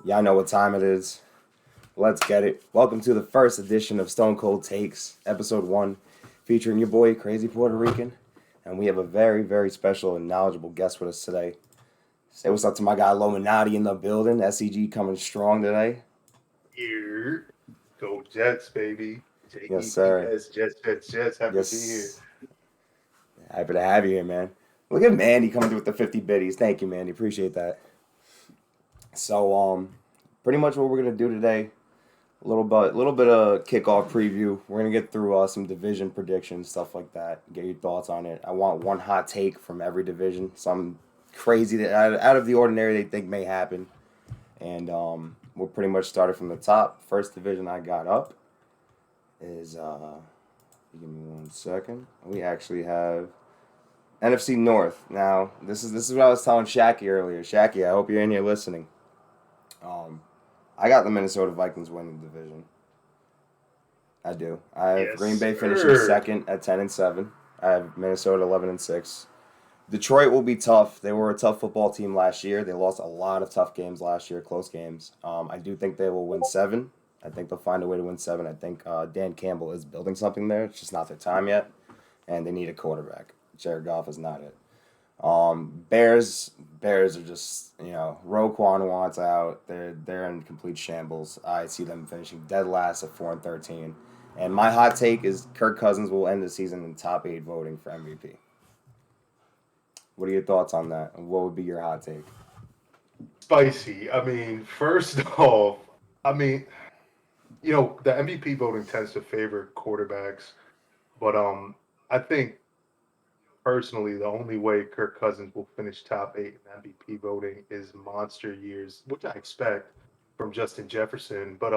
Y'all know what time it is. Let's get it. Welcome to the first edition of Stone Cold Takes, episode 1, featuring your boy, Crazy Puerto Rican. And we have a very, very special and knowledgeable guest with us today. Say what's up to my guy Lominattii in the building. SCG coming strong today. Here, go Jets, baby. Yes, sir. JETS, Jets, Jets, Jets. Happy to be here. Yes. Happy to have you here, man. Look at Mandy coming through with the 50 biddies. Thank you, Mandy. Appreciate that. So, pretty much what we're gonna do today, a little bit of kickoff preview. We're gonna get through some division predictions, stuff like that. Get your thoughts on it. I want one hot take from every division, some crazy that out of the ordinary they think may happen, and we'll pretty much start it from the top. First division I got up is give me 1 second. We actually have NFC North. Now this is what I was telling Shaqy earlier. Shaqy, I hope you're in here listening. Um, I got the Minnesota Vikings winning the division. I do. I have Yes, Green Bay finishing sir. second at 10-7. I have Minnesota 11-6. Detroit will be tough. They were a tough football team last year. They lost a lot of tough games last year, close games. I do think they will win 7. I think they'll find a way to win 7. I think Dan Campbell is building something there. It's just not their time yet, and they need a quarterback. Jared Goff is not it. Bears are just Roquan wants out. They're in complete shambles. I see them finishing dead last at 4-13. And my hot take is Kirk Cousins will end the season in top 8 voting for MVP. What are your thoughts on that? And what would be your hot take? Spicy. I mean, first off, I mean, the MVP voting tends to favor quarterbacks, but I think personally the only way Kirk Cousins will finish top 8 in MVP voting is monster years, which I expect from Justin Jefferson. But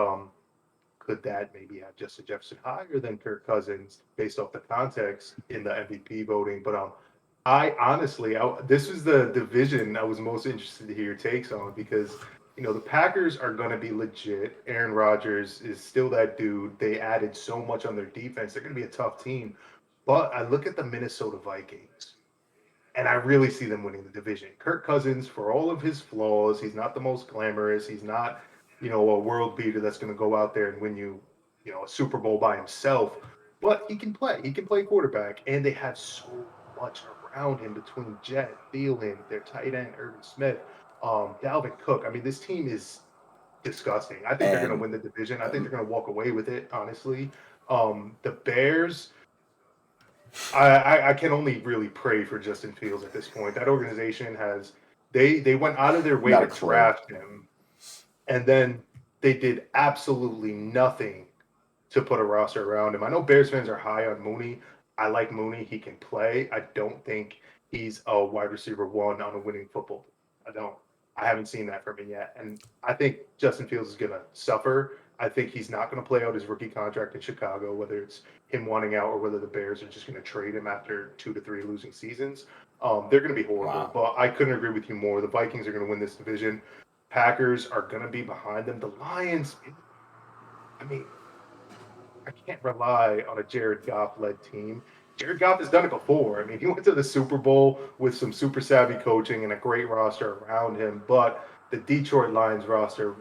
could that maybe have Justin Jefferson higher than Kirk Cousins based off the context in the MVP voting? But I honestly, this was the division I was most interested to hear your takes on because the Packers are going to be legit. Aaron Rodgers is still that dude. They added so much on their defense. They're going to be a tough team. But I look at the Minnesota Vikings and I really see them winning the division. Kirk Cousins, for all of his flaws, he's not the most glamorous. He's not, a world beater that's going to go out there and win you, a Super Bowl by himself. But he can play. He can play quarterback, and they have so much around him between Jet, Thielen, their tight end, Irvin Smith, Dalvin Cook. I mean, this team is disgusting. I think they're going to And win the division. I think they're going to walk away with it, honestly. The Bears, I can only really pray for Justin Fields at this point. That organization has they went out of their way not to a clue. draft him, and then they did absolutely nothing to put a roster around him. I know Bears fans are high on Mooney. I like Mooney. He can play. I don't think he's a wide receiver one on a winning football team. I don't. I haven't seen that from him yet. And I think Justin Fields is going to suffer. I think he's not going to play out his rookie contract in Chicago, whether it's him wanting out or whether the Bears are just going to trade him after 2 to 3 losing seasons. They're going to be horrible. Wow. But I couldn't agree with you more. The Vikings are going to win this division. Packers are going to be behind them. The Lions, I mean, I can't rely on a Jared Goff led team. Jared Goff has done it before. I mean, he went to the Super Bowl with some super savvy coaching and a great roster around him, but the Detroit Lions roster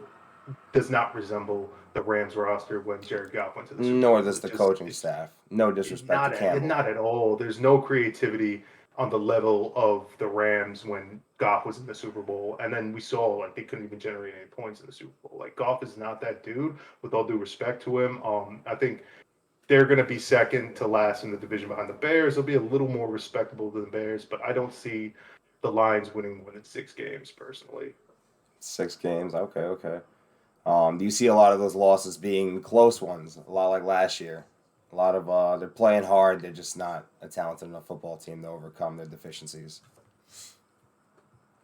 does not resemble the Rams roster when Jared Goff went to the Super Nor Bowl. does the coaching staff. No disrespect to Campbell. Not at all. There's no creativity on the level of the Rams when Goff was in the Super Bowl, and then we saw like they couldn't even generate any points in the Super Bowl. Like Goff is not that dude. With all due respect to him, I think they're going to be second to last in the division behind the Bears. They'll be a little more respectable than the Bears, but I don't see the Lions winning more than 6 games personally. 6 games. Okay, okay. Do you see a lot of those losses being close ones? A lot like last year. A lot of they're playing hard. They're just not a talented enough football team to overcome their deficiencies.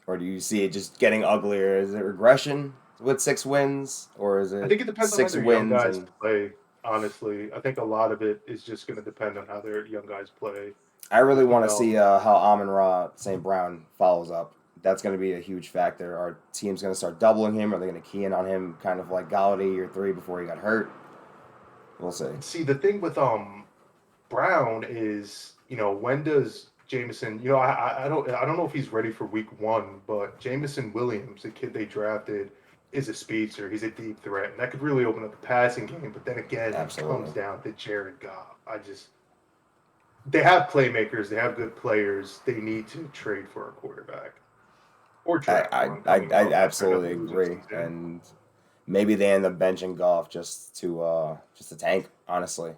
Or do you see it just getting uglier? Is it regression with 6 wins, or is I it think it depends on how six their young wins guys and play. Honestly, I think a lot of it is just going to depend on how their young guys play. I really With want to see Odell, how Amon Ra St. Brown follows up. That's going to be a huge factor. Our team's going to start doubling him. Are they going to key in on him, kind of like Galladay year 3 before he got hurt? We'll see. see the thing with Brown is when does Jameson? I don't know if he's ready for week 1, but Jameson Williams, the kid they drafted, is a speedster. He's a deep threat, and that could really open up the passing game. But then again, Absolutely. it comes down to Jared Goff. They have playmakers. They have good players. They need to trade for a quarterback or draft one coming I up after absolutely another losing agree, season. and maybe they end up benching Goff just to tank. Honestly,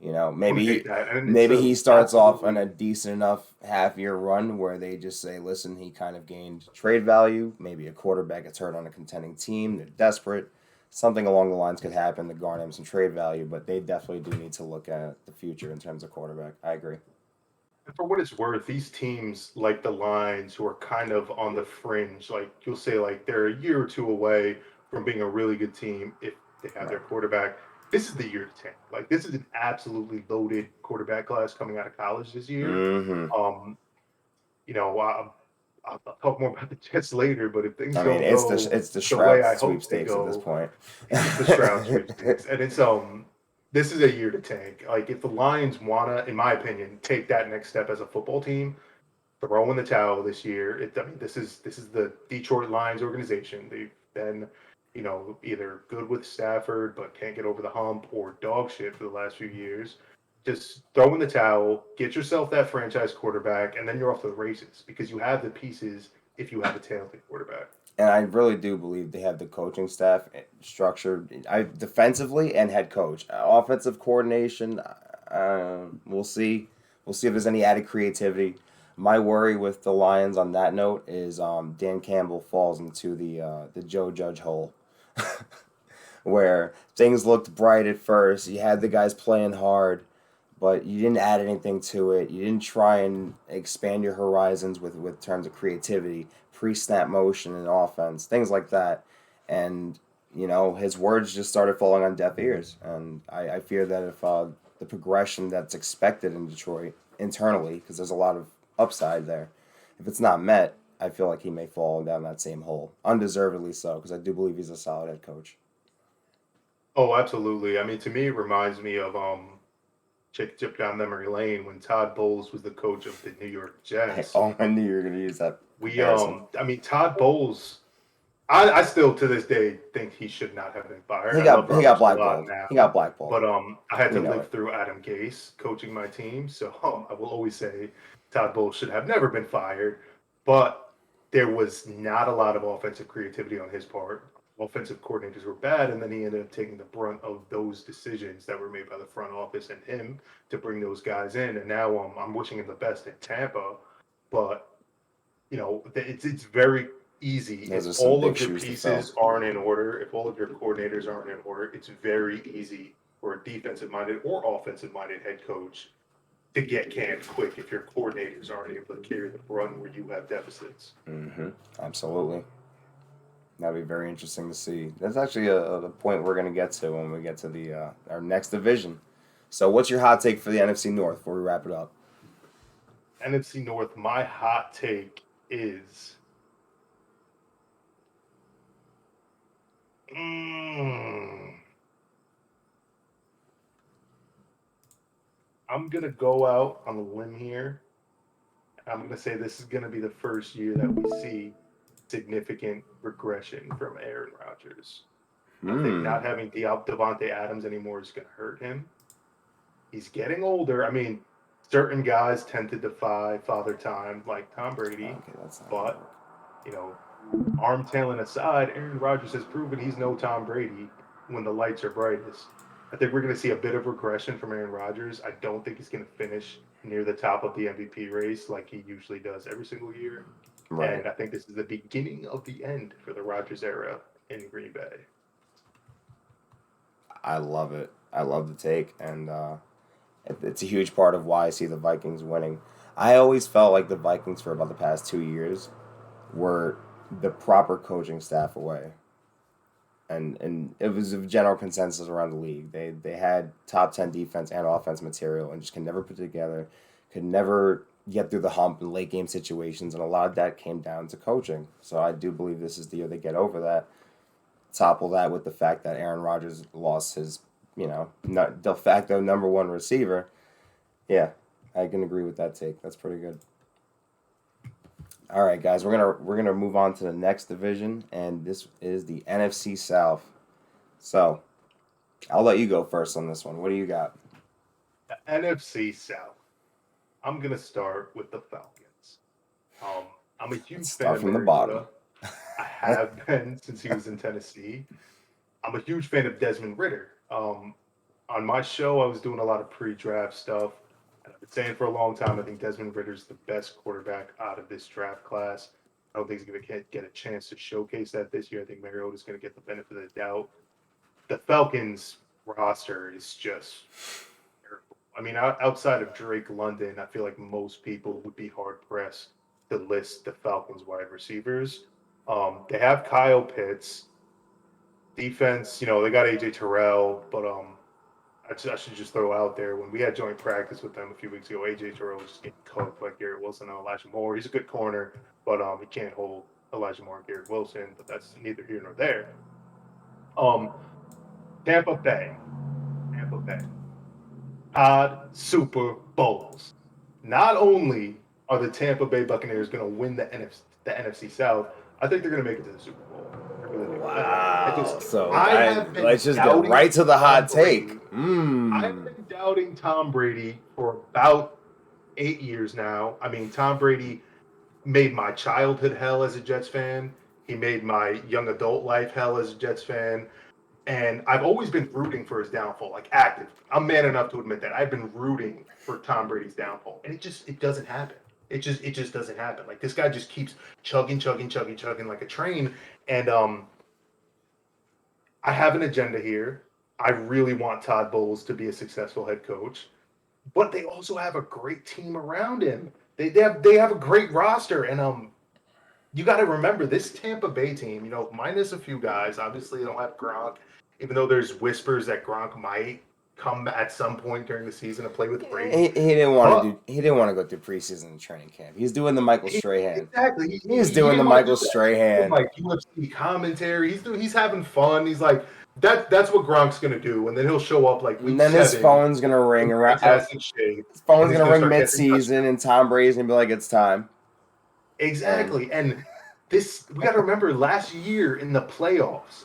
I would hate that, and it's maybe a he starts off on absolutely. a decent enough half-year run where they just say, listen, he kind of gained trade value. Maybe a quarterback gets hurt on a contending team. They're desperate. Something along the lines could happen to garner him some trade value, but they definitely do need to look at the future in terms of quarterback. I agree. And for what it's worth, these teams like the Lions, who are kind of on the fringe, like you'll say, like they're a year or two away from being a really good team if they have their Right. quarterback. This is the year to tank. Like this is an absolutely loaded quarterback class coming out of college this year. Mm-hmm. Um, you know, I'll talk more about the Jets later, but if things I mean, don't go it's the the way Shroud I hope they sweepstakes at this go, point. it's the Stroud sweepstakes, and it's this is a year to tank. Like if the Lions wanna, in my opinion, take that next step as a football team, throw in the towel this year. I mean, this is the Detroit Lions organization. They've been, either good with Stafford but can't get over the hump, or dog shit for the last few years. Just throw in the towel, get yourself that franchise quarterback, and then you're off to the races because you have the pieces if you have a talented quarterback. And I really do believe they have the coaching staff structured, defensively and head coach, offensive coordination. We'll see. We'll see if there's any added creativity. My worry with the Lions on that note is Dan Campbell falls into the Joe Judge hole, where things looked bright at first. You had the guys playing hard, but you didn't add anything to it. You didn't try and expand your horizons with terms of creativity, pre-snap motion and offense, things like that. And his words just started falling on deaf ears. And I fear that if the progression that's expected in Detroit internally, because there's a lot of upside there, if it's not met, I feel like he may fall down that same hole, undeservedly so, because I do believe he's a solid head coach. Oh, absolutely. I mean, to me, it reminds me of chip down memory lane when Todd Bowles was the coach of the New York Jets. I knew you were going to use that We comparison. I mean, Todd Bowles, I still to this day think he should not have been fired. He I love got he got Rodgers a lot blackballed. He now, got blackballed. but I had We to know live it. through Adam Gase coaching my team, so I will always say Todd Bowles should have never been fired. But there was not a lot of offensive creativity on his part. Offensive coordinators were bad, and then he ended up taking the brunt of those decisions that were made by the front office and him to bring those guys in. And now I'm wishing him the best in Tampa, but it's very easy Those if are some all big of your shoes to fill. pieces aren't in order, if all of your coordinators aren't in order, it's very easy for a defensive minded or offensive minded head coach to get canned quick if your coordinators aren't able to carry the brunt where you have deficits. Mm-hmm. Absolutely. That'd be very interesting to see. That's actually a point we're going to get to when we get to the our next division. So, what's your hot take for the NFC North before we wrap it up? NFC North, my hot take is mm, I'm gonna go out on a limb here. I'm gonna say this is gonna be the first year that we see significant regression from Aaron Rodgers. I think Hmm. not having Devontae Adams anymore is going to hurt him. He's getting older. I mean, certain guys tend to defy father time, like Tom Brady, Okay, that's not going to but work. you know, arm talent aside, Aaron Rodgers has proven he's no Tom Brady when the lights are brightest. I think we're going to see a bit of regression from Aaron Rodgers. I don't think he's going to finish near the top of the MVP race like he usually does every single year. Right. And I think this is the beginning of the end for the Rodgers era in Green Bay. I love it. I love the take, and it's a huge part of why I see the Vikings winning. I always felt like the Vikings for about the past 2 years were the proper coaching staff away. And it was a general consensus around the league. They had top 10 defense and offense material and just can never put it together, could never get through the hump in late game situations, and a lot of that came down to coaching. So I do believe this is the year they get over that. Topple that with the fact that Aaron Rodgers lost his, de facto number one receiver. Yeah, I can agree with that take. That's pretty good. All right, guys, we're gonna move on to the next division, and this is the NFC South. So I'll let you go first on this one. What do you got? The NFC South. I'm gonna start with the Falcons. Um, I'm a Let's huge fan start of from the bottom. Mariota. I have been since he was in Tennessee. I'm a huge fan of Desmond Ritter. On my show, I was doing a lot of pre-draft stuff. And I've been saying for a long time, I think Desmond Ritter's the best quarterback out of this draft class. I don't think he's going to get a chance to showcase that this year. I think Mariota's going to get the benefit of the doubt. The Falcons roster is just terrible. I mean, outside of Drake London, I feel like most people would be hard pressed to list the Falcons wide receivers. They have Kyle Pitts. Defense, they got AJ Terrell, but I should just throw out there when we had joint practice with them a few weeks ago, AJ Terrell was just getting cooked like Garrett Wilson and Elijah Moore. He's a good corner, but he can't hold Elijah Moore and Garrett Wilson, but that's neither here nor there. Um, Tampa Bay. Tampa Bay. Todd Super Bowles. Not only are the Tampa Bay Buccaneers going to win the NFC South, I think they're going to make it to the Super Bowl. I really do. Wow. So I have been let's just get doubting right to the hot Tom Brady. take. I've been doubting Tom Brady for about 8 years now. I mean, Tom Brady made my childhood hell as a Jets fan. He made my young adult life hell as a Jets fan. And I've always been rooting for his downfall, like active. I'm man enough to admit that. I've been rooting for Tom Brady's downfall. And it doesn't happen. It just doesn't happen. Like this guy just keeps chugging like a train. And I have an agenda here. I really want Todd Bowles to be a successful head coach, but they also have a great team around him. They have a great roster, and you got to remember this Tampa Bay team. Minus a few guys. Obviously, they don't have Gronk, even though there's whispers that Gronk might come at some point during the season to play with He Brady. didn't want to do. He didn't want to go through preseason and training camp. He's doing the Michael Strahan. Exactly. He's He doing the didn't want to Michael do that. He's doing, Strahan. like UFC commentary. He's having fun. He's like that's what Gronk's gonna do, and then he'll show up like week And then his 7 phone's gonna ring in around. fantastic shape, His and phone's he's gonna gonna ring start catching touchdowns. mid-season, and Tom Brady's gonna be like, "It's time." And Exactly. And this we got to remember last year in the playoffs,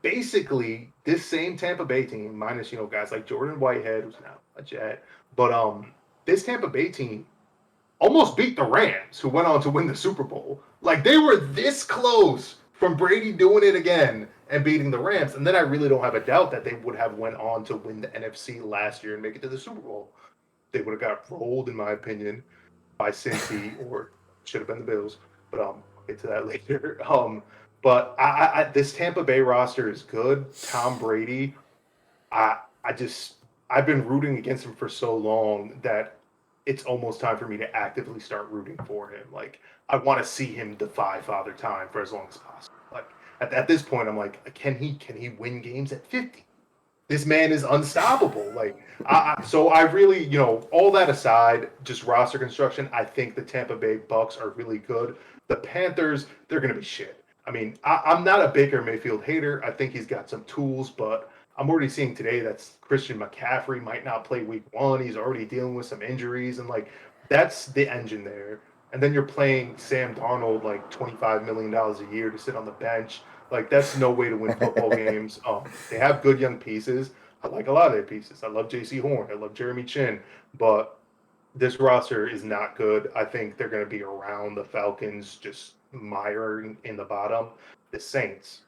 basically this same Tampa Bay team, minus guys like Jordan Whitehead, who's now a Jet, but this Tampa Bay team almost beat the Rams, who went on to win the Super Bowl. Like they were this close from Brady doing it again and beating the Rams. And then I really don't have a doubt that they would have went on to win the NFC last year and make it to the Super Bowl. They would have got rolled, in my opinion, by Cincy, or should have been the Bills. But I'll get to that later. But this Tampa Bay roster is good. Tom Brady, I I've been rooting against him for so long that it's almost time for me to actively start rooting for him. Like I want to see him defy Father Time for as long as possible. Like at this point, I'm like, can he win games at 50? This man is unstoppable. Like so I really, all that aside, just roster construction, I think the Tampa Bay Bucks are really good. The Panthers, they're gonna be shit. I mean, I'm not a Baker Mayfield hater. I think he's got some tools, but I'm already seeing today that Christian McCaffrey might not play week 1. He's already dealing with some injuries, and like that's the engine there. And then you're playing Sam Darnold like $25 million a year to sit on the bench. Like that's no way to win football games. They have good young pieces. I like a lot of their pieces. I love J.C. Horn. I love Jeremy Chin, but this roster is not good. I think they're going to be around the Falcons, just miring in the bottom. The Saints,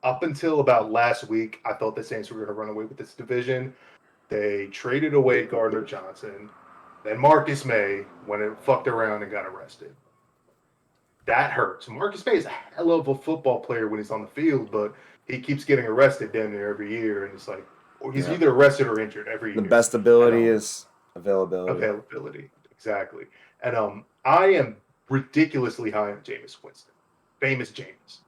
up until about last week, I thought the Saints were going to run away with this division. They traded away Gardner Johnson. Then Marcus May went and fucked around and got arrested. That hurts. Marcus May is a hell of a football player when he's on the field, but he keeps getting arrested damn near every year, and it's like, or he's either arrested or injured every the year. best ability is availability. Availability, exactly. And I am ridiculously high on Jameis Winston, famous Jameis.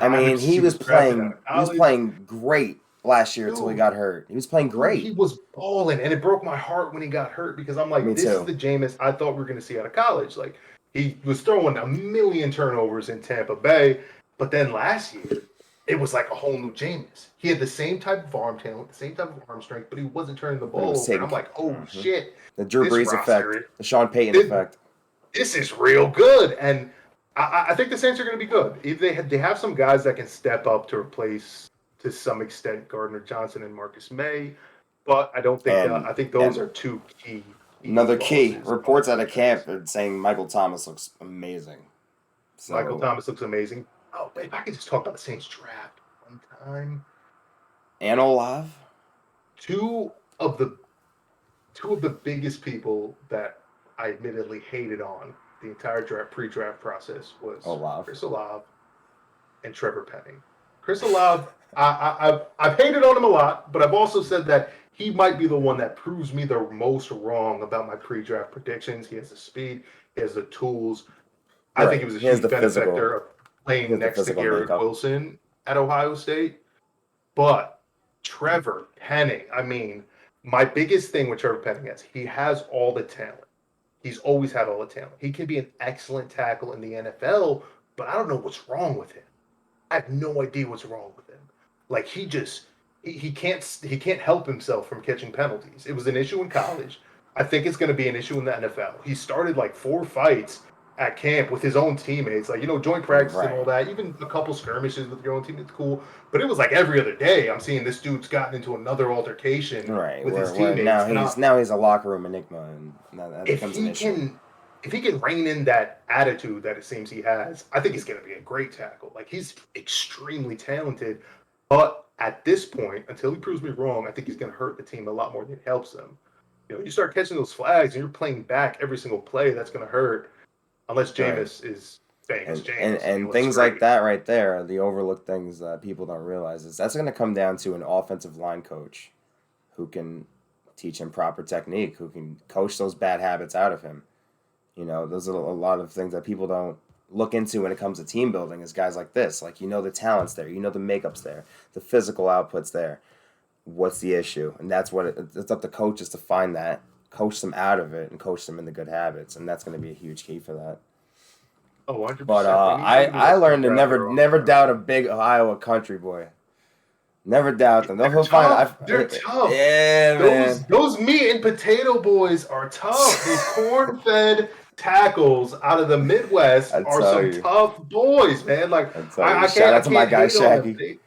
I mean, he was playing great last year until he got hurt. He was playing great. He was balling, and it broke my heart when he got hurt because I'm like, this is the Jameis I thought we were going to see out of college. Like, he was throwing a million turnovers in Tampa Bay, but then last year, it was like a whole new Jameis. He had the same type of arm talent, the same type of arm strength, but he wasn't turning the ball over. And I'm like, oh shit. The Drew Brees effect, the Sean Payton effect. this is real good. And I think the Saints are going to be good. If they have some guys that can step up to replace, to some extent, Gardner Johnson and Marcus May, but I don't think And I think those are two key another key losses on reports the out of defense. camp are saying Michael Thomas looks amazing. Michael So Thomas looks amazing. Oh, if I could just talk about the Saints draft one time. and Olave. Two of the two of the biggest people that I admittedly hated on the entire pre-draft process was Olave. Chris Olave and Trevor Petty. Chris Olave, I've hated on him a lot, but I've also said that he might be the one that proves me the most wrong about my pre-draft predictions. He has the speed, he has the tools. I think he Right. was a He has huge the physical. benefactor of He playing has the next to physical Garrett makeup. Wilson at Ohio State. But Trevor Penning, I mean, my biggest thing with Trevor Penning is he has all the talent. He's always had all the talent. He can be an excellent tackle in the NFL, but I don't know what's wrong with him. I have no idea what's wrong with him. Like he can't help himself from catching penalties. It was an issue in college. I think it's going to be an issue in the NFL. He started like 4 fights at camp with his own teammates, like joint practice and all Right. that. Even a couple skirmishes with your own team, it's cool. But it was like every other day. I'm seeing this dude's gotten into another altercation Right. with his Where teammates, and now he's a locker room enigma, and that if becomes an he issue. can if he can rein in that attitude that it seems he has, I think he's going to be a great tackle. Like he's extremely talented, but at this point, until he proves me wrong, I think he's going to hurt the team a lot more than it helps them. You start catching those flags and you're playing back every single play, that's going to hurt. Unless Right. Jameis is famous And Jameis and he and looks things like great. that right there, the overlooked things that people don't realize is that's going to come down to an offensive line coach who can teach him proper technique, who can coach those bad habits out of him. Those are a lot of things that people don't look into when it comes to team building is guys like this. Like, the talent's there, the makeup's there, the physical output's there. What's the issue? And that's what it's up to coaches to find that, coach them out of it, and coach them into good habits. And that's going to be a huge key for that. Oh, But 100%. They need somebody I that's going learned to to grab their never offense. doubt a big Iowa country boy. Never doubt them. They're He'll find. tough. They're tough. Yeah, man. Those meat and potato boys are tough. Those corn-fed tackles out of the Midwest I are tell some you. tough boys, man. Like I tell you. Shout I out to my can't guy hate on them. Shaggy.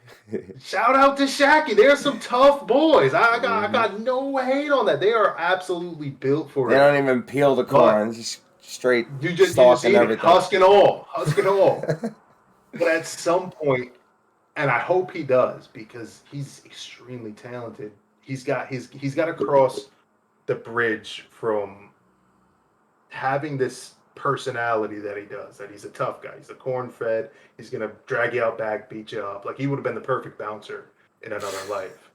Shout out to Shaqy. They're some tough boys. I Hmm. got no hate on that. They are absolutely built for They it. don't even peel the But corn. Just straight you just stalk and eat it, everything. husk and all. But at some point, and I hope he does because he's extremely talented. He's got to cross the bridge from having this personality that he does, that he's a tough guy, he's a corn fed, he's gonna drag you out back, beat you up. Like he would have been the perfect bouncer in another life.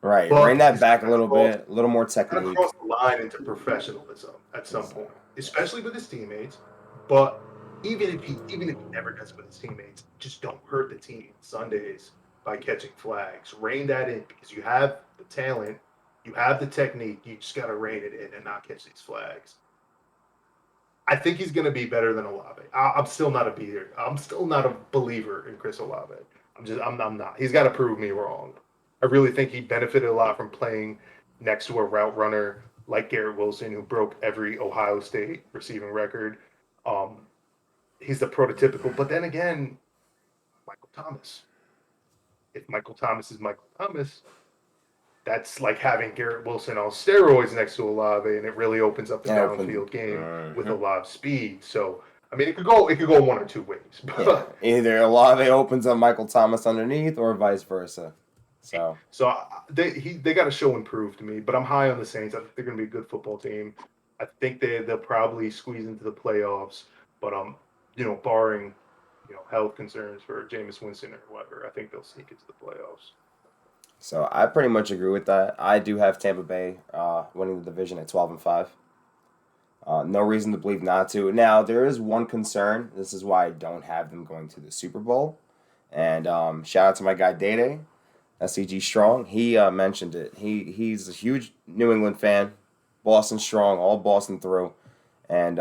Right. Rein But that he's back a little bit. A little more gotta technique. cross the line into professionalism at some point, especially with his teammates. But even if he never does it with his teammates, just don't hurt the team Sundays by catching flags. Rein that in because you have the talent, you have the technique. You just gotta rein it in and not catch these flags. I think he's going to be better than Olave. I'm still not a beater. I'm still not a believer in Chris Olave. I'm not. He's got to prove me wrong. I really think he benefited a lot from playing next to a route runner like Garrett Wilson, who broke every Ohio State receiving record. Um, he's the prototypical. But then again, Michael Thomas. If Michael Thomas is Michael Thomas, that's like having Garrett Wilson on steroids next to Olave, and it really opens up the Yeah, open. downfield game with Mhm. Olave's speed. So I mean, it could go one or two ways. Yeah. Either Olave opens up Michael Thomas underneath, or vice versa. So. So they got to show and prove to me. But I'm high on the Saints. I think they're going to be a good football team. I think they'll probably squeeze into the playoffs. But barring health concerns for Jameis Winston or whatever, I think they'll sneak into the playoffs. So I pretty much agree with that. I do have Tampa Bay winning the division at 12-5. No reason to believe not to. Now there is one concern. This is why I don't have them going to the Super Bowl. And shout out to my guy Day, SCG Strong. He mentioned it. He's a huge New England fan, Boston Strong, all Boston through, and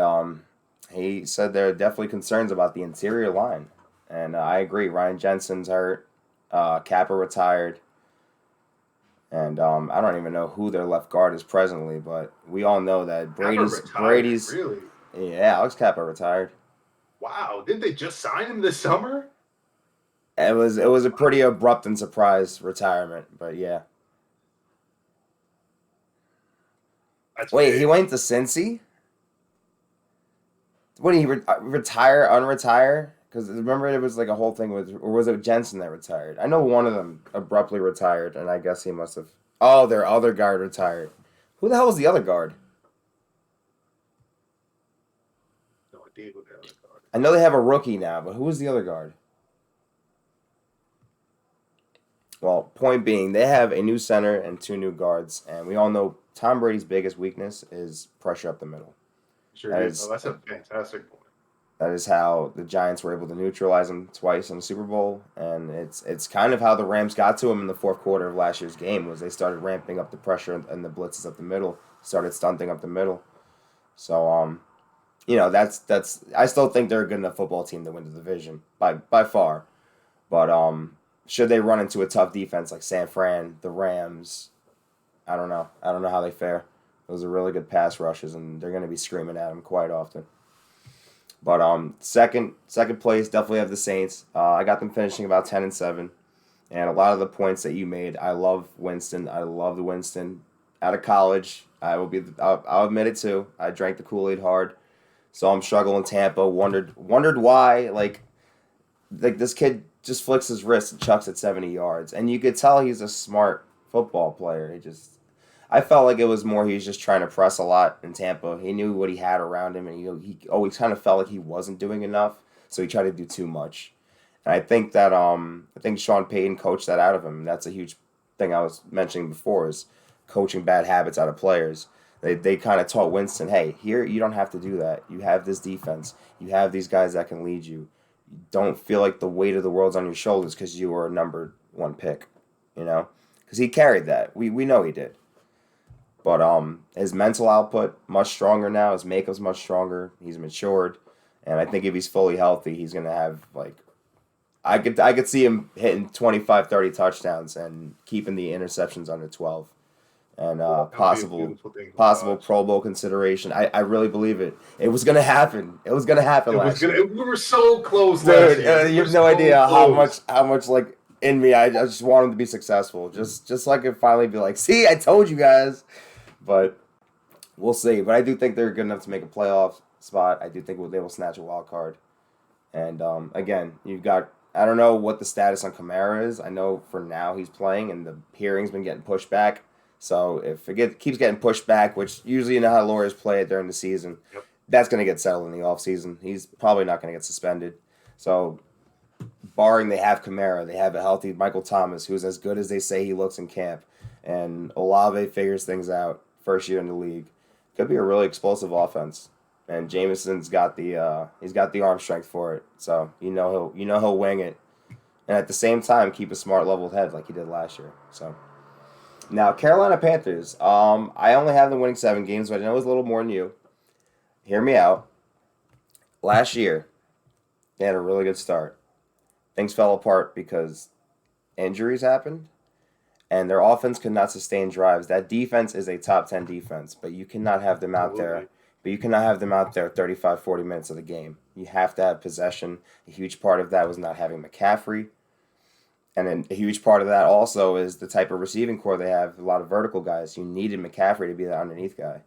he said there are definitely concerns about the interior line. And I agree. Ryan Jensen's hurt. Kappa retired. And I don't even know who their left guard is presently, but we all know that Never Brady's retired, Brady's really. Yeah, Alex Kappa retired. Wow, didn't they just sign him this summer? It was a pretty abrupt and surprise retirement, but yeah. That's Wait, he big. went to Cincy? What did he retire, unretire? Because remember it was like a whole thing with, or was it Jensen that retired? I know one of them abruptly retired, and I guess he must have. Oh, their other guard retired. Who the hell was the other guard? No idea who the other guard I know they have a rookie now, but who was the other guard? Well, point being, they have a new center and two new guards, and we all know Tom Brady's biggest weakness is pressure up the middle. Sure That is. Oh, is that's a fantastic point. that is how the Giants were able to neutralize him twice in the Super Bowl, and it's kind of how the Rams got to him in the fourth quarter of last year's game was they started ramping up the pressure and the blitzes up the middle, started stunting up the middle. So that's I still think they're a good enough football team to win the division by far. But should they run into a tough defense like San Fran, the Rams, I don't know. I don't know how they fare. Those are really good pass rushes, and they're going to be screaming at them quite often. But second place definitely have the Saints. I got them finishing about 10-7, and a lot of the points that you made. I love Winston. I love the Winston. Out of college, I'll admit it too. I drank the Kool-Aid hard. So I'm struggling in Tampa. Wondered why like this kid just flicks his wrist and chucks it 70 yards, and you could tell he's a smart football player. I felt like it was more he was just trying to press a lot in Tampa. He knew what he had around him, and he always kind of felt like he wasn't doing enough, so he tried to do too much. And I think Sean Payton coached that out of him. That's a huge thing I was mentioning before is coaching bad habits out of players. They kind of taught Winston, hey, here you don't have to do that. You have this defense. You have these guys that can lead you. You don't feel like the weight of the world's on your shoulders because you were a number one pick, because he carried that. We know he did. But his mental output much stronger now. His makeup's much stronger. He's matured, and I think if he's fully healthy, he's gonna have like I could see him hitting 25, 30 touchdowns and keeping the interceptions under 12, and That would be a beautiful thing to possible watch. Pro Bowl consideration. I really believe it. It was gonna happen. It was gonna happen It was last gonna. year, We were so close last dude. year. We You were have no so idea close. how much like in me I just want him to be successful. Just so I could finally be like, see, I told you guys. But we'll see, but I do think they're good enough to make a playoff spot. I do think they will snatch a wild card. And again, you've got I don't know what the status on Kamara is. I know for now he's playing, and the hearing's been getting pushed back. So if keeps getting pushed back, which usually you know how lawyers play it during the season, Yep. that's going to get settled in the offseason. He's probably not going to get suspended. So barring they have Kamara, they have a healthy Michael Thomas, who's as good as they say he looks in camp, and Olave figures things out first year in the league. Could be a really explosive offense, and Jameson's got the arm strength for it. So he'll wing it, and at the same time keep a smart leveled head like he did last year. So now Carolina Panthers, I only have them winning 7 games, but I know it's a little more than you. Hear me out. Last year, they had a really good start. Things fell apart because injuries happened, and their offense could not sustain drives. That defense is a top 10 defense, but you cannot have them out there. Absolutely. But you cannot have them out there 35, 40 minutes of the game. You have to have possession. A huge part of that was not having McCaffrey. And then a huge part of that also is the type of receiving core they have. A lot of vertical guys. You needed McCaffrey to be that underneath guy.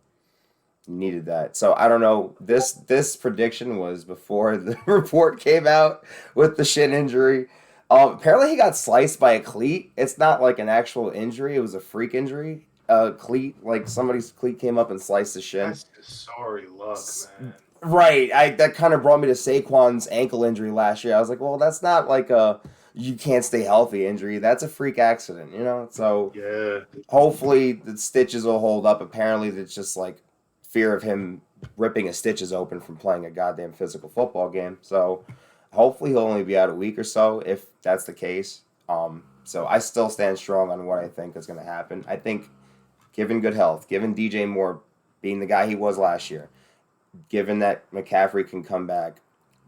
You needed that. So I don't know. This prediction was before the report came out with the shin injury. Apparently he got sliced by a cleat. It's not like an actual injury. It was a freak injury. Cleat, like somebody's cleat came up and sliced the shin. That's just sorry luck, man. Right. That kind of brought me to Saquon's ankle injury last year. I was like, well, that's not like a you can't stay healthy injury. That's a freak accident. So Yeah. hopefully the stitches will hold up. Apparently it's just like fear of him ripping his stitches open from playing a goddamn physical football game. So hopefully he'll only be out a week or so if that's the case. So I still stand strong on what I think is going to happen. I think given good health, given DJ Moore being the guy he was last year, given that McCaffrey can come back,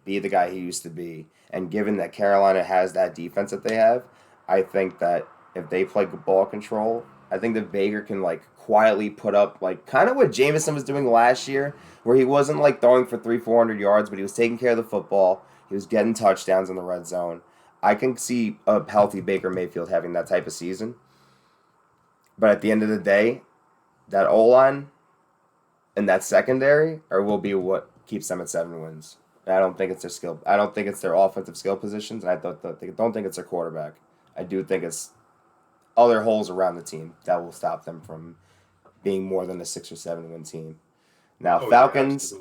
be the guy he used to be, and given that Carolina has that defense that they have, I think that if they play ball control I think that Baker can like quietly put up like kind of what Jameson was doing last year, where he wasn't like throwing for 300-400 yards, but he was taking care of the football. He was getting touchdowns in the red zone. I can see a healthy Baker Mayfield having that type of season. But at the end of the day, that O-line and that secondary will be what keeps them at 7 wins. And I don't think it's their skill. I don't think it's their offensive skill positions, and I don't think it's their quarterback. I do think it's other holes around the team that will stop them from being more than a 6 or 7 win team. Now, Falcons,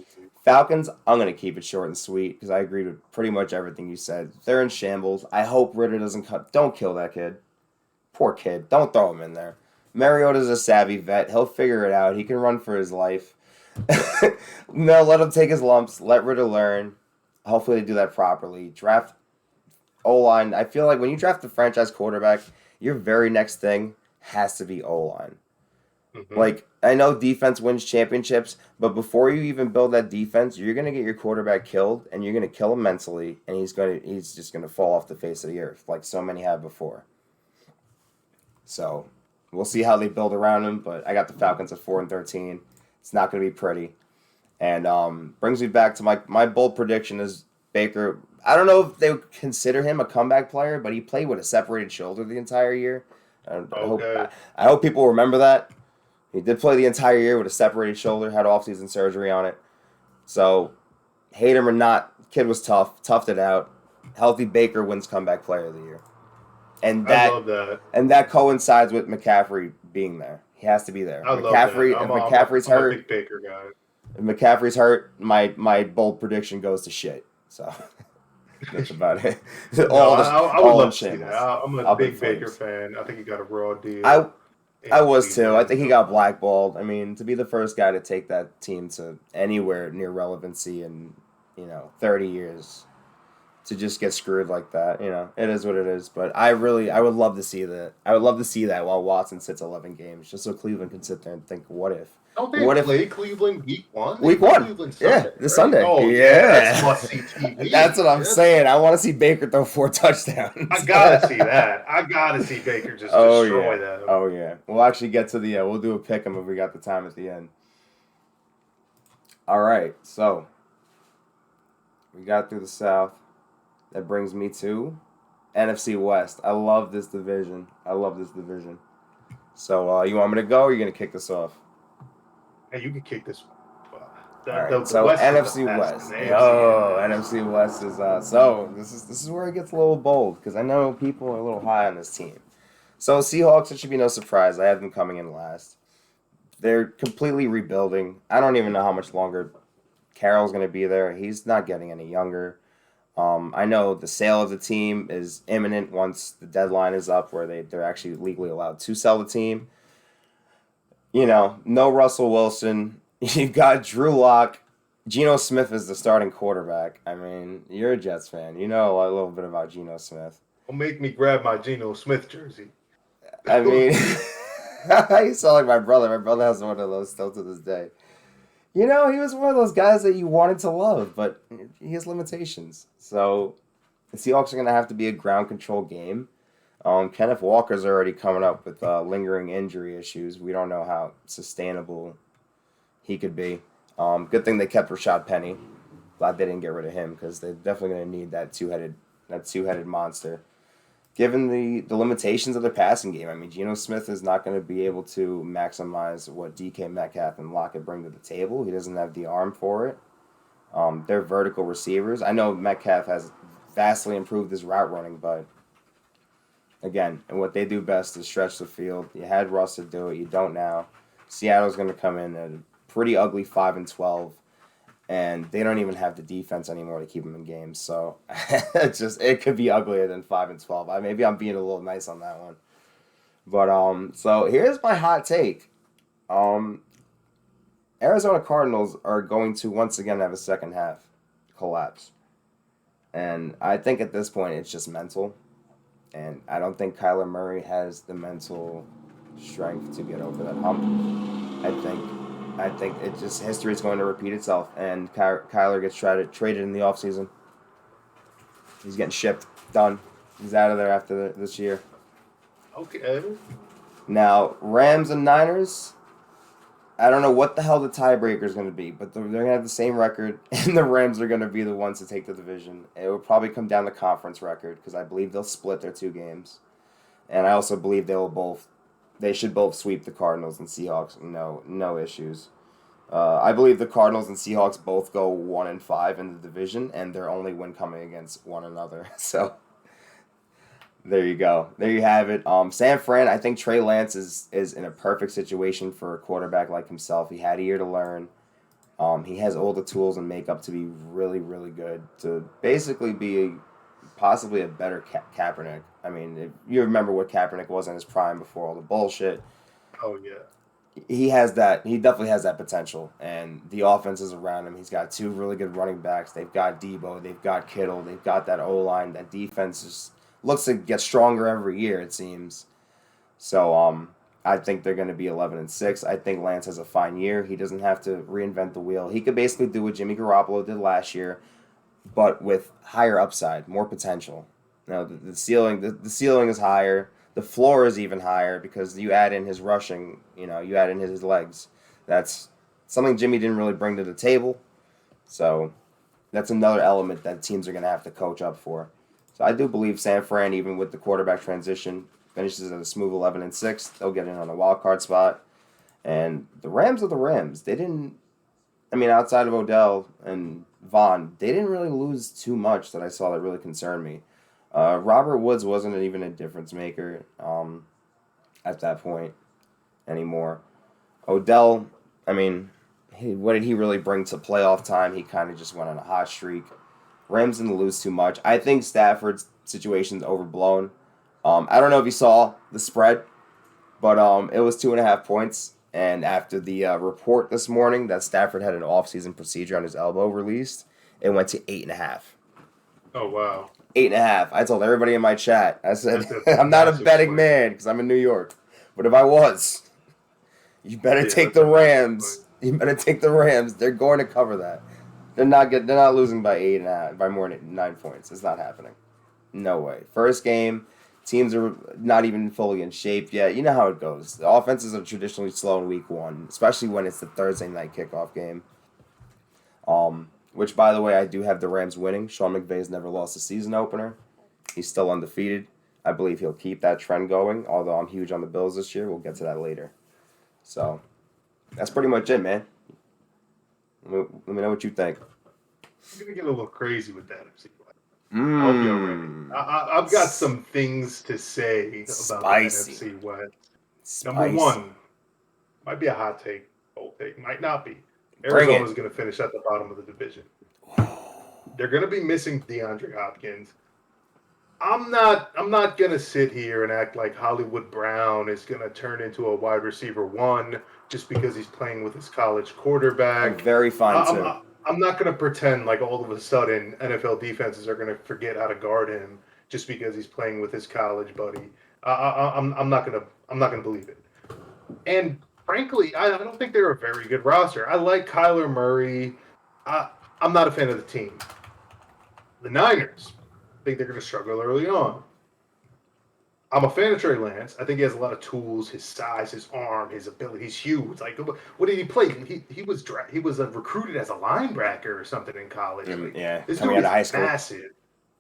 I'm going to keep it short and sweet because I agree with pretty much everything you said. They're in shambles. I hope Ritter doesn't cut. Don't kill that kid. Poor kid. Don't throw him in there. Mariota's a savvy vet. He'll figure it out. He can run for his life. No, let him take his lumps. Let Ritter learn. Hopefully they do that properly. Draft O-line. I feel like when you draft the franchise quarterback, your very next thing has to be O-line. Mm-hmm. Like, I know defense wins championships, but before you even build that defense, you're going to get your quarterback killed, and you're going to kill him mentally, and he's just going to fall off the face of the earth, like so many have before. So, we'll see how they build around him, but I got the Falcons at 4-13. It's not going to be pretty. And brings me back to my bold prediction is Baker. I don't know if they would consider him a comeback player, but he played with a separated shoulder the entire year. I hope people remember that. He did play the entire year with a separated shoulder, had off-season surgery on it. So, hate him or not, kid was toughed it out. Healthy Baker wins comeback player of the year. And I love that. And that coincides with McCaffrey being there. He has to be there. I love that. If McCaffrey's hurt, I'm a big Baker guy. If McCaffrey's hurt, my bold prediction goes to shit. So that's about it. I would love to see that. I'm a big Baker fan. I think he got a raw deal. I was too. I think he got blackballed. I mean, to be the first guy to take that team to anywhere near relevancy in 30 years, to just get screwed like that, it is what it is. But I would love to see that. I would love to see that while Watson sits 11 games, just so Cleveland can sit there and think, what if? Don't they play Cleveland week 1? Week 1. Cleveland Sunday, this Sunday. Oh, yeah. That's must-see TV. That's what I'm saying. I want to see Baker throw 4 touchdowns. I got to see that. I got to see Baker just destroy that. Oh, yeah. We'll actually get to we'll do a pick 'em if we got the time at the end. All right. So, we got through the South. That brings me to NFC West. I love this division. So, you want me to go, or are you going to kick this off? Hey, you can kick this one. So NFC West. NFC West is so this is where it gets a little bold because I know people are a little high on this team. So Seahawks, it should be no surprise. I have them coming in last. They're completely rebuilding. I don't even know how much longer Carroll's going to be there. He's not getting any younger. I know the sale of the team is imminent once the deadline is up, where they're actually legally allowed to sell the team. No Russell Wilson. You've got Drew Lock. Geno Smith is the starting quarterback. I mean, you're a Jets fan. You know a little bit about Geno Smith. Don't make me grab my Geno Smith jersey. I mean, you sound like my brother. My brother has one of those still to this day. He was one of those guys that you wanted to love, but he has limitations. So the Seahawks are going to have to be a ground control game. Kenneth Walker's already coming up with lingering injury issues. We don't know how sustainable he could be. Good thing they kept Rashad Penny. Glad they didn't get rid of him because they're definitely going to need that two-headed monster. Given the limitations of the passing game, I mean, Geno Smith is not going to be able to maximize what DK Metcalf and Lockett bring to the table. He doesn't have the arm for it. They're vertical receivers. I know Metcalf has vastly improved his route running, but again, and what they do best is stretch the field. You had Russ to do it. You don't now. Seattle's going to come in at a pretty ugly 5-12, and they don't even have the defense anymore to keep them in games. So it could be uglier than 5-12. Maybe I'm being a little nice on that one. But so here's my hot take. Arizona Cardinals are going to once again have a second half collapse. And I think at this point it's just mental. And I don't think Kyler Murray has the mental strength to get over that hump. I think it just history is going to repeat itself, and Kyler gets traded in the offseason. He's getting shipped. Done. He's out of there after this year. Okay. Now, Rams and Niners, I don't know what the hell the tiebreaker is going to be, but they're going to have the same record, and the Rams are going to be the ones to take the division. It will probably come down to conference record, because I believe they'll split their 2 games. And I also believe they should both sweep the Cardinals and Seahawks. No issues. I believe the Cardinals and Seahawks both go 1-5 in the division, and their only win coming against one another. So there you go. There you have it. San Fran, I think Trey Lance is in a perfect situation for a quarterback like himself. He had a year to learn. He has all the tools and makeup to be really, really good, to basically be possibly a better Kaepernick. I mean, if you remember what Kaepernick was in his prime before all the bullshit. Oh, yeah. He has that. He definitely has that potential, and the offense is around him. He's got 2 really good running backs. They've got Debo. They've got Kittle. They've got that O-line. That defense just looks to get stronger every year, it seems. So I think they're going to be 11-6. I think Lance has a fine year. He doesn't have to reinvent the wheel. He could basically do what Jimmy Garoppolo did last year, but with higher upside, more potential. Now the ceiling is higher. The floor is even higher because you add in his rushing. You add in his legs. That's something Jimmy didn't really bring to the table. So that's another element that teams are going to have to coach up for. So I do believe San Fran, even with the quarterback transition, finishes at a smooth 11-6. They'll get in on a wild card spot. And the Rams are the Rams. They didn't. I mean, outside of Odell and Vaughn, they didn't really lose too much that I saw that really concerned me. Robert Woods wasn't even a difference maker at that point anymore. Odell, I mean, what did he really bring to playoff time? He kind of just went on a hot streak. Rams didn't lose too much. I think Stafford's situation's overblown. I don't know if you saw the spread, but it was 2.5 points. And after the report this morning that Stafford had an off-season procedure on his elbow released, it went to 8.5. Oh, wow. 8.5. I told everybody in my chat. I said, I'm not a betting man because I'm in New York. But if I was, you better take the Rams. You better take the Rams. They're going to cover that. They're not losing by 8.5, by more than 9 points. It's not happening. No way. First game, teams are not even fully in shape yet. You know how it goes. The offenses are traditionally slow in week 1, especially when it's the Thursday night kickoff game. Which, by the way, I do have the Rams winning. Sean McVay's never lost a season opener. He's still undefeated. I believe he'll keep that trend going, although I'm huge on the Bills this year. We'll get to that later. So, that's pretty much it, man. Let me know what you think. I'm going to get a little crazy with that. I hope you're ready. I've got some things to say about the NFC West. Number 1, might be a hot take, bold take, might not be. Arizona's going to finish at the bottom of the division. They're going to be missing DeAndre Hopkins. I'm not going to sit here and act like Hollywood Brown is going to turn into a wide receiver 1 just because he's playing with his college quarterback. Very fine, too. I'm not going to pretend like all of a sudden NFL defenses are going to forget how to guard him just because he's playing with his college buddy. I'm not going to believe it. And frankly, I don't think they're a very good roster. I like Kyler Murray. I'm not a fan of the team. The Niners, I think they're going to struggle early on. I'm a fan of Trey Lance. I think he has a lot of tools, his size, his arm, his ability. He's huge. Like, what did he play? He was recruited as a linebacker or something in college. Like, yeah, this dude is massive.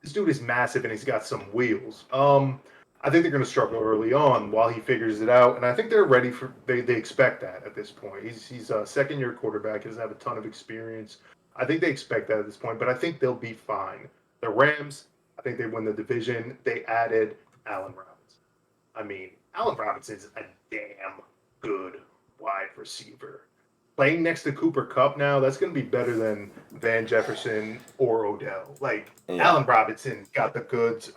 This dude is massive, and he's got some wheels. I think they're going to struggle early on while he figures it out, and I think they're ready for. They expect that at this point. He's a second-year quarterback. He doesn't have a ton of experience. I think they expect that at this point, but I think they'll be fine. The Rams, I think they win the division. They added Allen Robinson. I mean, Allen Robinson's a damn good wide receiver. Playing next to Cooper Kupp now, that's going to be better than Van Jefferson or Odell. Like, Allen Robinson got the goods.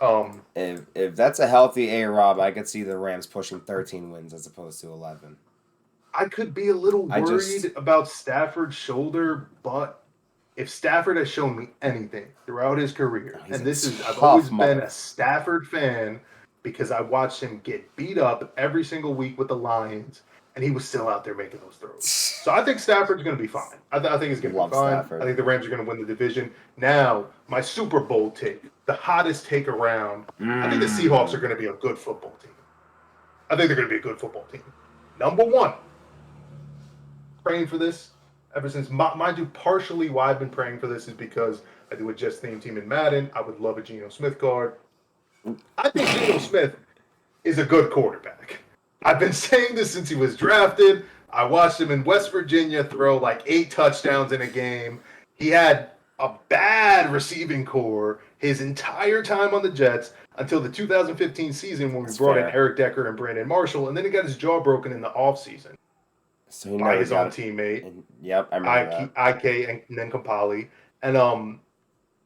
If that's a healthy A-Rob, I could see the Rams pushing 13 wins as opposed to 11. I could be a little worried about Stafford's shoulder, but if Stafford has shown me anything throughout his career, I've always been a Stafford fan because I watched him get beat up every single week with the Lions, and he was still out there making those throws. So I think Stafford's going to be fine. I think he's going to be fine. Stafford. I think the Rams are going to win the division. Now, my Super Bowl take, the hottest take around, I think the Seahawks are going to be a good football team. I think they're going to be a good football team. Number one, praying for this ever since, mind you, partially why I've been praying for this is because I do a Jets theme team in Madden. I would love a Geno Smith card. I think Geno Smith is a good quarterback. I've been saying this since he was drafted. I watched him in West Virginia throw like 8 touchdowns in a game. He had a bad receiving core his entire time on the Jets until the 2015 season when we brought in Eric Decker and Brandon Marshall, and then he got his jaw broken in the offseason by his own teammate. Yep, I remember that. IK and then Kampali. And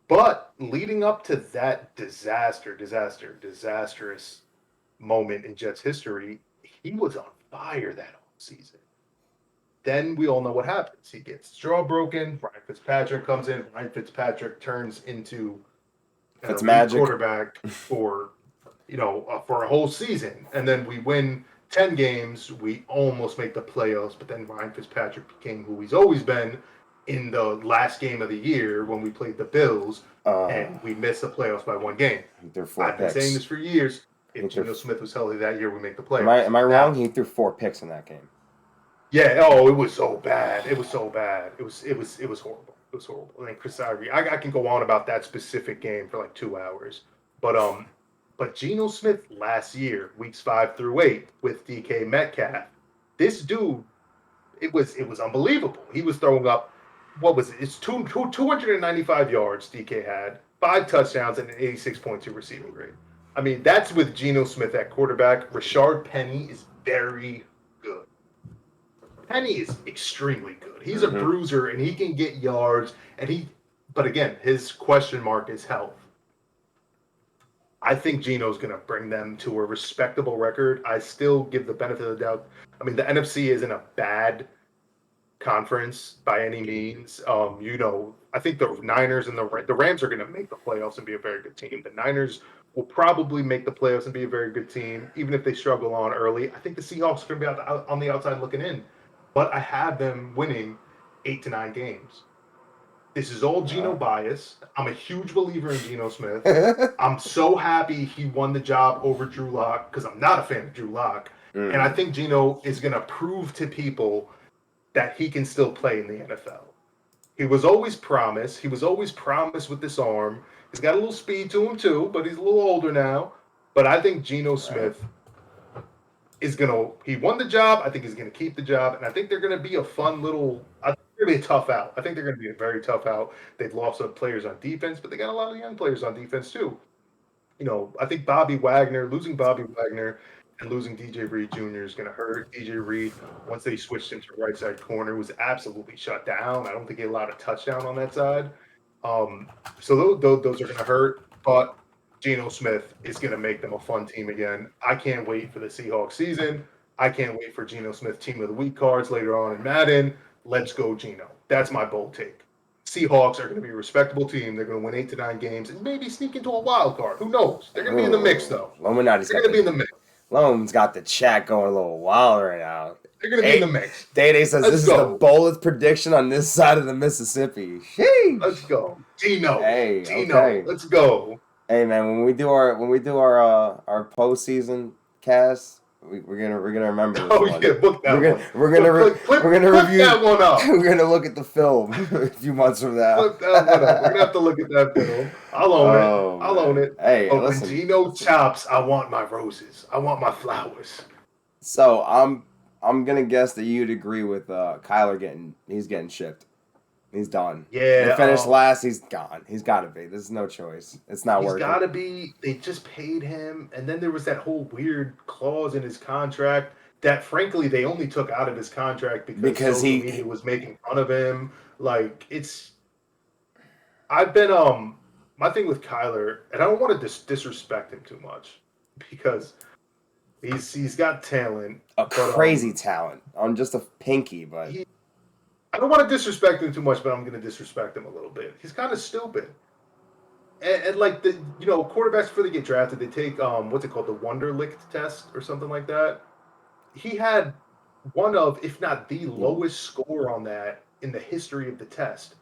but leading up to that disastrous moment in Jets history, he was on fire that whole season. Then we all know what happens. He gets his jaw broken. Ryan Fitzpatrick comes in. Ryan Fitzpatrick turns into a quarterback for for a whole season, and then we win 10 games. We almost make the playoffs, but then Ryan Fitzpatrick became who he's always been in the last game of the year when we played the Bills, and we missed the playoffs by 1 game. I've been saying this for years. If Geno Smith was healthy that year, we make the playoffs. Am I wrong? He threw 4 picks in that game. Yeah. Oh, it was so bad. It was so bad. It was horrible. It was horrible. I mean, Chris Ivory. I can go on about that specific game for like 2 hours. But Geno Smith last year, weeks 5 through 8, with DK Metcalf, this dude, it was unbelievable. He was throwing up, what was it? It's 295 yards DK had, 5 touchdowns, and an 86.2 receiving grade. I mean, that's with Geno Smith at quarterback. Rashard Penny is very good. Penny is extremely good. He's a bruiser, and he can get yards. But again, his question mark is health. I think Geno's going to bring them to a respectable record. I still give the benefit of the doubt. I mean, the NFC isn't a bad conference by any means. I think the Niners and the Rams are going to make the playoffs and be a very good team. The Niners will probably make the playoffs and be a very good team, even if they struggle on early. I think the Seahawks are going to be on the outside looking in. But I have them winning 8 to 9 games. This is all Geno bias. I'm a huge believer in Geno Smith. I'm so happy he won the job over Drew Lock because I'm not a fan of Drew Lock. And I think Geno is going to prove to people that he can still play in the NFL. He was always promised. He was always promised with this arm. He's got a little speed to him too, but he's a little older now. But I think Geno Smith he won the job. I think he's going to keep the job. And I think they're going to be a fun little, I think they're going to be a tough out. I think they're going to be a very tough out. They've lost some players on defense, but they got a lot of young players on defense too. I think losing Bobby Wagner and losing DJ Reed Jr. is going to hurt. DJ Reed, once they switched him to right side corner, was absolutely shut down. I don't think he allowed a touchdown on that side. So those are going to hurt. But Geno Smith is going to make them a fun team again. I can't wait for the Seahawks season. I can't wait for Geno Smith Team of the Week cards later on in Madden. Let's go, Geno. That's my bold take. Seahawks are going to be a respectable team. They're going to win 8 to 9 games and maybe sneak into a wild card. Who knows? They're going to be in the mix, though. Lominattii's going to be in the mix. Loman's got the chat going a little wild right now. They're going to be in the mix. Day says this is the boldest prediction on this side of the Mississippi. Sheesh. Let's go, Geno. Geno. Okay. Let's go. Hey man, when we do our postseason cast, we're gonna remember this one. Yeah, book that one. We're gonna review that one up. We're gonna look at the film a few months from now. Flip that one up. We're gonna have to look at that film. I'll own it. Hey, when Geno chops, I want my roses. I want my flowers. So I'm gonna guess that you'd agree with Kyler getting shipped. He's done. Yeah. He finished last. He's gone. He's got to be. There's no choice. It's not working. He's got to be. They just paid him. And then there was that whole weird clause in his contract that, frankly, they only took out of his contract because social media was making fun of him. I've been, my thing with Kyler, and I don't want to disrespect him too much because he's got talent. Crazy talent on just a pinky, but... I don't want to disrespect him too much, but I'm going to disrespect him a little bit. He's kind of stupid. And quarterbacks before they get drafted, they take, what's it called, the Wonderlic test or something like that. He had one of, if not the lowest score on that in the history of the test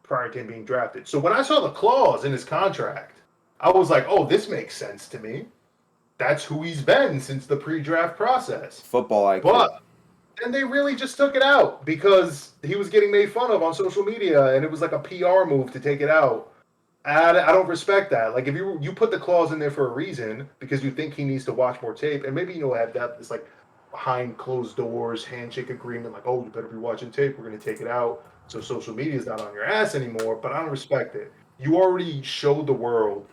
prior to him being drafted. So when I saw the clause in his contract, I was like, oh, this makes sense to me. that's who he's been since the pre-draft process. Football IQ. But and they really just took it out because he was getting made fun of on social media, and it was like a PR move to take it out. I don't respect that. Like if you put the clause in there for a reason because you think he needs to watch more tape, and maybe have that this like behind closed doors handshake agreement, like, oh, you better be watching tape. We're going to take it out so social media is not on your ass anymore. But I don't respect it. You already showed the world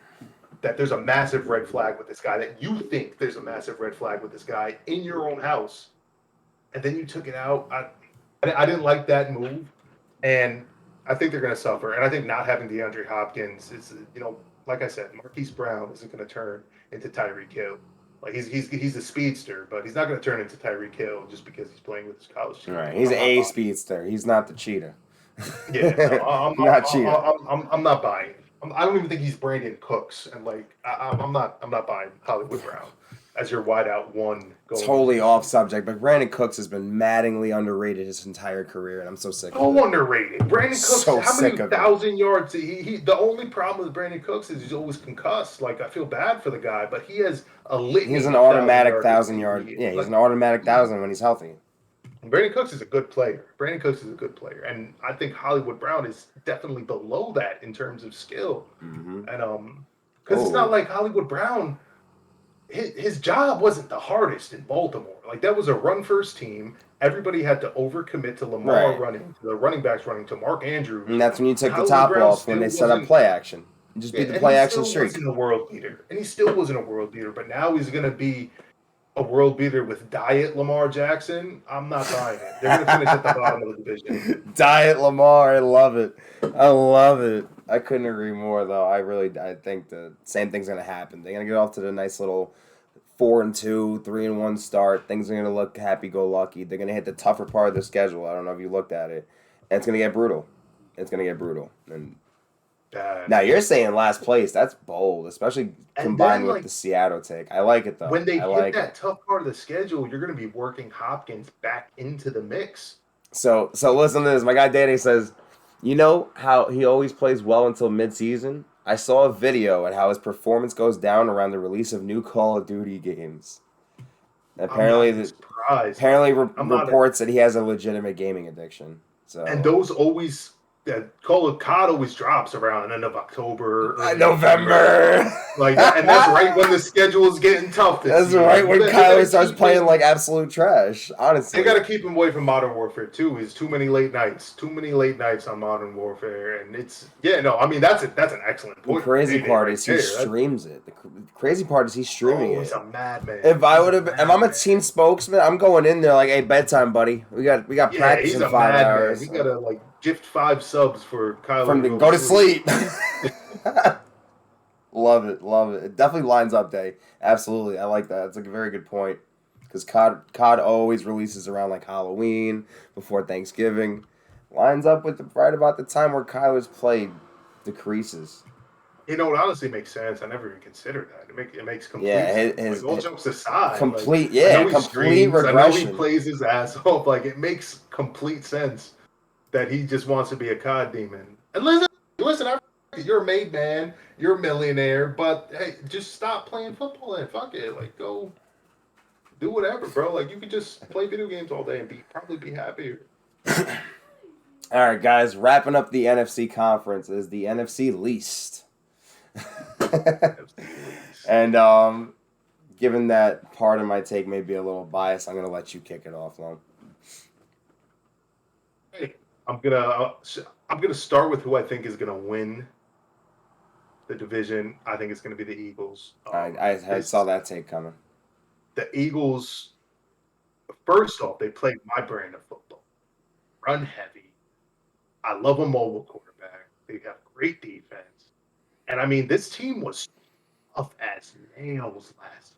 that there's a massive red flag with this guy. That you think there's a massive red flag with this guy in your own house, and then you took it out. I didn't like that move, and I think they're going to suffer. And I think not having DeAndre Hopkins is, like I said, Marquise Brown isn't going to turn into Tyreek Hill. Like he's a speedster, but he's not going to turn into Tyreek Hill just because he's playing with his college team. Right, he's a speedster. He's not the cheetah. Yeah, no, I'm cheetah. I'm not buying. I don't even think he's Brandon Cooks, and like I'm not buying Hollywood Brown as your wideout one. Totally off subject, but Brandon Cooks has been maddeningly underrated his entire career, and I'm so sick of it. So underrated. Brandon Cooks, so how many 1,000 yards? The only problem with Brandon Cooks is he's always concussed. Like, I feel bad for the guy, but he has a litany. He's an automatic 1,000 yard. Yeah, he's an automatic 1,000 when he's healthy. Brandon Cooks is a good player. And I think Hollywood Brown is definitely below that in terms of skill. Mm-hmm. And because it's not like Hollywood Brown. His job wasn't the hardest in Baltimore. Like, that was a run-first team. Everybody had to overcommit to Lamar running, to the running backs running, to Mark Andrews. And that's when you took the top off when they set up play action. You just beat the play action streak. He still wasn't a world beater. But now he's going to be a world beater with Diet Lamar Jackson. I'm not buying it. They're going to finish at the bottom of the division. Diet Lamar. I love it. I couldn't agree more, though. I think the same thing's going to happen. They're going to get off to the nice little 4-2, 3-1 start. Things are going to look happy-go-lucky. They're going to hit the tougher part of the schedule. I don't know if you looked at it. And it's going to get brutal. And now, you're saying last place. That's bold, especially combined with the Seattle take. I like it, though. When they hit that tough part of the schedule, you're going to be working Hopkins back into the mix. So listen to this. My guy Danny says, you know how he always plays well until midseason? I saw a video at how his performance goes down around the release of new Call of Duty games. Apparently, reports that he has a legitimate gaming addiction. So, and those always, Call of COD always drops around the end of October. November. And that's right when the schedule is getting tough. That's right when Kyler starts playing like absolute trash, honestly. They got to keep him away from Modern Warfare, too. There's too many late nights on Modern Warfare. And that's an excellent point. The crazy part is he streams it. The crazy part is he's streaming it. He's a madman. If I'm a team spokesman, I'm going in there like, hey, bedtime, buddy. We got practice in 5 hours. We got to, gift 5 subs for Kyler to go to sleep. Love it. It definitely lines up day. Absolutely. I like that. It's a very good point. Because COD always releases around like Halloween, before Thanksgiving. Lines up with right about the time where Kyler's play decreases. It honestly makes sense. I never even considered that. It makes complete sense. All jokes aside. Complete regression. I know he plays his ass off. It makes complete sense that he just wants to be a COD demon. And listen, you're a made man, you're a millionaire, but hey, just stop playing football and fuck it. Go do whatever, bro. You could just play video games all day and probably be happier. All right, guys, wrapping up the NFC conference is the NFC least. And given that part of my take may be a little biased, I'm going to let you kick it off, Lon. I'm gonna start with who I think is gonna win the division. I think it's gonna be the Eagles. I saw that take coming. The Eagles, first off, they play my brand of football, run heavy. I love a mobile quarterback. They have great defense, and this team was tough as nails last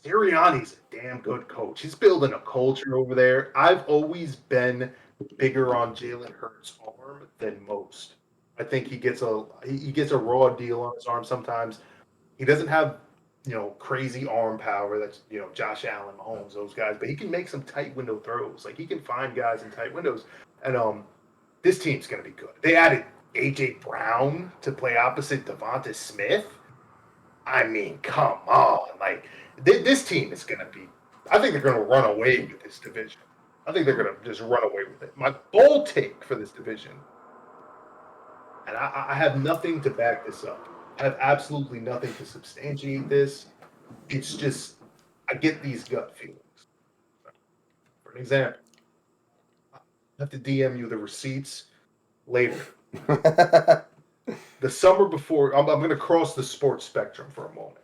year. Sirianni's a damn good coach. He's building a culture over there. I've always been bigger on Jalen Hurts' arm than most. I think he gets a raw deal on his arm sometimes. He doesn't have crazy arm power that's Josh Allen, Mahomes, those guys, but he can make some tight window throws. He can find guys in tight windows. And this team's gonna be good. They added AJ Brown to play opposite Devonta Smith. I mean, come on. Like, this team is going to be, I think they're going to run away with this division. I think they're going to just run away with it. My bold take for this division, and I have nothing to back this up. I have absolutely nothing to substantiate this. It's just, I get these gut feelings. For an example, I have to DM you the receipts later. The summer before, I'm going to cross the sports spectrum for a moment.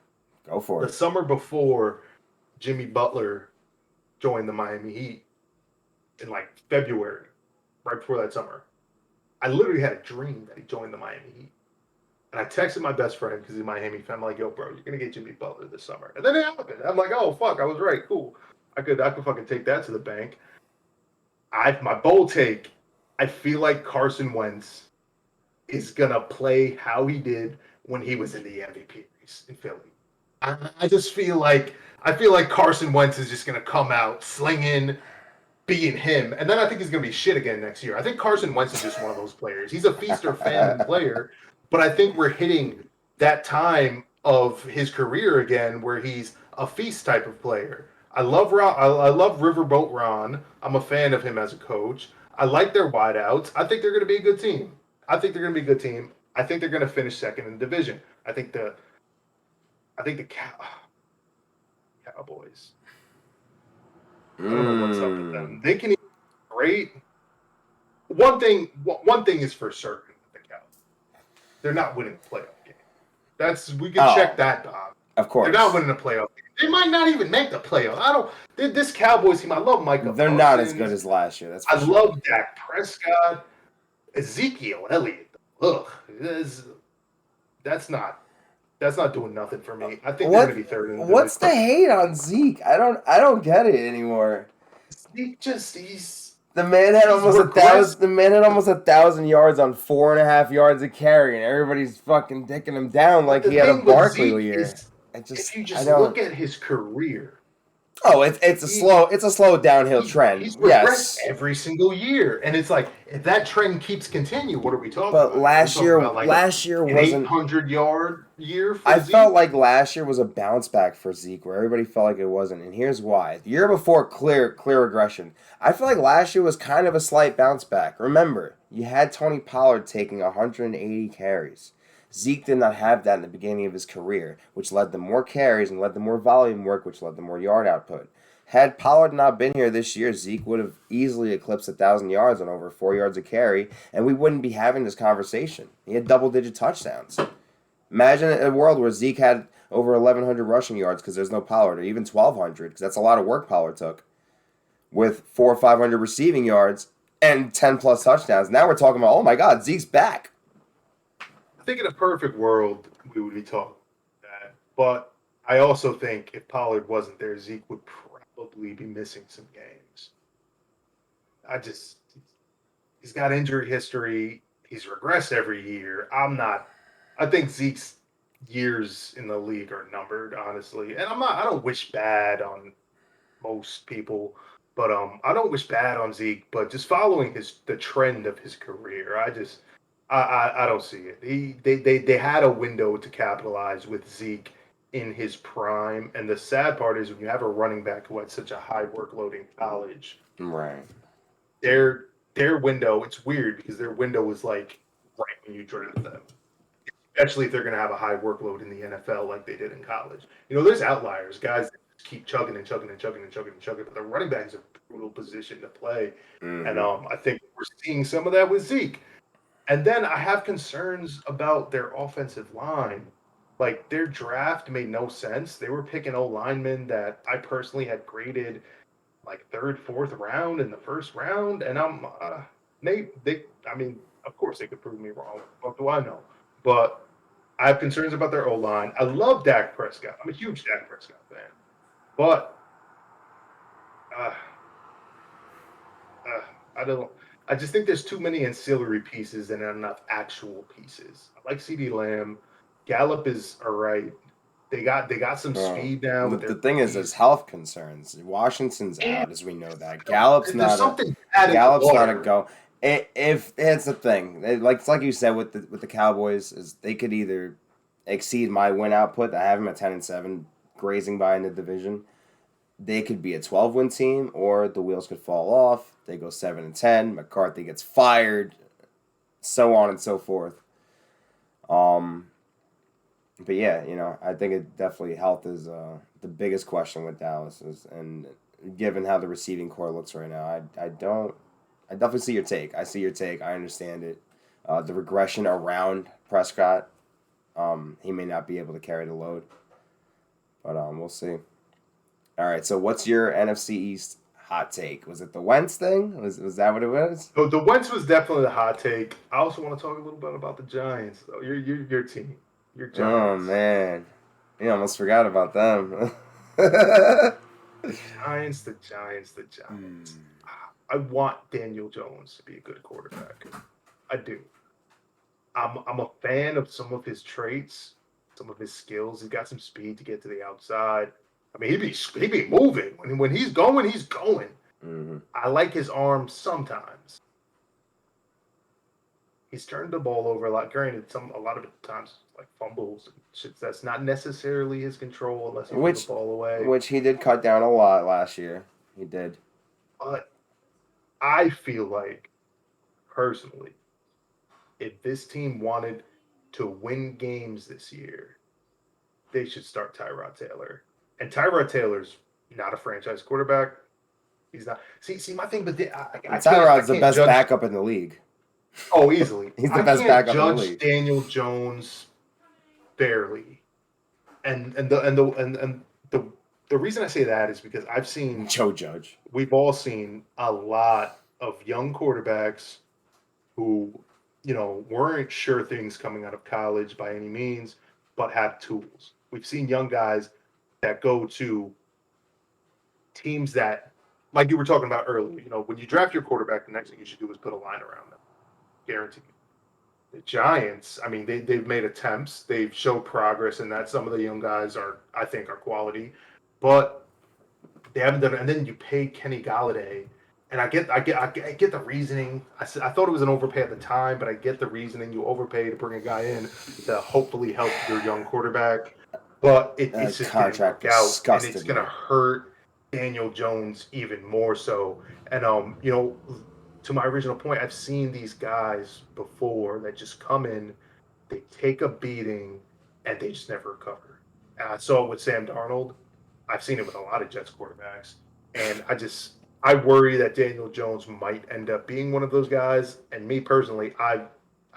Go for it. The summer before Jimmy Butler joined the Miami Heat in like February, right before that summer, I literally had a dream that he joined the Miami Heat. And I texted my best friend because he's a Miami fan. I'm like, yo, bro, you're going to get Jimmy Butler this summer. And then it happened. I'm like, oh, fuck, I was right. Cool. I could fucking take that to the bank. My bold take, I feel like Carson Wentz is going to play how he did when he was in the MVP race in Philly. I just feel like Carson Wentz is just going to come out slinging, being him, and then I think he's going to be shit again next year. I think Carson Wentz is just one of those players. He's a feast or famine player, but I think we're hitting that time of his career again where he's a feast type of player. I love Riverboat Ron. I'm a fan of him as a coach. I like their wideouts. I think they're going to be a good team. I think they're going to be a good team. I think they're going to finish second in the division. I think the Cowboys. I don't know what's up with them. They can be great. One thing is for certain with the Cowboys. They're not winning a playoff game. We can check that, Bob. Of course. They're not winning a playoff game. They might not even make the playoffs. This Cowboys team, I love Micah They're Parsons. not as good as last year. I love Dak Prescott. Ezekiel Elliott. Ugh. That's not doing nothing for me. I think they're going to be third in the What's the hate on Zeke? I don't get it anymore. Zeke he's the man had almost 1,000. The man had almost 1,000 yards on 4.5 yards of carry, and everybody's fucking dicking him down like he had a Barkley year. If you just look at his career. Oh, it's a slow downhill trend. He's regressed every single year, and it's like if that trend keeps continuing, what are we talking about? But last year wasn't 800-yard year. For I Zeke? felt like last year was a bounce back for Zeke, where everybody felt like it wasn't, and here's why: the year before, clear regression. I feel like last year was kind of a slight bounce back. Remember, you had Tony Pollard taking 180 carries. Zeke did not have that in the beginning of his career, which led to more carries and led to more volume work, which led to more yard output. Had Pollard not been here this year, Zeke would have easily eclipsed 1,000 yards on over 4 yards a carry, and we wouldn't be having this conversation. He had double-digit touchdowns. Imagine a world where Zeke had over 1,100 rushing yards because there's no Pollard, or even 1,200, because that's a lot of work Pollard took, with 400 or 500 receiving yards and 10-plus touchdowns. Now we're talking about, oh my God, Zeke's back. I think in a perfect world, we would be talking about that. But I also think if Pollard wasn't there, Zeke would probably be missing some games. He's got injury history. He's regressed every year. I think Zeke's years in the league are numbered, honestly. And I don't wish bad on most people, but I don't wish bad on Zeke, but just following the trend of his career, I don't see it. They had a window to capitalize with Zeke in his prime, and the sad part is when you have a running back who had such a high workload in college, right? Their window, it's weird because their window was like right when you draft them, especially if they're going to have a high workload in the NFL like they did in college. There's outliers, guys that just keep chugging, but the running back is a brutal position to play, and I think we're seeing some of that with Zeke. And then I have concerns about their offensive line. Like, their draft made no sense. They were picking O-linemen that I personally had graded like third, fourth round in the first round. And of course they could prove me wrong. What do I know? But I have concerns about their O-line. I love Dak Prescott. I'm a huge Dak Prescott fan. But I just think there's too many ancillary pieces and not enough actual pieces. I like CeeDee Lamb. Gallup is all right. They got some speed now. The thing is, there's health concerns. Washington's out, as we know that. Gallup's not a go. If it's the thing, it's like you said with the Cowboys, is they could either exceed my win output. I have them at 10-7, grazing by in the division. They could be a 12-win team, or the wheels could fall off. They go 7-10. McCarthy gets fired, so on and so forth. But yeah, I think it definitely health is the biggest question with Dallas and given how the receiving core looks right now, I definitely see your take. I see your take. I understand it. The regression around Prescott, he may not be able to carry the load, but we'll see. All right, so what's your NFC East hot take? Was it the Wentz thing? Was that what it was? So the Wentz was definitely the hot take. I also want to talk a little bit about the Giants, though. Your team, your Giants. Oh man, you almost forgot about them. Giants. I want Daniel Jones to be a good quarterback. I do. I'm a fan of some of his traits, some of his skills. He's got some speed to get to the outside. I mean, he be moving when he's going, he's going. Mm-hmm. I like his arm sometimes. He's turned the ball over a lot. Granted, a lot of the times like fumbles and shit that's not necessarily his control unless he puts the ball away. Which he did cut down a lot last year. He did. But I feel like, personally, if this team wanted to win games this year, they should start Tyrod Taylor. And Tyrod Taylor's not a franchise quarterback. He's not. See, my thing, but Tyrod's the best backup in the league. Oh, easily. He's the best backup in the league. Judge Daniel Jones fairly, and the reason I say that is because I've seen Joe Judge. We've all seen a lot of young quarterbacks who, weren't sure things coming out of college by any means, but have tools. We've seen young guys that go to teams that, like you were talking about earlier, when you draft your quarterback, the next thing you should do is put a line around them. Guaranteed. The Giants, I mean, they've made attempts. They've showed progress in that. Some of the young guys I think are quality, but they haven't done it. And then you pay Kenny Galladay, and I get the reasoning. I thought it was an overpay at the time, but I get the reasoning. You overpay to bring a guy in to hopefully help your young quarterback, but it's just contract going to work out, and it's going to hurt Daniel Jones even more so. And to my original point, I've seen these guys before that just come in, they take a beating, and they just never recover. And I saw it with Sam Darnold. I've seen it with a lot of Jets quarterbacks. And I worry that Daniel Jones might end up being one of those guys. And me personally, I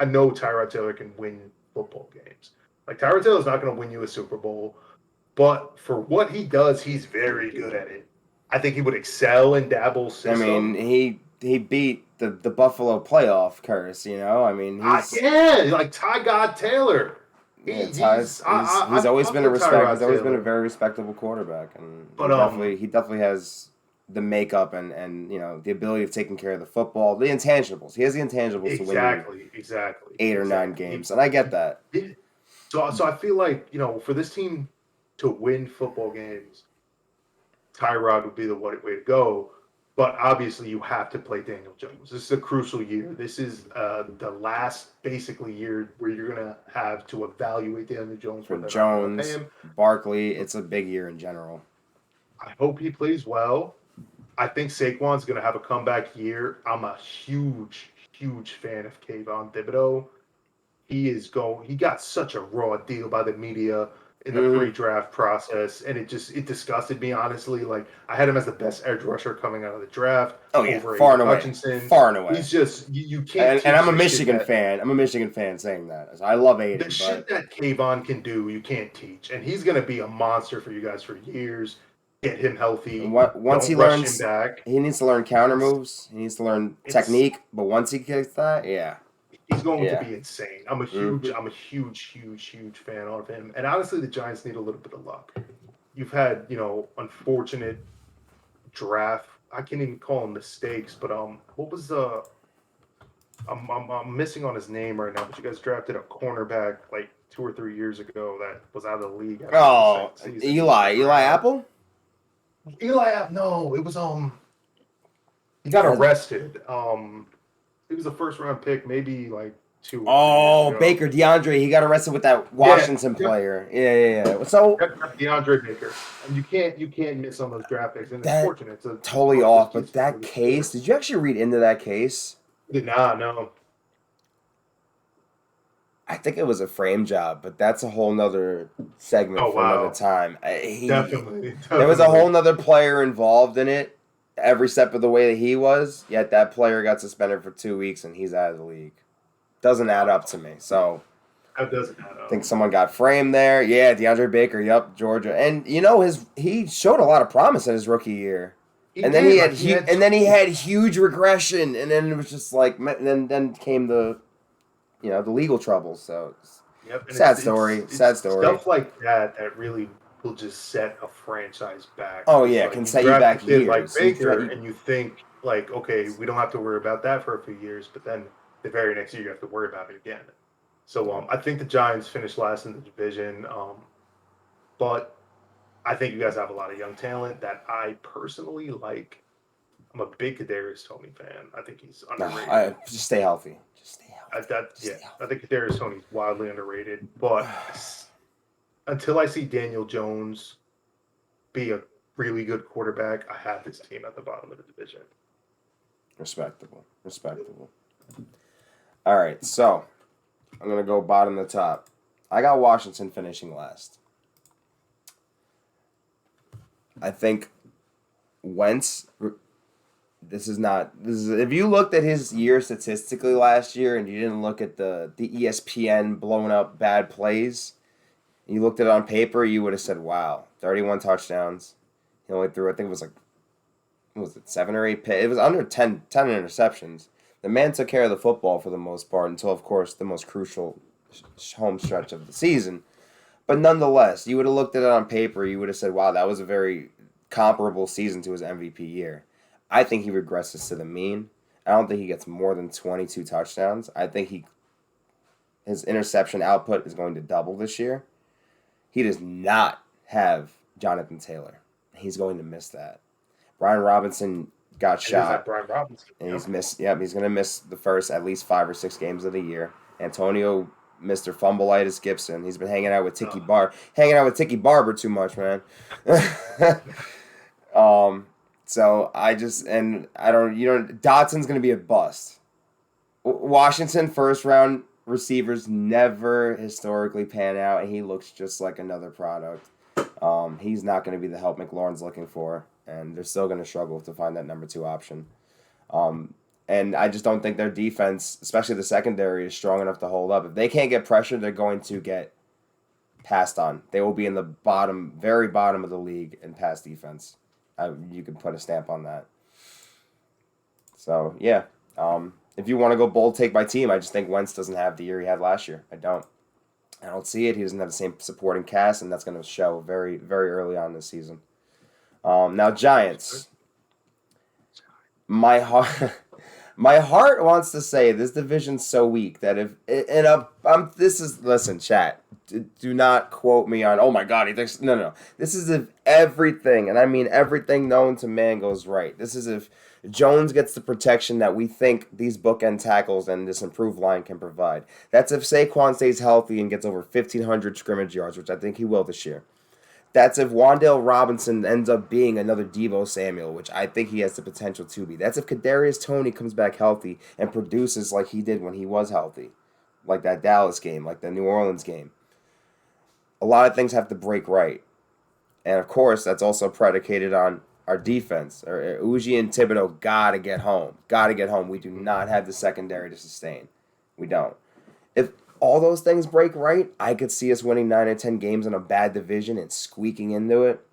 know Tyrod Taylor can win football games. Like, Tyrod Taylor's not going to win you a Super Bowl. But for what he does, he's very good at it. I think he would excel in Daboll's system. I mean, he beat the Buffalo playoff curse, I mean, like Ty God Taylor. He's always been a very respectable quarterback, and he definitely has the makeup and the ability of taking care of the football, the intangibles. He has the intangibles to win exactly 8 or 9 games, and I get that. So I feel like for this team to win football games, Tyrod would be the way to go. But obviously, you have to play Daniel Jones. This is a crucial year. This is the last, basically, year where you're going to have to evaluate Daniel Jones. For Jones, Barkley, it's a big year in general. I hope he plays well. I think Saquon's going to have a comeback year. I'm a huge, huge fan of Kayvon Thibodeau. He got such a raw deal by the media in the pre-draft process, and it disgusted me, honestly. Like, I had him as the best edge rusher coming out of the draft. Oh yeah, far and away. He's just you can't. And I'm a Michigan fan. I'm a Michigan fan saying that. I love Aiden. The shit that Kayvon can do, you can't teach, and he's gonna be a monster for you guys for years. Get him healthy. Once he learns, he needs to learn counter moves. He needs to learn technique. But once he gets that, yeah. He's going to be insane. I'm a huge fan of him. And honestly, the Giants need a little bit of luck. You've had, unfortunate draft. I can't even call them mistakes, but what was the? I'm missing on his name right now. But you guys drafted a cornerback like 2 or 3 years ago that was out of the league. Oh, Eli Apple. No, it was he got arrested. He was a first round pick, maybe like 2 or 3 years Oh, ago. Baker, DeAndre, he got arrested with that Washington player. Yeah. So DeAndre Baker, and you can't miss on those draft picks, and it's that fortunate. It's totally off. But that case, did you actually read into that case? Did not, no. I think it was a frame job, but that's a whole nother segment for another time. Definitely. There was a whole nother player involved in it every step of the way that he was, yet that player got suspended for 2 weeks and he's out of the league. Doesn't add up to me. So that doesn't add up. I think someone got framed there. Yeah, DeAndre Baker, yep, Georgia. And he showed a lot of promise in his rookie year. Then he had huge regression, and then it was just like then came the the legal troubles. So sad story. Stuff like that really will just set a franchise back. Oh yeah, it can set you back years. Like Baker, and you think like, okay, we don't have to worry about that for a few years, but then the very next year you have to worry about it again. So I think the Giants finished last in the division, but I think you guys have a lot of young talent that I personally like. I'm a big Kadarius Toney fan. I think he's underrated. Just stay healthy. I think Kadarius Toney's wildly underrated, but until I see Daniel Jones be a really good quarterback, I have this team at the bottom of the division. Respectable. All right, so I'm going to go bottom to top. I got Washington finishing last. I think Wentz, if you looked at his year statistically last year and you didn't look at the ESPN blowing up bad plays, you looked at it on paper, you would have said, wow, 31 touchdowns. He only threw, I think it was 7 or 8 picks. It was under 10 interceptions. The man took care of the football for the most part until, of course, the most crucial home stretch of the season. But nonetheless, you would have looked at it on paper, you would have said, wow, that was a very comparable season to his MVP year. I think he regresses to the mean. I don't think he gets more than 22 touchdowns. I think his interception output is going to double this year. He does not have Jonathan Taylor. He's going to miss that. Brian Robinson got shot. Brian Robinson. And he's missed. Yep, he's going to miss the first at least 5 or 6 games of the year. Antonio, Mr. Fumbleitis Gibson. He's been hanging out with Tiki Barber too much, man. So Dotson's going to be a bust. Washington first round receivers never historically pan out, and he looks just like another product. He's not going to be the help McLaurin's looking for, and they're still going to struggle to find that number 2 option. And I just don't think their defense, especially the secondary, is strong enough to hold up. If they can't get pressure, they're going to get passed on. They will be in the very bottom of the league in pass defense. You can put a stamp on that. So, yeah. If you want to go bold take by team, I just think Wentz doesn't have the year he had last year. I don't see it. He doesn't have the same supporting cast, and that's going to show very, very early on this season. Now, Giants. My heart wants to say this division's so weak that listen, chat. Do not quote me on, oh my God, he thinks, no. This is if everything, and I mean everything known to man goes right. This is if Jones gets the protection that we think these bookend tackles and this improved line can provide. That's if Saquon stays healthy and gets over 1,500 scrimmage yards, which I think he will this year. That's if Wan'Dale Robinson ends up being another Deebo Samuel, which I think he has the potential to be. That's if Kadarius Toney comes back healthy and produces like he did when he was healthy, like that Dallas game, like the New Orleans game. A lot of things have to break right. And, of course, that's also predicated on our defense. Uji and Thibodeau got to get home. We do not have the secondary to sustain. We don't. If all those things break right, I could see us winning 9 or 10 games in a bad division and squeaking into it.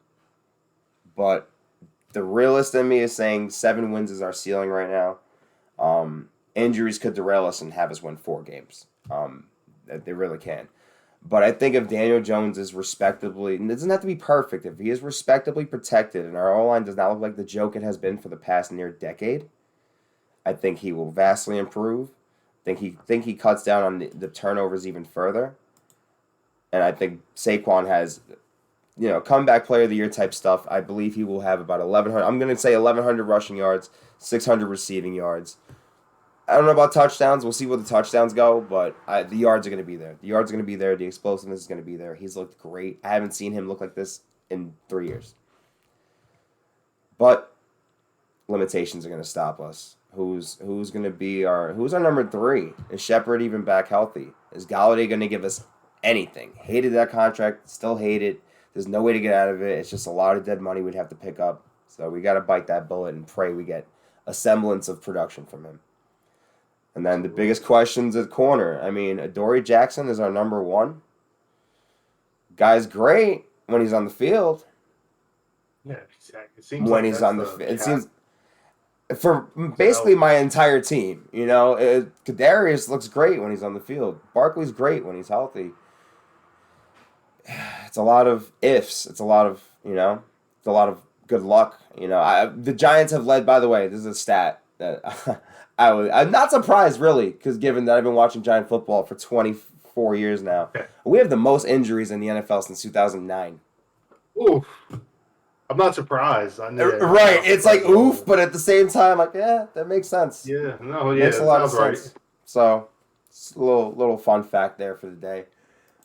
But the realist in me is saying 7 wins is our ceiling right now. Injuries could derail us and have us win 4 games. They really can. But I think if Daniel Jones is respectably, and it doesn't have to be perfect, if he is respectably protected and our O-line does not look like the joke it has been for the past near decade, I think he will vastly improve. I think he cuts down on the turnovers even further. And I think Saquon has, comeback player of the year type stuff. I believe he will have about 1,100. I'm going to say 1,100 rushing yards, 600 receiving yards. I don't know about touchdowns. We'll see where the touchdowns go, but the yards are going to be there. The yards are going to be there. The explosiveness is going to be there. He's looked great. I haven't seen him look like this in 3 years. But limitations are going to stop us. Who's going to be who's our number 3? Is Shepard even back healthy? Is Galladay going to give us anything? Hated that contract. Still hate it. There's no way to get out of it. It's just a lot of dead money we'd have to pick up. So we got to bite that bullet and pray we get a semblance of production from him. And then the biggest questions at corner. I mean, Adoree Jackson is our number 1. Guy's great when he's on the field. Yeah, it seems when like he's on the field. It seems for basically my entire team. You know, Kadarius looks great when he's on the field. Barkley's great when he's healthy. It's a lot of ifs. It's a lot of, it's a lot of good luck. The Giants have led, by the way, this is a stat that I'm not surprised, really, because given that I've been watching Giant football for 24 years now. We have the most injuries in the NFL since 2009. Oof. I'm not surprised. Right. It's like, oof, but at the same time, like, yeah, that makes sense. Yeah. No, yeah. Makes a lot of sense. Right. So, it's a little fun fact there for the day.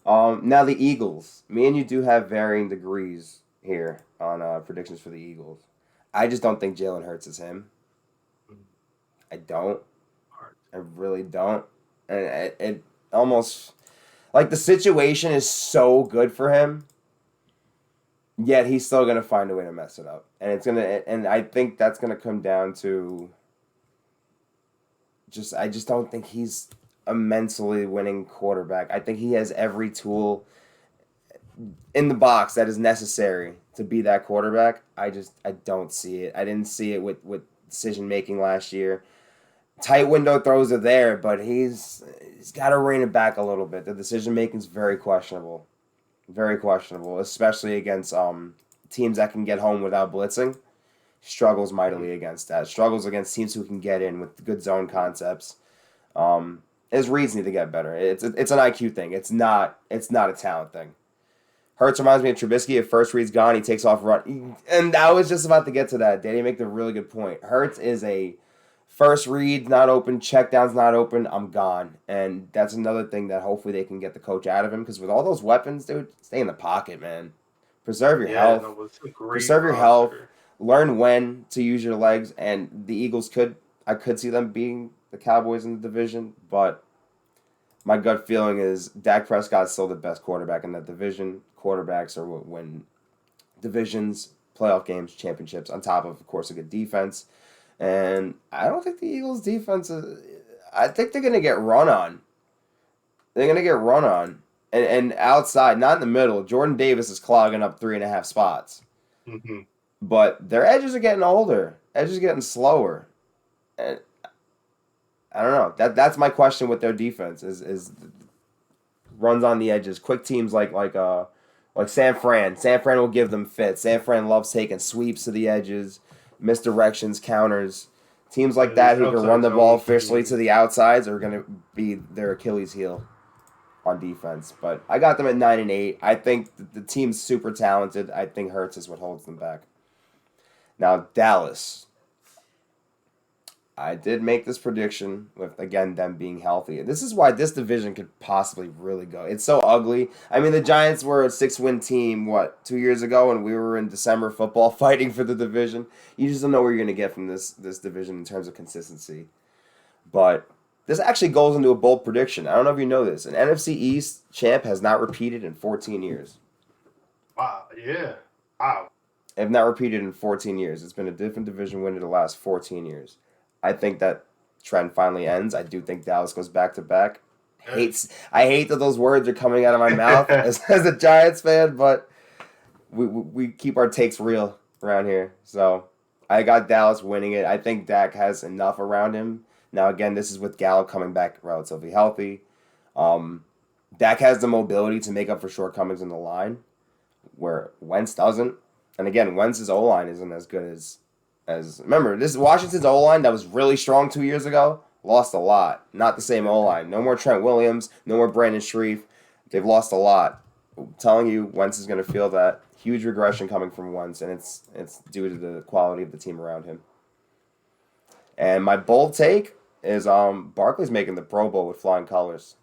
Now, the Eagles. Me and you do have varying degrees here on predictions for the Eagles. I just don't think Jalen Hurts is him. I don't. I really don't. And it almost, like, the situation is so good for him, yet he's still gonna find a way to mess it up. And I think that's gonna come down to I just don't think he's a mentally winning quarterback. I think he has every tool in the box that is necessary to be that quarterback. I don't see it. I didn't see it with decision making last year. Tight window throws are there, but he's got to rein it back a little bit. The decision making is very questionable. Very questionable, especially against teams that can get home without blitzing. Struggles mightily against that. Struggles against teams who can get in with good zone concepts. His reads need to get better. It's an IQ thing. It's not a talent thing. Hurts reminds me of Trubisky. If first read's gone, he takes off run. And I was just about to get to that. Danny make the really good point. Hurts is a first read not open, check down's not open, I'm gone. And that's another thing that hopefully they can get the coach out of him, because with all those weapons, dude, stay in the pocket, man. Preserve your health. Preserve your health. Learn when to use your legs. And the Eagles I could see them being the Cowboys in the division, but my gut feeling is Dak Prescott's still the best quarterback in that division. Quarterbacks are what win divisions, playoff games, championships, on top of course, a good defense. And I don't think the Eagles' defense I think they're going to get run on. They're going to get run on. And outside, not in the middle, Jordan Davis is clogging up 3.5 spots. Mm-hmm. But their edges are getting older. Edges are getting slower. And I don't know. That's my question with their defense is runs on the edges. Quick teams like San Fran. San Fran will give them fits. San Fran loves taking sweeps to the edges, misdirections, counters. Teams like that who can run the ball officially to the outsides are going to be their Achilles heel on defense. But I got them at 9-8. I think the team's super talented. I think Hurts is what holds them back. Now, Dallas. I did make this prediction with, again, them being healthy. This is why this division could possibly really go. It's so ugly. I mean, the Giants were a 6-win team, 2 years ago, and we were in December football fighting for the division. You just don't know where you're going to get from this division in terms of consistency. But this actually goes into a bold prediction. I don't know if you know this. An NFC East champ has not repeated in 14 years. Wow, yeah. Wow. Have not repeated in 14 years. It's been a different division win in the last 14 years. I think that trend finally ends. I do think Dallas goes back-to-back. I hate that those words are coming out of my mouth as a Giants fan, but we keep our takes real around here. So I got Dallas winning it. I think Dak has enough around him. Now, again, this is with Gallup coming back relatively healthy. Dak has the mobility to make up for shortcomings in the line, where Wentz doesn't. And again, Wentz's O-line isn't as good as remember, this is Washington's O-line that was really strong 2 years ago, lost a lot. Not the same O-line. No more Trent Williams, no more Brandon Shreve. They've lost a lot. I'm telling you, Wentz is going to feel that huge regression coming from Wentz, and it's due to the quality of the team around him. And my bold take, is Barkley's making the Pro Bowl with flying colors.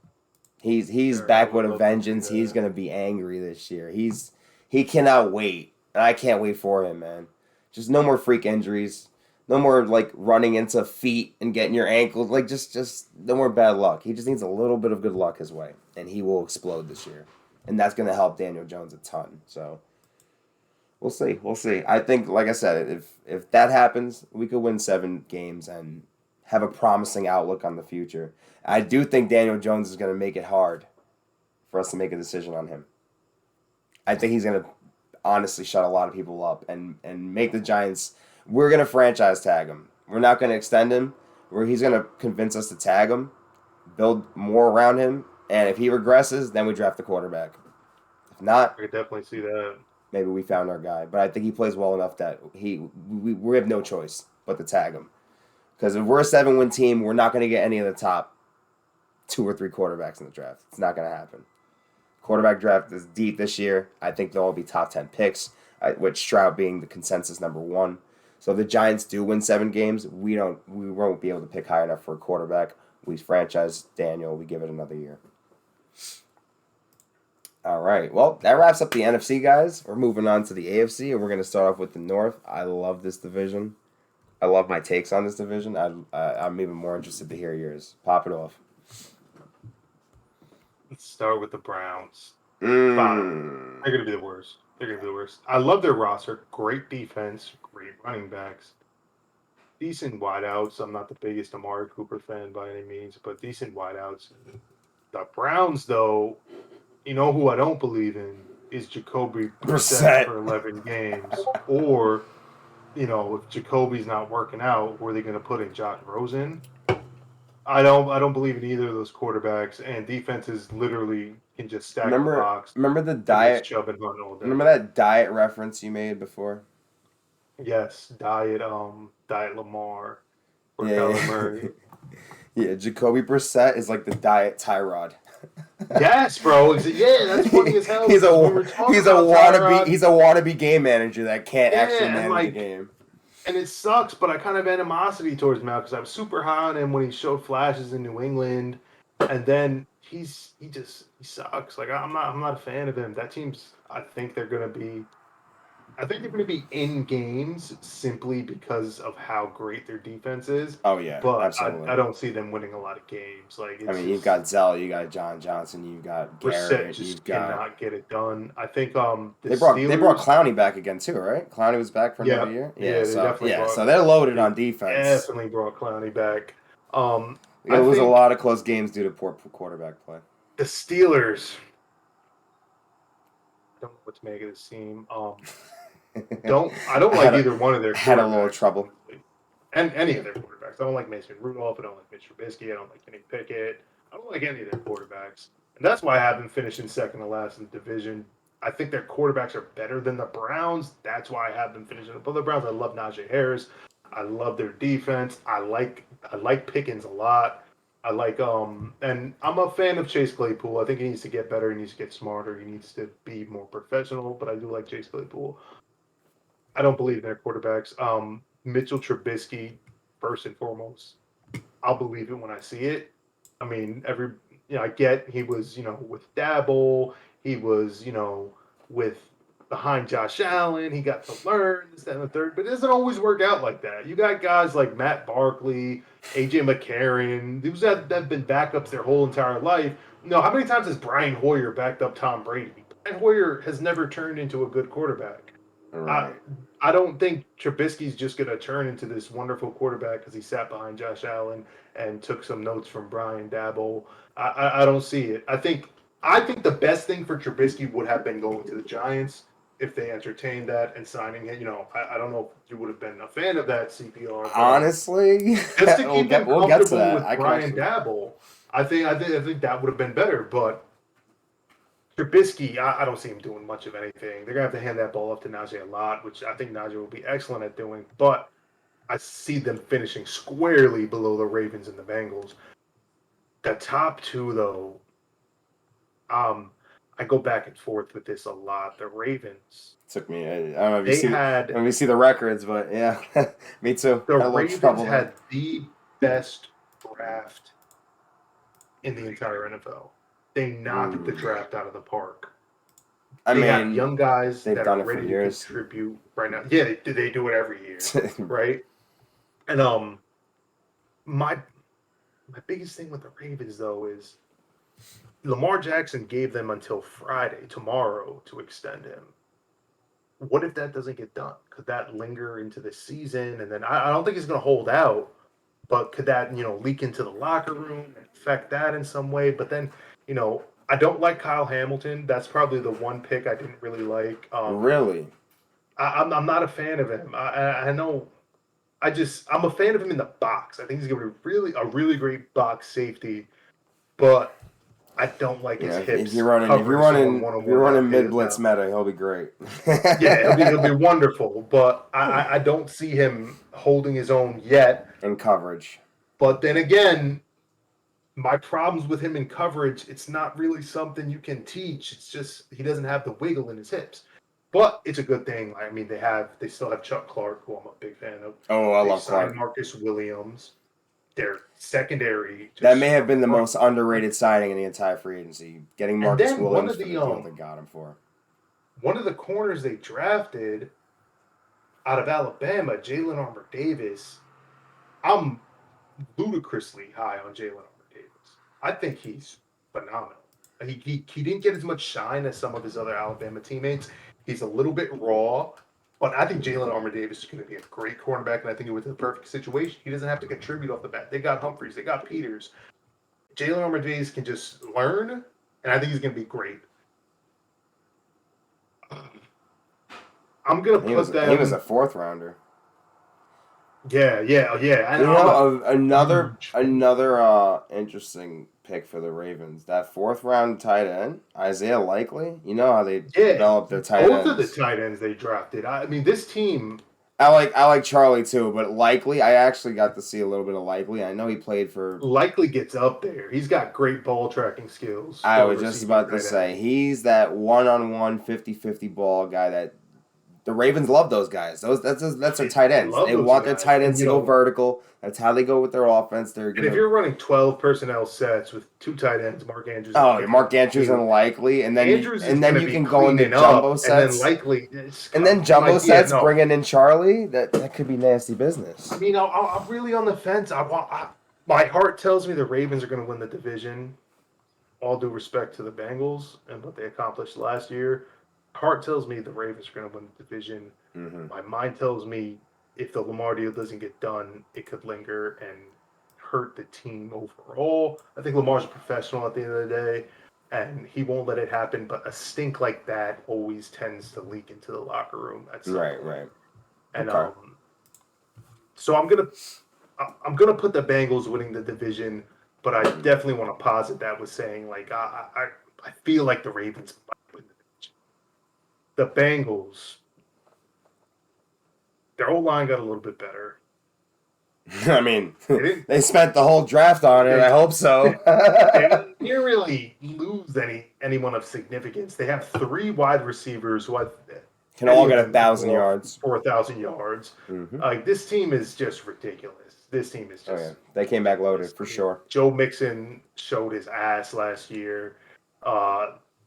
He's Sure, I back would with a love to see vengeance. He's that. gonna be angry this year. He cannot wait, and I can't wait for him, man. Just no more freak injuries. No more like running into feet and getting your ankles. Like just no more bad luck. He just needs a little bit of good luck his way, and he will explode this year, and that's gonna help Daniel Jones a ton. So we'll see. We'll see. I think, like I said, if that happens, we could win 7 games and have a promising outlook on the future. I do think Daniel Jones is going to make it hard for us to make a decision on him. I think he's going to honestly shut a lot of people up and make the Giants. We're going to franchise tag him. We're not going to extend him. He's going to convince us to tag him, build more around him, and if he regresses, then we draft the quarterback. If not, I could definitely see that. maybe we found our guy. But I think he plays well enough that we have no choice but to tag him. Because if we're a 7-win team, we're not going to get any of the top 2 or 3 quarterbacks in the draft. It's not going to happen. Quarterback draft is deep this year. I think they'll all be top 10 picks, with Stroud being the consensus number 1. So if the Giants do win 7 games, we won't be able to pick high enough for a quarterback. We franchise Daniel. We give it another year. All right. Well, that wraps up the NFC, guys. We're moving on to the AFC, and we're going to start off with the North. I love this division. I love my takes on this division. I'm even more interested to hear yours. Pop it off. Let's start with the Browns. Bottom. They're going to be the worst. I love their roster. Great defense. Great running backs. Decent wideouts. I'm not the biggest Amari Cooper fan by any means, but decent wideouts. The Browns, though, you know who I don't believe in is Jacoby Brissett for 11 games. Or, if Jacoby's not working out, were they going to put in Josh Rosen? I don't believe in either of those quarterbacks, and defenses literally can just stack the box. Remember the diet? Chubb and Hunt all day. Remember that diet reference you made before? Yes, diet Lamar or Kyler Murray. Yeah, Jacoby Brissett is like the diet Tyrod. Yes, bro. Yeah, that's funny as hell. He's a wannabe game manager that can't actually manage a game. And it sucks, but I kind of have animosity towards him now because I was super high on him when he showed flashes in New England, and then he sucks. Like I'm not a fan of him. That team's I think they're gonna be in games simply because of how great their defense is. Oh yeah, but absolutely. I don't see them winning a lot of games. Like you've got Zell, you got John Johnson, you've got Garrett, cannot get it done. I think they brought Clowney back again too, right? Clowney was back for another year. So they're loaded on defense. Definitely brought Clowney back. It was a lot of close games due to poor quarterback play. The Steelers. I don't know what to make of this team. I don't like either one of their quarterbacks. Had a little trouble. And any of their quarterbacks. I don't like Mason Rudolph. I don't like Mitch Trubisky. I don't like Kenny Pickett. I don't like any of their quarterbacks. And that's why I have them finishing second to last in the division. I think their quarterbacks are better than the Browns. That's why I have them finishing above the Browns. I love Najee Harris. I love their defense. I like Pickens a lot. I like and I'm a fan of Chase Claypool. I think he needs to get better. He needs to get smarter. He needs to be more professional. But I do like Chase Claypool. I don't believe in their quarterbacks. Mitchell Trubisky, first and foremost. I'll believe it when I see it. I mean, I get he was, with Dabble. He was, with behind Josh Allen. He got to learn this, that, and the third. But it doesn't always work out like that. You got guys like Matt Barkley, AJ McCarron. These have been backups their whole entire life. How many times has Brian Hoyer backed up Tom Brady? Brian Hoyer has never turned into a good quarterback. Right. I don't think Trubisky's just going to turn into this wonderful quarterback because he sat behind Josh Allen and took some notes from Brian Dabble. I don't see it. I think the best thing for Trubisky would have been going to the Giants if they entertained that and signing it. I don't know if you would have been a fan of that CPR. Honestly, just to keep him comfortable with Brian Dabble, I think that would have been better. But Trubisky, I don't see him doing much of anything. They're going to have to hand that ball up to Najee a lot, which I think Najee will be excellent at doing. But I see them finishing squarely below the Ravens and the Bengals. The top two, though, I go back and forth with this a lot. The Ravens. Took me. I don't know if you see the records, but yeah, me too. The Ravens had the best draft in the entire NFL. They knocked the draft out of the park. They have young guys that are ready to contribute right now. Yeah, they do it every year, right? And my biggest thing with the Ravens though is Lamar Jackson gave them until Friday, tomorrow, to extend him. What if that doesn't get done? Could that linger into the season? And then I don't think he's going to hold out, but could that, leak into the locker room and affect that in some way? But then, I don't like Kyle Hamilton. That's probably the one pick I didn't really like. Really? I'm not a fan of him. I know. I'm a fan of him in the box. I think he's going to be a really great box safety, but I don't like his hips. If you're running mid blitz meta, he'll be great. Yeah, he'll be wonderful. But I don't see him holding his own yet in coverage. But then again, my problems with him in coverage, it's not really something you can teach. It's just he doesn't have the wiggle in his hips. But it's a good thing. I mean, they still have Chuck Clark, who I'm a big fan of. Oh, I love Clark. Marcus Williams. Their secondary. That may have been the most underrated signing in the entire free agency. Getting Marcus Williams for the deal they got him for. One of the corners they drafted out of Alabama, Jalen Armour-Davis. I'm ludicrously high on Jalen Armour-Davis. I think he's phenomenal. He didn't get as much shine as some of his other Alabama teammates. He's a little bit raw. But I think Jalen Armour-Davis is going to be a great cornerback, and I think it was the perfect situation. He doesn't have to contribute off the bat. They got Humphreys. They got Peters. Jalen Armour-Davis can just learn, and I think he's going to be great. I'm going to put that. He was a fourth rounder. Yeah. Another interesting pick for the Ravens. That fourth round tight end, Isaiah Likely. You know how they developed their tight ends. Both of the tight ends they drafted. I mean, this team. I like Charlie too, but Likely, I actually got to see a little bit of Likely. I know he played for. Likely gets up there. He's got great ball tracking skills. I was just about to say he's that 1-on-1 50-50 ball guy that. The Ravens love those guys. That's their tight ends. They want their tight ends to go vertical. That's how they go with their offense. And if you're running 12 personnel sets with two tight ends, Mark Andrews. Mark Andrews and Likely, and then you can go into jumbo sets. And then jumbo sets, bringing in Charlie. That could be nasty business. I mean, I'm really on the fence. My heart tells me the Ravens are going to win the division. All due respect to the Bengals and what they accomplished last year. Heart tells me the Ravens are going to win the division. Mm-hmm. My mind tells me if the Lamar deal doesn't get done, it could linger and hurt the team overall. I think Lamar's a professional at the end of the day, and he won't let it happen. But a stink like that always tends to leak into the locker room. Right. And so I'm gonna put the Bengals winning the division, but I definitely want to posit that with saying like I feel like the Ravens might win the division. The Bengals, their O-line got a little bit better. I mean, they spent the whole draft on it. I hope so. They didn't really lose anyone of significance. They have three wide receivers who can all get 1,000 yards. 4,000 yards. Mm-hmm. This team is just ridiculous. This team is just... They came back loaded, for sure. Joe Mixon showed his ass last year.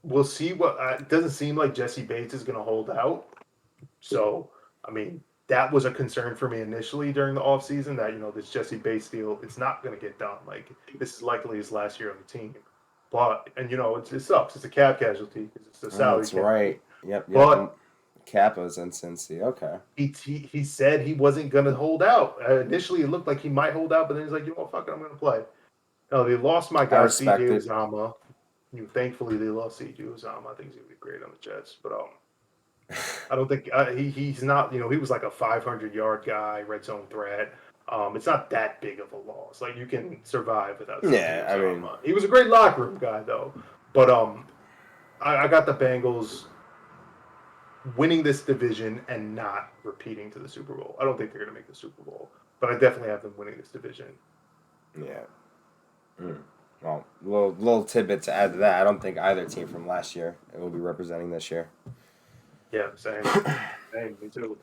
We'll see it doesn't seem like Jesse Bates is going to hold out. So, I mean, that was a concern for me initially during the offseason that, this Jesse Bates deal, it's not going to get done. Like, this is likely his last year on the team. But, it sucks. It's a cap casualty because it's the salary. That's right. Yep. But Kappa's in Cincy. Okay. He said he wasn't going to hold out. Initially, it looked like he might hold out, but then he's like, fuck it, I'm going to play. No, they lost my guy, C.J. Uzomah. Thankfully, they lost C.J. Uzomah. I think he's going to be great on the Jets. But I don't think he's not, he was like a 500-yard guy, red zone threat. It's not that big of a loss. Like, you can survive without C.J. Uzomah. I mean, he was a great locker room guy, though. But I got the Bengals winning this division and not repeating to the Super Bowl. I don't think they're going to make the Super Bowl. But I definitely have them winning this division. Yeah. Well, little tidbit to add to that. I don't think either team from last year will be representing this year. Yeah, same. Me too.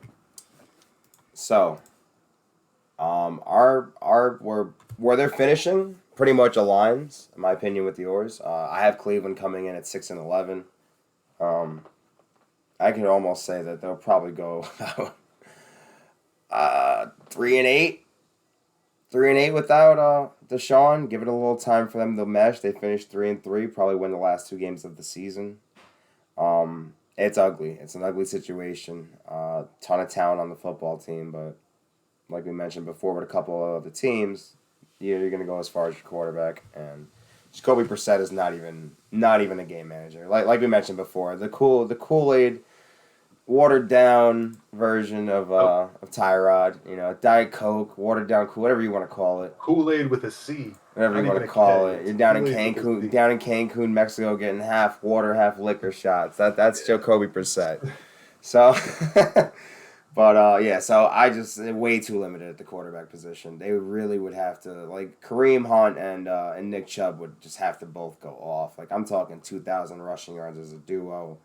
So, Where they're finishing pretty much aligns, in my opinion, with yours. I have Cleveland coming in at 6-11. I could almost say that they'll probably go 3-8. 3-8 without Deshaun. Give it a little time for them to mesh. They finished 3-3. Probably win the last 2 games of the season. It's ugly. It's an ugly situation. Ton of talent on the football team, but like we mentioned before, with a couple of other teams, you're going to go as far as your quarterback. And Jacoby Brissett is not even a game manager. Like we mentioned before, the Kool-Aid watered down version of Tyrod, Diet Coke, watered down Cool, whatever you want to call it. Kool-Aid with a C. Whatever you want to call it. You're down in Cancun, Mexico, getting half water, half liquor shots. That's Jacoby Brissett. So, but so I just way too limited at the quarterback position. They really would have to Kareem Hunt and Nick Chubb would just have to both go off. I'm talking 2,000 rushing yards as a duo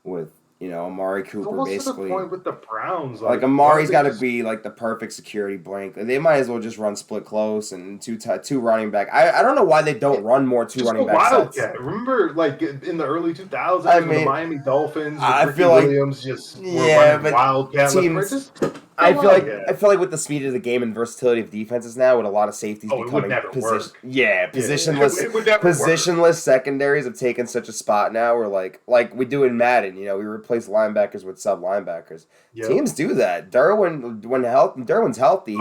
with. Amari Cooper almost basically. To the point with the Browns. Amari's got to be the perfect security blanket. They might as well just run split close and two running back. I don't know why they don't run more two running back sets. Remember, in the early 2000s, when the Miami Dolphins, I Ricky feel Williams just were running Wildcat. Teams, I feel like with the speed of the game and versatility of defenses now, with a lot of safeties becoming positionless secondaries have taken such a spot now. Where we do in Madden, we replace linebackers with sub linebackers. Yep. Teams do that. Derwin's healthy.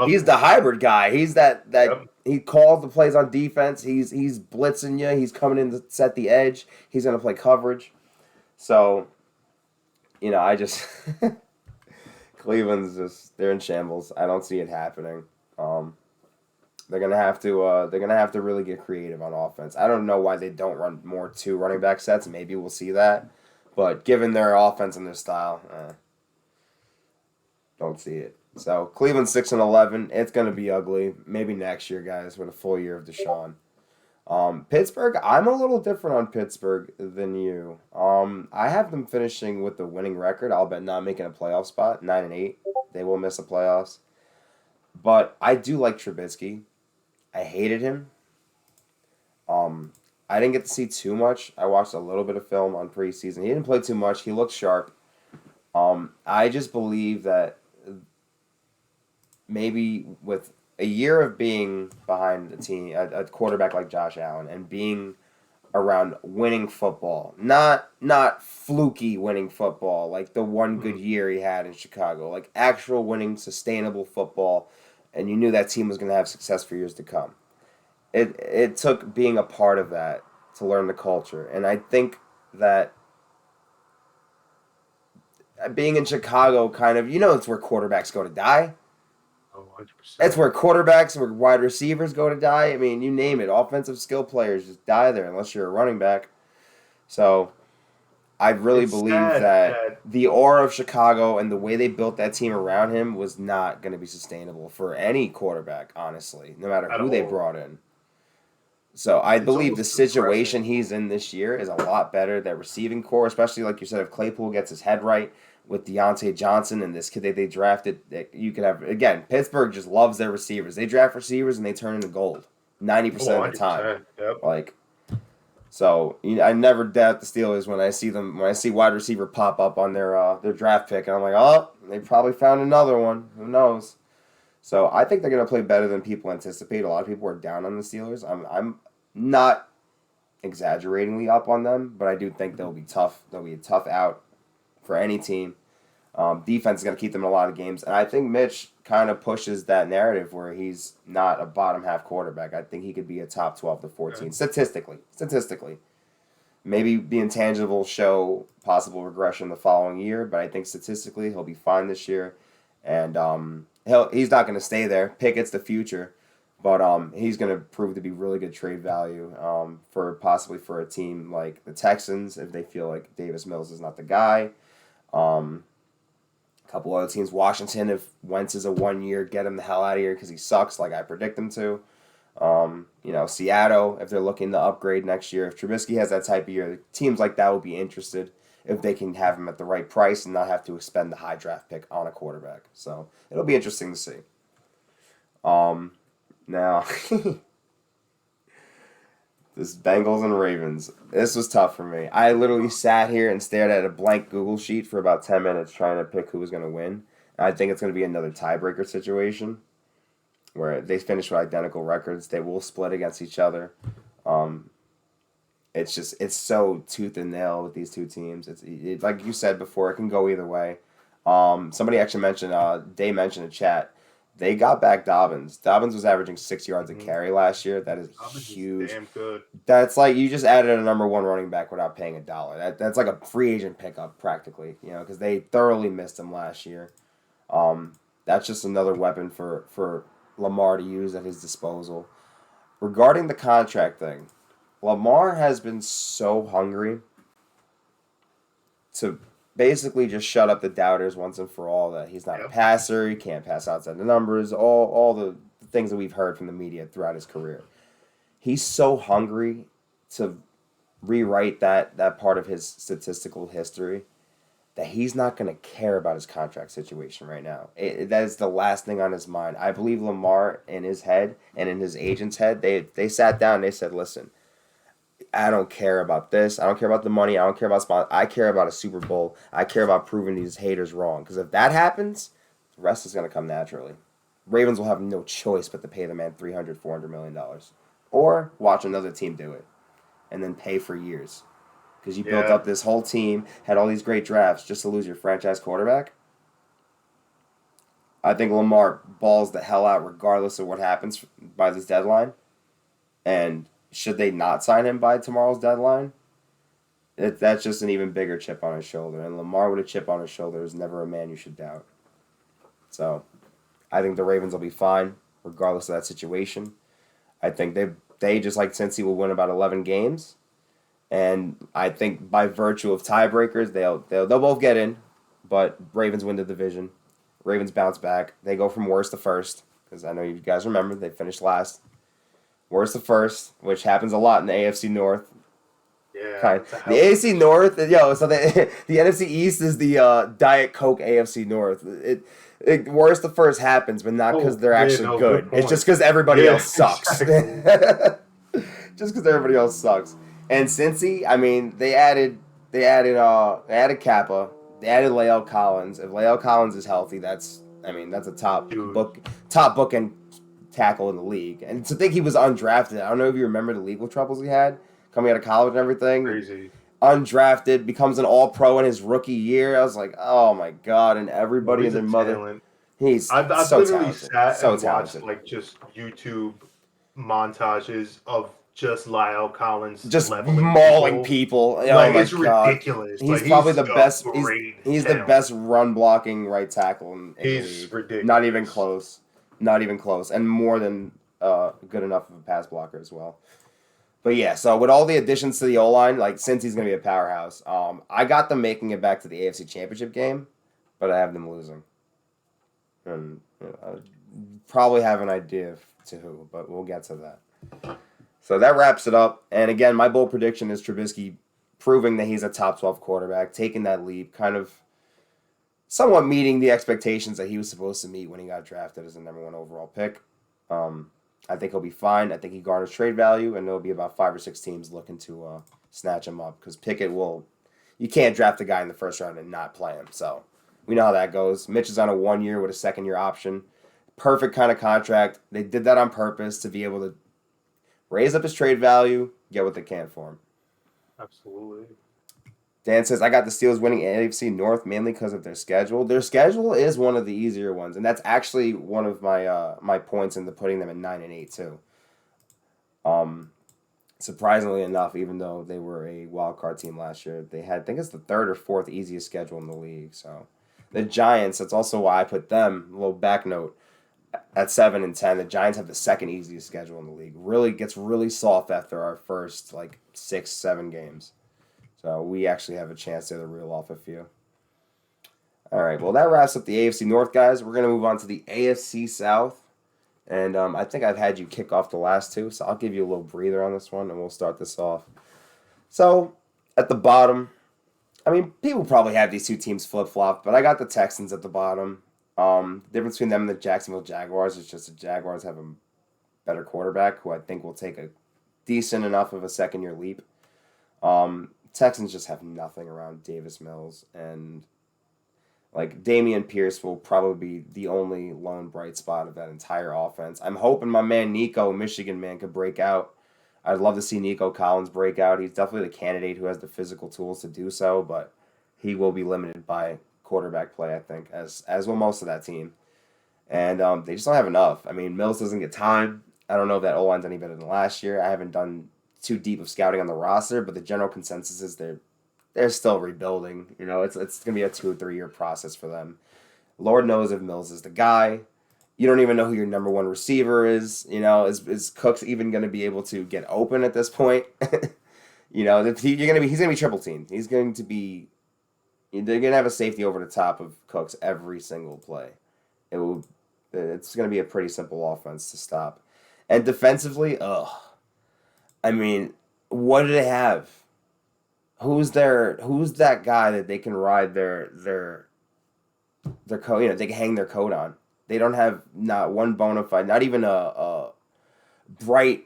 He's the hybrid guy. He's that. Yep. He calls the plays on defense. He's blitzing you. He's coming in to set the edge. He's gonna play coverage. So, I just. Cleveland's they're in shambles. I don't see it happening. They're gonna have to really get creative on offense. I don't know why they don't run more two running back sets. Maybe we'll see that, but given their offense and their style, don't see it. So Cleveland 6-11. It's gonna be ugly. Maybe next year, guys, with a full year of Deshaun. Pittsburgh, I'm a little different on Pittsburgh than you. I have them finishing with the winning record. I'll bet not making a playoff spot, 9-8. They will miss the playoffs. But I do like Trubisky. I hated him. I didn't get to see too much. I watched a little bit of film on preseason. He didn't play too much. He looked sharp. I just believe that maybe with a year of being behind a quarterback like Josh Allen, and being around winning football, not fluky winning football like the one good year he had in Chicago, actual winning, sustainable football, and you knew that team was going to have success for years to come. It took being a part of that to learn the culture, and I think that being in Chicago it's where quarterbacks go to die. 100%. That's where quarterbacks, where wide receivers go to die. I mean, you name it. Offensive skill players just die there unless you're a running back. So I really believe that the aura of Chicago and the way they built that team around him was not going to be sustainable for any quarterback, honestly, no matter who they brought in. So I believe the situation he's in this year is a lot better. That receiving core, especially like you said, if Claypool gets his head right, with Deontay Johnson and this kid they drafted, you could have, again, Pittsburgh just loves their receivers. They draft receivers and they turn into gold 90% of the time. Yep. So I never doubt the Steelers when I see wide receiver pop up on their draft pick, and I'm like, oh, they probably found another one. Who knows? So I think they're gonna play better than people anticipate. A lot of people are down on the Steelers. I'm not exaggeratingly up on them, but I do think they'll be tough. They'll be a tough out for any team. Defense is going to keep them in a lot of games. And I think Mitch kind of pushes that narrative where he's not a bottom half quarterback. I think he could be a top 12 to 14 statistically. Maybe the intangibles show possible regression the following year, but I think statistically he'll be fine this year. And he's not going to stay there. Pickett's the future. But he's going to prove to be really good trade value for a team like the Texans if they feel like Davis Mills is not the guy. A couple other teams, Washington, if Wentz is a 1 year, get him the hell out of here because he sucks like I predict him to. Seattle, if they're looking to upgrade next year. If Trubisky has that type of year, teams like that will be interested if they can have him at the right price and not have to expend the high draft pick on a quarterback. So it'll be interesting to see. Now, this Bengals and Ravens. This was tough for me. I literally sat here and stared at a blank Google sheet for about 10 minutes trying to pick who was going to win. And I think it's going to be another tiebreaker situation where they finish with identical records. They will split against each other. It's so tooth and nail with these two teams. Like you said before, it can go either way. Somebody actually mentioned, they mentioned in chat, they got back Dobbins. Dobbins was averaging 6 yards a carry last year. That is Dobbins huge. Damn good. That's like you just added a number one running back without paying $1. That's like a free agent pickup practically, because they thoroughly missed him last year. That's just another weapon for Lamar to use at his disposal. Regarding the contract thing, Lamar has been so hungry to basically just shut up the doubters once and for all that he's not a passer, he can't pass outside the numbers, all the things that we've heard from the media throughout his career. He's so hungry to rewrite that part of his statistical history that he's not going to care about his contract situation right now. That is the last thing on his mind. I believe Lamar in his head and in his agent's head, they sat down and they said, listen, I don't care about this. I don't care about the money. I don't care about sponsors. I care about a Super Bowl. I care about proving these haters wrong. Because if that happens, the rest is going to come naturally. Ravens will have no choice but to pay the man $300, $400 million. Or watch another team do it. And then pay for years. Because you built up this whole team, had all these great drafts just to lose your franchise quarterback. I think Lamar balls the hell out regardless of what happens by this deadline. And should they not sign him by tomorrow's deadline, that's just an even bigger chip on his shoulder. And Lamar with a chip on his shoulder is never a man you should doubt. So I think the Ravens will be fine regardless of that situation. I think they just like Cincy will win about 11 games. And I think by virtue of tiebreakers, they'll both get in. But Ravens win the division. Ravens bounce back. They go from worst to first. Because I know you guys remember, they finished last. Worst to first, which happens a lot in the AFC North. Yeah. The AFC North, so the NFC East is the Diet Coke AFC North. Worst to first happens, but not because they're actually good. It's just because everybody else sucks. Exactly. Just because everybody else sucks. And Cincy, I mean, they added Kappa, they added Lael Collins. If Lael Collins is healthy, that's a top bookend tackle in the league. And to think he was undrafted, I don't know if you remember the legal troubles he had coming out of college and everything. Crazy. Undrafted, becomes an all-pro in his rookie year. I was like, oh my god! And everybody and their mother. Talent. He's I've so literally talented. sat so and talented. watched like just YouTube montages of just Lyle Collins just leveling mauling people. Like, oh it's God. ridiculous. He's probably the best. He's the best run blocking right tackle in the league. He's ridiculous. Not even close. Not even close. And more than good enough of a pass blocker as well. But yeah, so with all the additions to the O-line, like Cincy's going to be a powerhouse. I got them making it back to the AFC Championship game, but I have them losing. And I probably have an idea to who, but we'll get to that. So that wraps it up. And again, my bold prediction is Trubisky proving that he's a top 12 quarterback, taking that leap, kind of somewhat meeting the expectations that he was supposed to meet when he got drafted as the number one overall pick. I think he'll be fine. I think he garners trade value, and there'll be about 5 or 6 teams looking to snatch him up because Pickett you can't draft a guy in the first round and not play him. So we know how that goes. Mitch is on a 1 year with a second-year option. Perfect kind of contract. They did that on purpose to be able to raise up his trade value, get what they can for him. Absolutely. Dan says, I got the Steelers winning AFC North mainly because of their schedule. Their schedule is one of the easier ones, and that's actually one of my points into putting them at 9-8 too. Surprisingly enough, even though they were a wild card team last year, they had, I think it's the 3rd or 4th easiest schedule in the league. So the Giants, that's also why I put them, a little back note, at 7-10. The Giants have the 2nd easiest schedule in the league. Really gets really soft after our first 6-7 games. So we actually have a chance to reel off a few. All right, well, that wraps up the AFC North, guys. We're going to move on to the AFC South. And I think I've had you kick off the last two, so I'll give you a little breather on this one, and we'll start this off. So, at the bottom, people probably have these two teams flip-flop, but I got the Texans at the bottom. The difference between them and the Jacksonville Jaguars is just the Jaguars have a better quarterback who I think will take a decent enough of a second-year leap. Texans just have nothing around Davis Mills, and like Damian Pierce will probably be the only lone bright spot of that entire offense. I'm hoping my man Nico, Michigan man, could break out. I'd love to see Nico Collins break out. He's definitely the candidate who has the physical tools to do so, but he will be limited by quarterback play, I think, as will most of that team. And they just don't have enough. I mean, Mills doesn't get time. I don't know if that O-line's any better than last year. I haven't done too deep of scouting on the roster, but the general consensus is they're still rebuilding. You know, it's gonna be a 2 or 3 year process for them. Lord knows if Mills is the guy. You don't even know who your number one receiver is. You know, is Cooks even gonna be able to get open at this point? You know, he's gonna be triple teamed. He's going to be. They're gonna have a safety over the top of Cooks every single play. It's gonna be a pretty simple offense to stop. And defensively, ugh. I mean, what do they have? Who's that guy that they can ride their coat, you know, they can hang their coat on. They don't have not one bona fide, not even a bright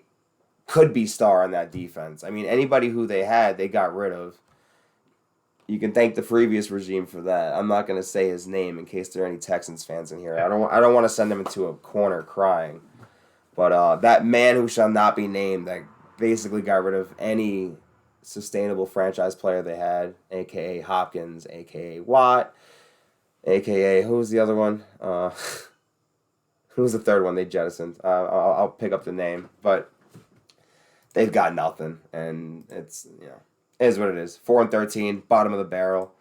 could be star on that defense. I mean, anybody who they had, they got rid of. You can thank the previous regime for that. I'm not going to say his name in case there are any Texans fans in here. I don't want to send them into a corner crying. But that man who shall not be named that basically got rid of any sustainable franchise player they had, a.k.a. Hopkins, a.k.a. Watt, a.k.a. who's the other one? Who's the third one they jettisoned? I'll pick up the name. But they've got nothing. And it's, you know, it is what it is. 4-13, bottom of the barrel.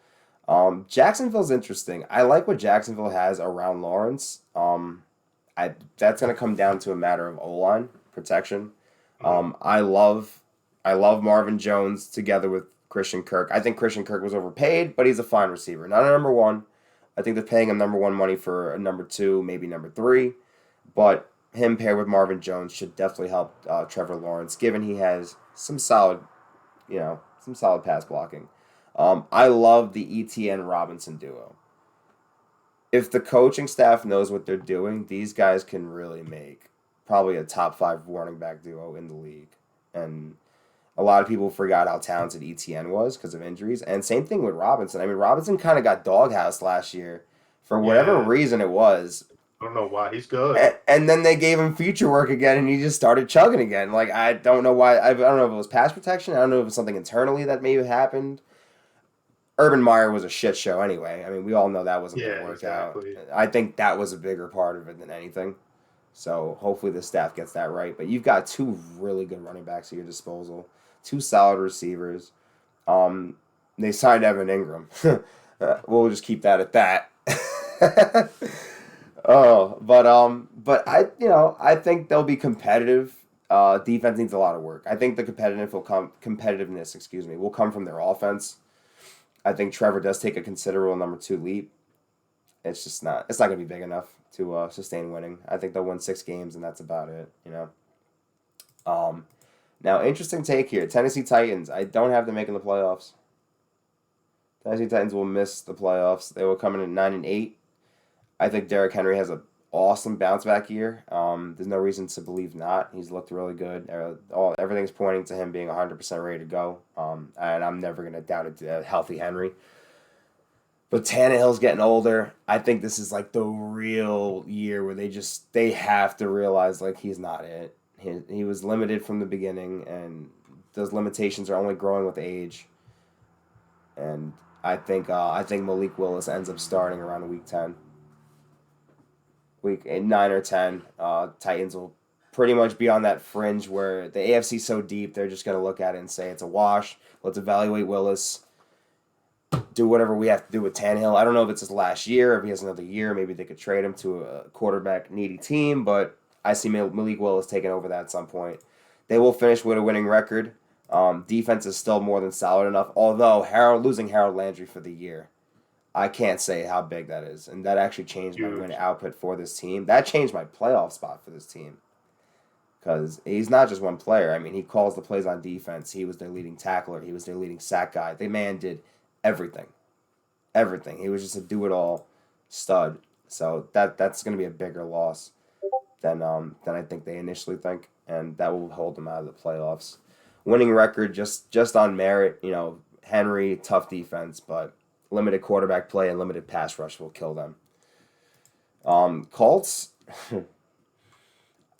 Jacksonville's interesting. I like what Jacksonville has around Lawrence. That's going to come down to a matter of O-line protection. I love Marvin Jones together with Christian Kirk. I think Christian Kirk was overpaid, but he's a fine receiver. Not a number one. I think they're paying him number one money for a number two, maybe number three. But him paired with Marvin Jones should definitely help Trevor Lawrence, given he has some solid pass blocking. I love the ETN Robinson duo. If the coaching staff knows what they're doing, these guys can really make probably a top 5 running back duo in the league. And a lot of people forgot how talented ETN was because of injuries. And same thing with Robinson. I mean, Robinson kind of got doghoused last year for whatever reason it was. I don't know why. He's good. And then they gave him feature work again, and he just started chugging again. Like, I don't know why. I don't know if it was pass protection. I don't know if it was something internally that maybe happened. Urban Meyer was a shit show anyway. I mean, we all know that wasn't going to work out. I think that was a bigger part of it than anything. So hopefully the staff gets that right. But you've got 2 really good running backs at your disposal, 2 solid receivers. They signed Evan Ingram. We'll just keep that at that. But I think they'll be competitive. Defense needs a lot of work. I think the competitiveness will come from their offense. I think Trevor does take a considerable number 2 leap. It's not going to be big enough to sustain winning. I think they'll win 6 games and that's about it, you know. Now, interesting take here. Tennessee Titans. I don't have them making the playoffs. Tennessee Titans will miss the playoffs. They will come in at 9-8. I think Derrick Henry has an awesome bounce back year. There's no reason to believe not. He's looked really good. Everything's pointing to him being 100% ready to go. And I'm never going to doubt a healthy Henry. But Tannehill's getting older. I think this is like the real year where they have to realize like he's not it. He was limited from the beginning, and those limitations are only growing with age. And I think Malik Willis ends up starting around week 10. Week 9 or 10, Titans will pretty much be on that fringe where the AFC's so deep, they're just going to look at it and say it's a wash. Let's evaluate Willis. Do whatever we have to do with Tannehill. I don't know if it's his last year, if he has another year. Maybe they could trade him to a quarterback-needy team, but I see Malik Willis taking over that at some point. They will finish with a winning record. Defense is still more than solid enough, although losing Harold Landry for the year, I can't say how big that is. And that actually changed my win output for this team. That changed my playoff spot for this team. Because he's not just one player. I mean, he calls the plays on defense. He was their leading tackler. He was their leading sack guy. The man did everything. Everything. He was just a do-it-all stud. So that's going to be a bigger loss than I think they initially think, and that will hold them out of the playoffs. Winning record just on merit, Henry, tough defense, but limited quarterback play and limited pass rush will kill them. Colts,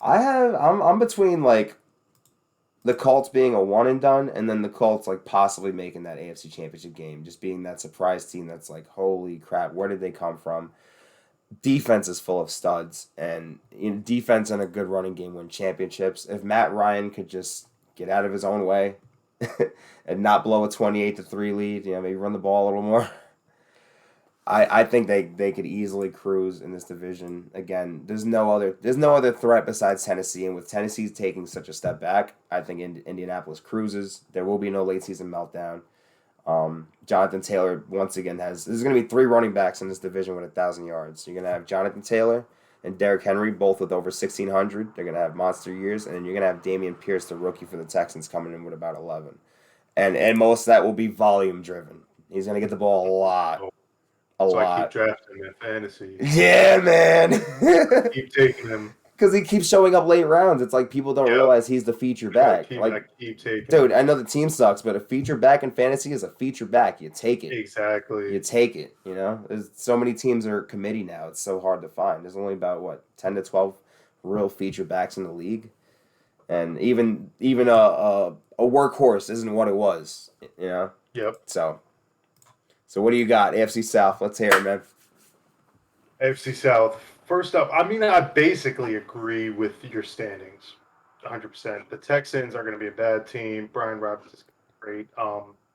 I'm between like the Colts being a one and done, and then the Colts like possibly making that AFC Championship game, just being that surprise team that's like, holy crap, where did they come from? Defense is full of studs, and defense and a good running game win championships. If Matt Ryan could just get out of his own way and not blow a 28-3 lead, maybe run the ball a little more. I think they could easily cruise in this division. Again, there's no other threat besides Tennessee, and with Tennessee taking such a step back, I think Indianapolis cruises. There will be no late season meltdown. Jonathan Taylor once again there's going to be 3 running backs in this division with 1,000 yards. You're going to have Jonathan Taylor and Derrick Henry, both with over 1,600. They're going to have monster years, and then you're going to have Dameon Pierce, the rookie for the Texans, coming in with about 11. And most of that will be volume driven. He's going to get the ball a lot. So I keep drafting him in fantasy. Yeah, man. Keep taking him. Because he keeps showing up late rounds. It's like people don't realize he's the feature back. I keep taking dude, I know the team sucks, but a feature back in fantasy is a feature back. You take it. Exactly. You take it, There's so many teams are committee now. It's so hard to find. There's only about, 10 to 12 real feature backs in the league. And even a workhorse isn't what it was, Yep. So what do you got? AFC South. Let's hear it, man. AFC South. First up, I basically agree with your standings 100%. The Texans are going to be a bad team. Brian Roberts is great.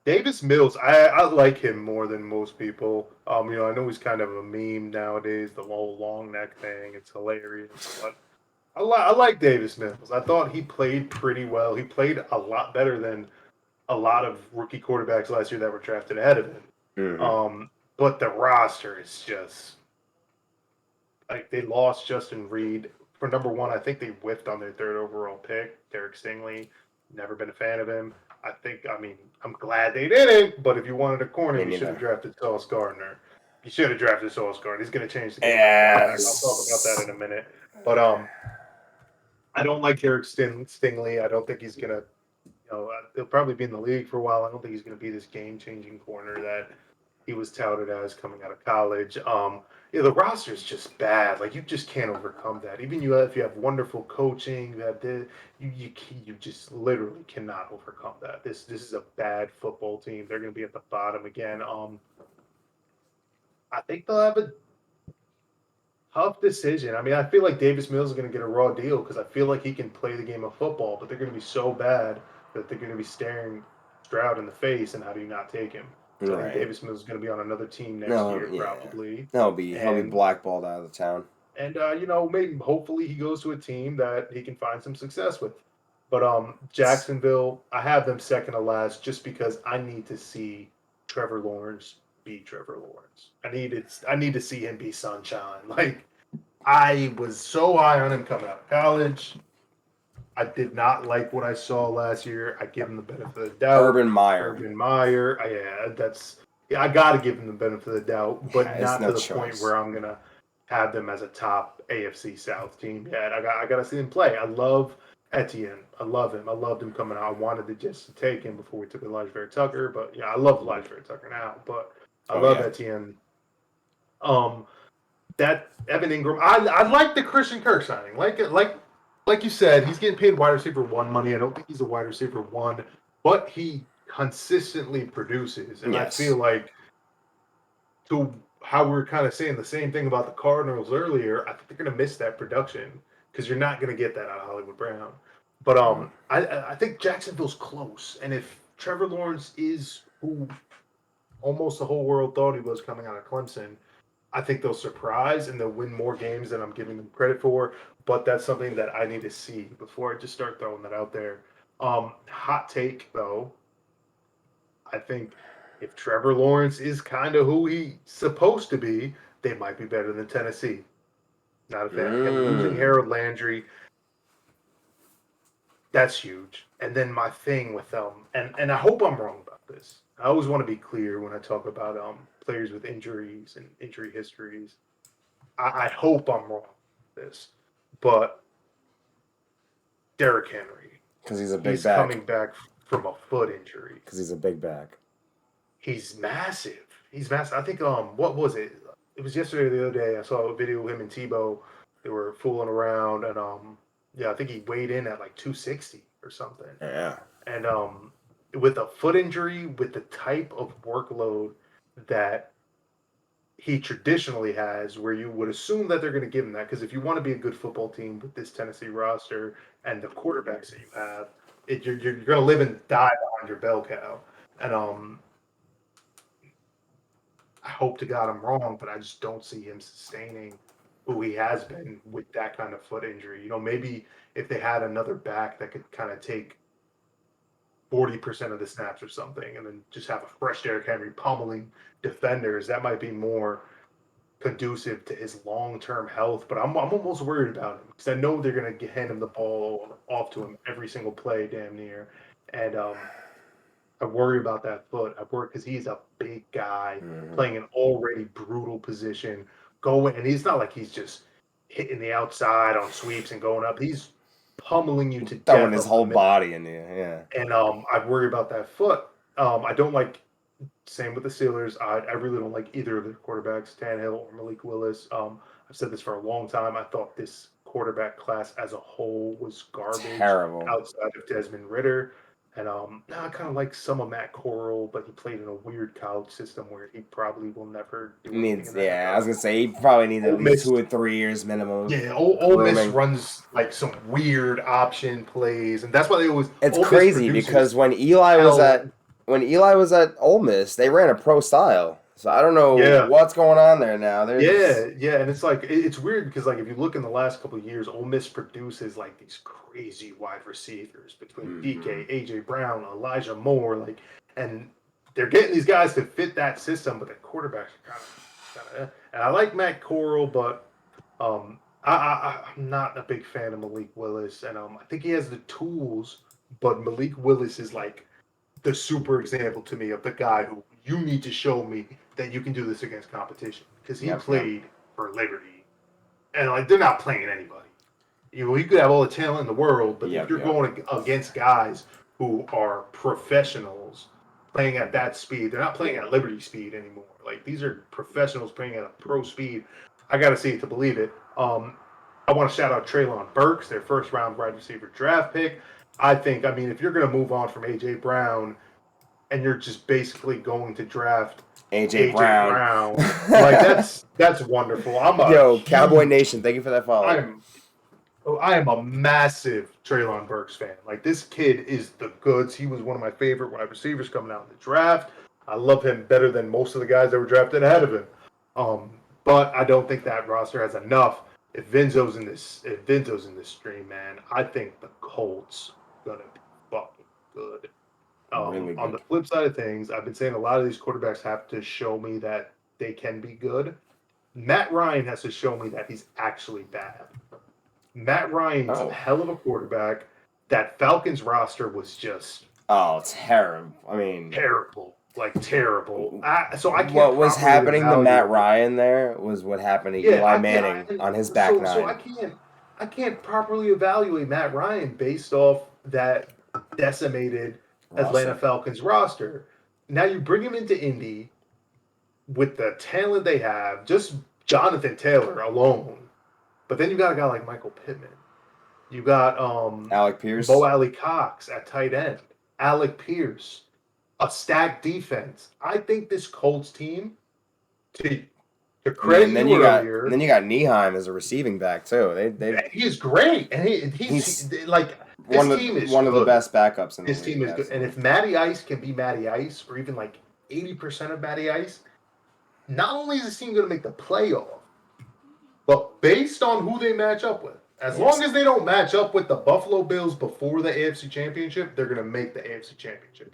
Davis Mills, I like him more than most people. I know he's kind of a meme nowadays, the whole long neck thing. It's hilarious. But I like Davis Mills. I thought he played pretty well. He played a lot better than a lot of rookie quarterbacks last year that were drafted ahead of him. Mm-hmm. But the roster is just like they lost Justin Reed for number 1. I think they whiffed on their 3rd overall pick. Derek Stingley, never been a fan of him. I'm glad they didn't. But if you wanted a corner, you should have drafted Sauce Gardner. You should have drafted Sauce Gardner. He's going to change the game. Yes. I'll talk about that in a minute. But I don't like Derek Stingley. I don't think he's going to. He'll probably be in the league for a while. I don't think he's going to be this game-changing corner that he was touted as coming out of college. The roster is just bad. Like, you just can't overcome that. Even if you have wonderful coaching, you just literally cannot overcome that. This is a bad football team. They're going to be at the bottom again. I think they'll have a tough decision. I feel like Davis Mills is going to get a raw deal because I feel like he can play the game of football, but they're going to be so bad that they're going to be staring Stroud in the face, and how do you not take him? So I think Davis Mills is going to be on another team next year, probably. He'll be blackballed out of the town. And maybe hopefully he goes to a team that he can find some success with. But Jacksonville, I have them second to last just because I need to see Trevor Lawrence be Trevor Lawrence. I need to see him be sunshine. Like, I was so high on him coming out of college. I did not like what I saw last year. I give him the benefit of the doubt. Urban Meyer. I got to give him the benefit of the doubt, but not to the point where I'm going to have them as a top AFC South team yet. I got to see him play. I love Etienne. I love him. I loved him coming out. I wanted to just take him before we took Elijah Vera Tucker, but I love Elijah Vera Tucker now, but I love Etienne. That Evan Ingram, I like the Christian Kirk signing. Like you said, he's getting paid wide receiver 1 money. I don't think he's a wide receiver 1, but he consistently produces. And I feel like, to how we were kind of saying the same thing about the Cardinals earlier, I think they're going to miss that production because you're not going to get that out of Hollywood Brown. But I think Jacksonville's close. And if Trevor Lawrence is who almost the whole world thought he was coming out of Clemson, I think they'll surprise and they'll win more games than I'm giving them credit for. But that's something that I need to see before I just start throwing that out there. Hot take, though. I think if Trevor Lawrence is kind of who he's supposed to be, they might be better than Tennessee. Not a fan of him losing Harold Landry. That's huge. And then my thing with them, and I hope I'm wrong about this. I always want to be clear when I talk about players with injuries and injury histories. I hope I'm wrong with this, but Derrick Henry, Because he's a big he's back. coming back from a foot injury. Because he's a big back. He's massive. He's massive. I think what was it? It was yesterday or the other day. I saw a video of him and Tebow. They were fooling around, and yeah, I think he weighed in at like 260 or something. Yeah. And with a foot injury, with the type of workload that he traditionally has, where you would assume that they're going to give him that, because if you want to be a good football team with this Tennessee roster and the quarterbacks that you have, you're going to live and die behind your bell cow. And I hope to God I'm wrong, but I just don't see him sustaining who he has been with that kind of foot injury. Maybe if they had another back that could kind of take 40% of the snaps or something, and then just have a fresh Derrick Henry pummeling defenders, that might be more conducive to his long-term health. But I'm almost worried about him because I know they're going to hand him the ball off to him every single play, damn near. And I worry about that foot. I worry because he's a big guy playing an already brutal position. And he's not like he's just hitting the outside on sweeps and going up. He's pummeling you to death. Throwing his whole body in there, yeah. And I worry about that foot. I don't like. Same with the Steelers. I really don't like either of their quarterbacks, Tannehill or Malik Willis. I've said this for a long time. I thought this quarterback class as a whole was garbage. Terrible. Outside of Desmond Ridder. And I kind of like some of Matt Corral, but he played in a weird college system where he probably will never do anything. I was going to say, he probably needs at least 2 or 3 years minimum. Yeah, Ole Miss runs like some weird option plays, and that's why they always... It's crazy because when Eli was at Ole Miss, they ran a pro style. So I don't know what's going on there now. Yeah, and it's like it's weird because like if you look in the last couple of years, Ole Miss produces like these crazy wide receivers between DK, AJ Brown, Elijah Moore, and they're getting these guys to fit that system, but the quarterbacks are kind of. And I like Matt Corral, but I'm not a big fan of Malik Willis, and I think he has the tools, but Malik Willis is like the super example to me of the guy who you need to show me that you can do this against competition, because he played for Liberty, and like they're not playing anybody. You could have all the talent in the world, but if you're going against guys who are professionals playing at that speed, they're not playing at Liberty speed anymore. Like these are professionals playing at a pro speed. I got to see it to believe it. I want to shout out Treylon Burks, their first round wide receiver draft pick. I mean, if you're going to move on from AJ Brown and you're just basically going to draft AJ Brown, like that's wonderful. Cowboy Nation, thank you for that follow. I am a massive Treylon Burks fan. Like this kid is the goods. He was one of my favorite wide receivers coming out in the draft. I love him better than most of the guys that were drafted ahead of him. But I don't think that roster has enough. If Vinzo's in this stream, man, I think the Colts gonna be fucking good. Really good. On the flip side of things, I've been saying a lot of these quarterbacks have to show me that they can be good. Matt Ryan has to show me that he's actually bad. Matt Ryan's a hell of a quarterback. That Falcons roster was just terrible. I mean, terrible. Like terrible. So I can't. What was happening to Matt Ryan there was what happened to Eli Manning on his back nine. So I can't properly evaluate Matt Ryan based off that decimated Atlanta Falcons roster. Now you bring him into Indy with the talent they have, just Jonathan Taylor alone. But then you got a guy like Michael Pittman. You got Alec Pierce, Bo Alley Cox at tight end, Alec Pierce, a stacked defense. I think this Colts team, to credit and then you got Nieheim as a receiving back too. He is great, and he's like one of the best backups in the league. This team is good, and if Matty Ice can be Matty Ice, or even like 80% of Matty Ice, not only is this team going to make the playoff, but based on who they match up with, as long as they don't match up with the Buffalo Bills before the AFC Championship, they're going to make the AFC Championship.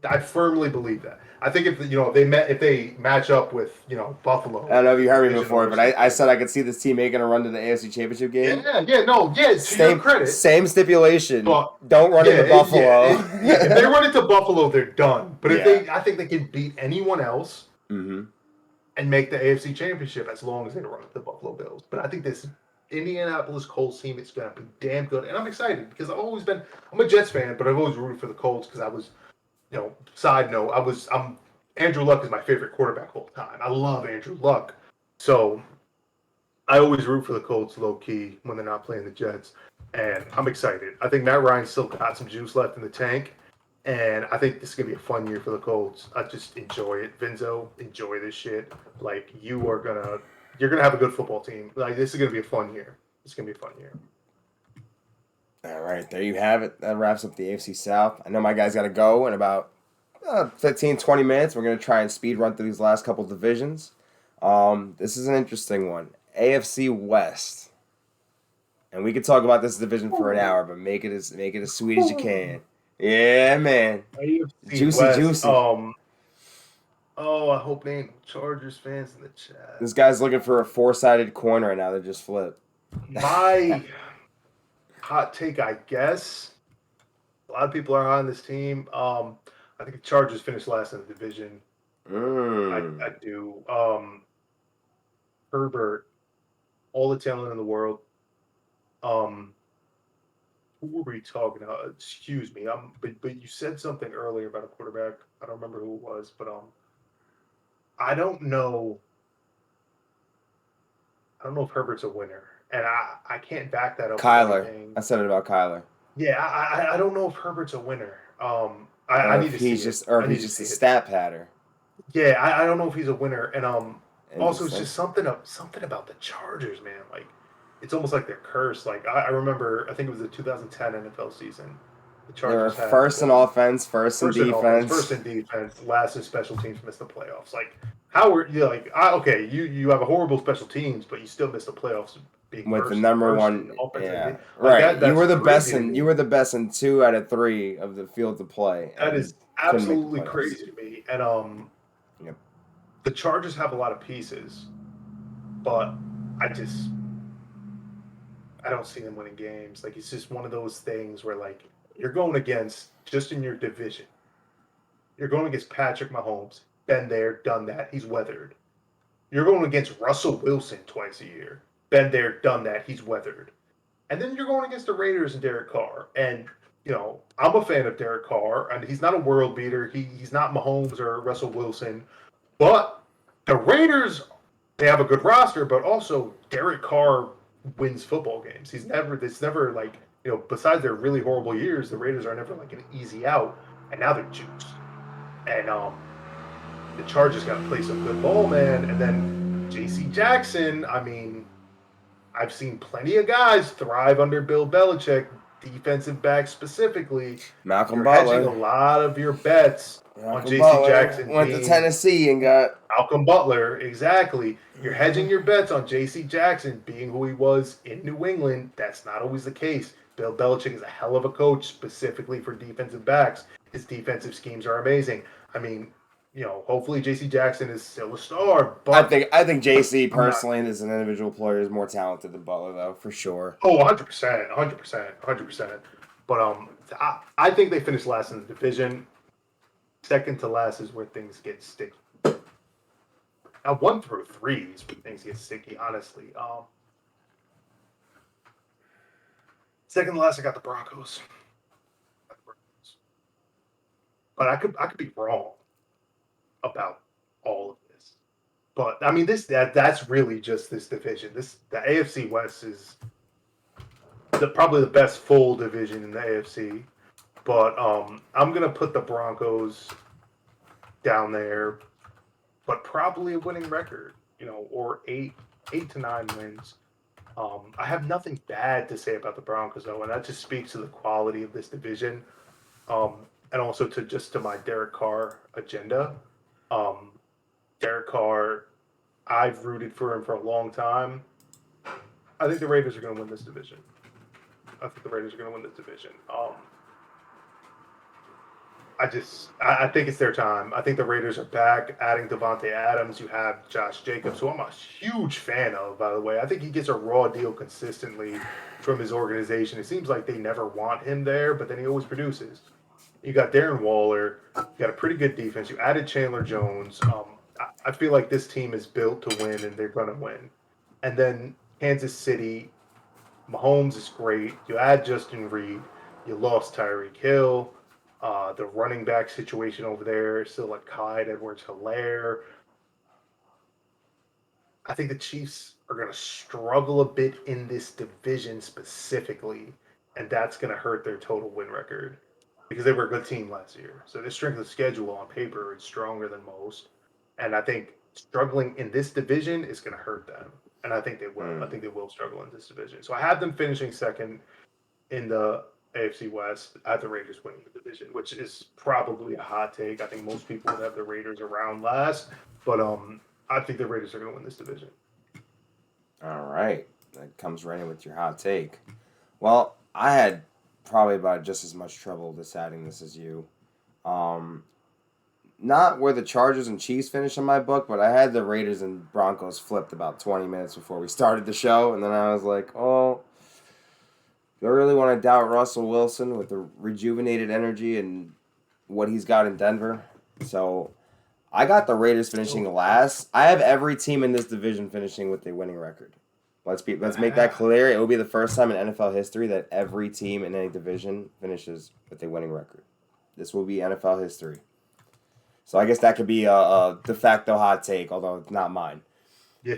I firmly believe that. I think if they match up with Buffalo. I don't know if you heard me before, but I said I could see this team making a run to the AFC Championship game. Same stipulation. But don't run into Buffalo. If they run into Buffalo, they're done. But I think they can beat anyone else. Mm-hmm. and make the AFC Championship as long as they run the Buffalo Bills. But I think this Indianapolis Colts team is going to be damn good, and I'm excited because I'm a Jets fan, but I've always rooted for the Colts because I was, side note, I'm Andrew Luck is my favorite quarterback of all time. I love Andrew Luck, so I always root for the Colts low key when they're not playing the Jets, and I'm excited. I think Matt Ryan's still got some juice left in the tank. And I think this is gonna be a fun year for the Colts. I just enjoy it, Vinzo. Enjoy this shit. Like you're gonna have a good football team. Like this is gonna be a fun year. It's gonna be a fun year. All right, there you have it. That wraps up the AFC South. I know my guys got to go in about 15, 20 minutes. We're going to try and speed run through these last couple divisions. This is an interesting one. AFC West. And we could talk about this division for an hour, but make it as sweet as you can. Yeah, man. AFC Juicy, West, juicy. I hope they ain't Chargers fans in the chat. This guy's looking for a four-sided coin right now that just flipped. My hot take, I guess. A lot of people are on this team. I think the Chargers finished last in the division. I do. Herbert, all the talent in the world. Who were we talking about? Excuse me. But you said something earlier about a quarterback. I don't remember who it was, but I don't know. I don't know if Herbert's a winner, and I can't back that up. Kyler. I said it about Kyler. Yeah, I don't know if Herbert's a winner. I need to see he's just a stat patter. Yeah, I don't know if he's a winner, and also it's just something about the Chargers, man. Like it's almost like they're cursed. Like I remember, I think it was the 2010 NFL season. The Chargers they were first in offense, first in defense, last in special teams, missed the playoffs. Like how were you like? Okay, you have a horrible special teams, but you still missed the playoffs. With the number one, yeah, right. You were the best in 2 out of 3 of the field to play. That is absolutely crazy to me. And the Chargers have a lot of pieces, but I don't see them winning games. Like it's just one of those things where like you're going against just in your division. You're going against Patrick Mahomes. Been there, done that. He's weathered. You're going against Russell Wilson twice a year. Been there, done that. He's weathered. And then you're going against the Raiders and Derek Carr. And, I'm a fan of Derek Carr, and he's not a world beater. He's not Mahomes or Russell Wilson. But the Raiders, they have a good roster, but also Derek Carr wins football games. It's never like, besides their really horrible years, the Raiders are never like an easy out. And now they're juiced. And the Chargers got to play some good ball, man. And then J.C. Jackson, I mean, I've seen plenty of guys thrive under Bill Belichick, defensive backs specifically. Malcolm Butler. Hedging a lot of your bets on J.C. Jackson. Went to Tennessee and got Malcolm Butler, exactly. You're hedging your bets on J.C. Jackson being who he was in New England. That's not always the case. Bill Belichick is a hell of a coach specifically for defensive backs. His defensive schemes are amazing. I mean, hopefully J.C. Jackson is still a star. But I think J.C. personally as an individual player is more talented than Butler, though, for sure. Oh, 100%. But I think they finished last in the division. Second to last is where things get sticky. Now 1 through 3 is where things get sticky, honestly. Second to last, I got the Broncos. But I could be wrong about all of this. But I mean that's really just this division. The AFC West is probably the best full division in the AFC. But I'm gonna put the Broncos down there, but probably a winning record, or 8 to 9 wins. I have nothing bad to say about the Broncos though, and that just speaks to the quality of this division. And also to my Derek Carr agenda. Derek Carr, I've rooted for him for a long time. I think the Raiders are going to win this division. I think it's their time. I think the Raiders are back, adding Devontae Adams. You have Josh Jacobs, who I'm a huge fan of, by the way. I think he gets a raw deal consistently from his organization. It seems like they never want him there, but then he always produces. You got Darren Waller. You got a pretty good defense. You added Chandler Jones. I feel like this team is built to win, and they're gonna win. And then Kansas City, Mahomes is great. You add Justin Reed. You lost Tyreek Hill. The running back situation over there, still like Clyde Edwards-Helaire. I think the Chiefs are going to struggle a bit in this division specifically, and that's going to hurt their total win record because they were a good team last year. So their strength of schedule on paper is stronger than most, and I think struggling in this division is going to hurt them. And I think they will. I think they will struggle in this division. So I have them finishing second in the AFC West at the Raiders winning the division, which is probably a hot take. I think most people would have the Raiders around last, but I think the Raiders are going to win this division. All right. That comes right in with your hot take. Well, I had probably about just as much trouble deciding this as you. Not where the Chargers and Chiefs finish in my book, but I had the Raiders and Broncos flipped about 20 minutes before we started the show, and then I was like, oh, do I really want to doubt Russell Wilson with the rejuvenated energy and what he's got in Denver? So I got the Raiders finishing last. I have every team in this division finishing with a winning record. Let's make that clear. It will be the first time in NFL history that every team in any division finishes with a winning record. This will be NFL history. So I guess that could be a de facto hot take, although it's not mine. Yeah.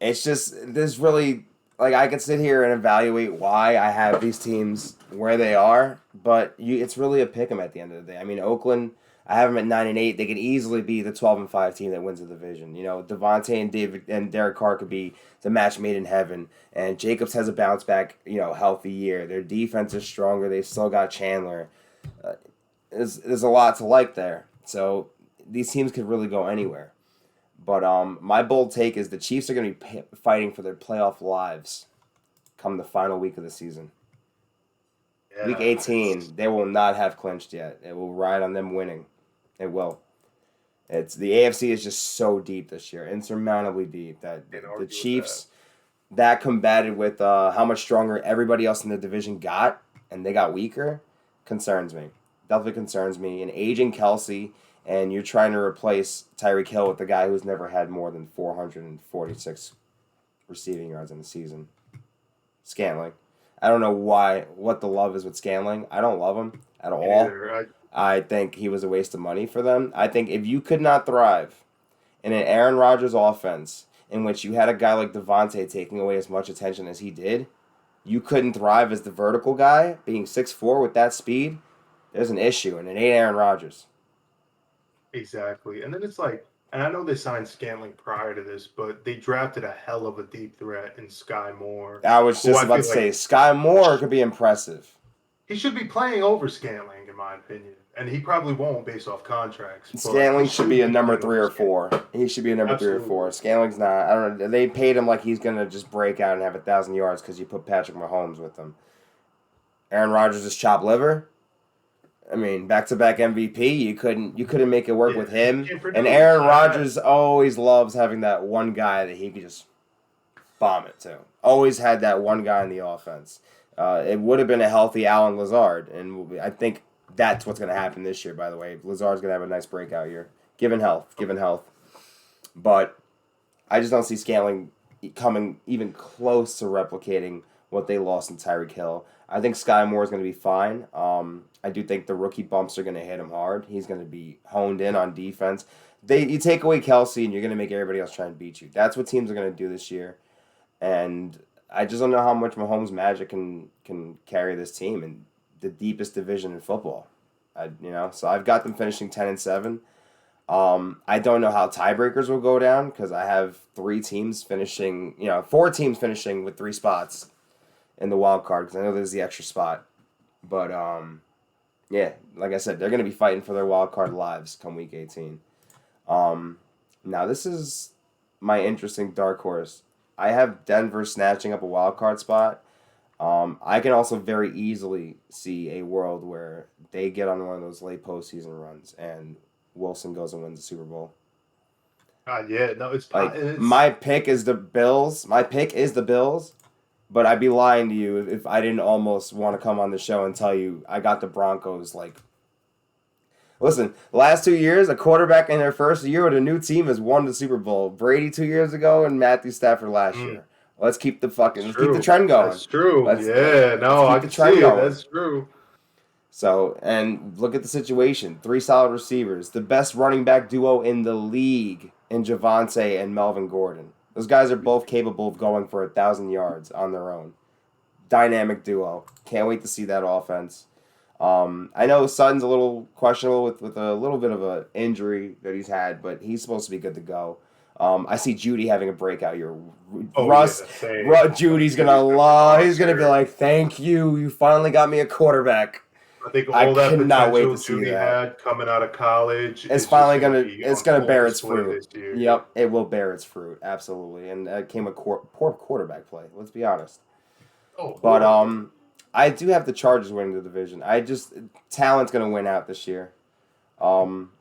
It's just there's really like I could sit here and evaluate why I have these teams where they are, but it's really a pick 'em at the end of the day. I mean, Oakland, I have them at 9-8. They could easily be the 12-5 team that wins the division. You know, Devontae and David and Derek Carr could be the match made in heaven. And Jacobs has a bounce back, healthy year. Their defense is stronger. They still got Chandler. There's a lot to like there. So these teams could really go anywhere. But my bold take is the Chiefs are going to be fighting for their playoff lives come the final week of the season. Yeah, week 18, they will not have clinched yet. It will ride on them winning. It will. It's the AFC is just so deep this year, insurmountably deep that the Chiefs that combated with how much stronger everybody else in the division got, and they got weaker, concerns me. Definitely concerns me. And aging Kelsey, and you're trying to replace Tyreek Hill with the guy who's never had more than 446 receiving yards in the season. Scantling. I don't know what the love is with Scantling. I don't love him at all. I think he was a waste of money for them. I think if you could not thrive in an Aaron Rodgers offense in which you had a guy like Devontae taking away as much attention as he did, you couldn't thrive as the vertical guy, being 6'4" with that speed. There's an issue, and it ain't Aaron Rodgers. Exactly. And then it's like, and I know they signed Scantling prior to this, but they drafted a hell of a deep threat in Sky Moore. I was just about to say, Sky Moore could be impressive. He should be playing over Scantling, in my opinion. And he probably won't based off contracts. Scantling should be a number 3 or 4. He should be a number 3 or 4. Scantling's not. I don't know. They paid him like he's going to just break out and have 1,000 yards because you put Patrick Mahomes with him. Aaron Rodgers is chopped liver. I mean, back-to-back MVP. You couldn't make it work with him. And Aaron Rodgers always loves having that one guy that he could just bomb it to. Always had that one guy in the offense. It would have been a healthy Allen Lazard, and I think that's what's going to happen this year, by the way. Lazard's going to have a nice breakout year. Given health. But I just don't see Scantling coming even close to replicating what they lost in Tyreek Hill. I think Sky Moore is going to be fine. I do think the rookie bumps are going to hit him hard. He's going to be honed in on defense. You take away Kelsey, and you're going to make everybody else try and beat you. That's what teams are going to do this year. And I just don't know how much Mahomes' magic can carry this team in the deepest division in football. So I've got them finishing 10-7. I don't know how tiebreakers will go down because I have 4 teams finishing with 3 spots in the wild card because I know there's the extra spot. But like I said, they're going to be fighting for their wild card lives come week 18. Now this is my interesting dark horse. I have Denver snatching up a wild card spot. I can also very easily see a world where they get on one of those late postseason runs and Wilson goes and wins the Super Bowl. My pick is the Bills. But I'd be lying to you if I didn't almost want to come on the show and tell you I got the Broncos Listen, the last 2 years, a quarterback in their first year with a new team has won the Super Bowl. Brady 2 years ago and Matthew Stafford last Mm, year. Let's keep the that's true. trend going. That's true. Yeah, Let's no, I keep the can see trend it. going. That's true. So, and look at the situation. 3 solid receivers. The best running back duo in the league in Javonte and Melvin Gordon. Those guys are both capable of going for 1,000 yards on their own. Dynamic duo. Can't wait to see that offense. I know Sutton's a little questionable with a little bit of an injury that he's had, but he's supposed to be good to go. I see Judy having a breakout year. Oh yeah, same. Judy's Judy's gonna gonna be love. He's gonna be monster. like, "Thank you, you finally got me a quarterback." I think I all that cannot wait potential to see Judy that. had coming out of college It's is just finally going to gonna be it's on gonna full bear its display fruit. this year. Yep, it will bear its fruit absolutely, and that came a poor quarterback play. Let's be honest. Oh, But horrible. I do have the Chargers winning the division. Talent's gonna win out this year. Um,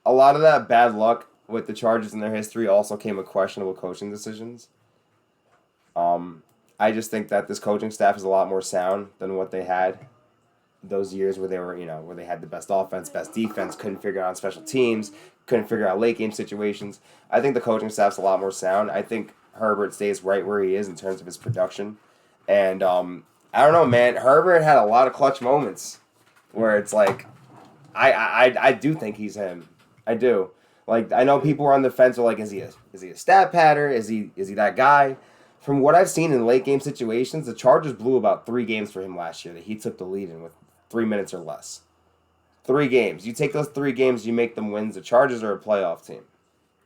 a lot of that bad luck with the Chargers in their history also came with questionable coaching decisions. I just think that this coaching staff is a lot more sound than what they had those years where they were, where they had the best offense, best defense, couldn't figure out special teams, couldn't figure out late game situations. I think the coaching staff's a lot more sound. I think Herbert stays right where he is in terms of his production. And I don't know, man. Herbert had a lot of clutch moments where it's like, I do think he's him. I do. Like I know people were on the fence. Are like, is he a stat patter? Is he that guy? From what I've seen in late game situations, the Chargers blew about 3 games for him last year that he took the lead in with 3 minutes or less. 3 games. You take those 3 games, you make them wins. The Chargers are a playoff team.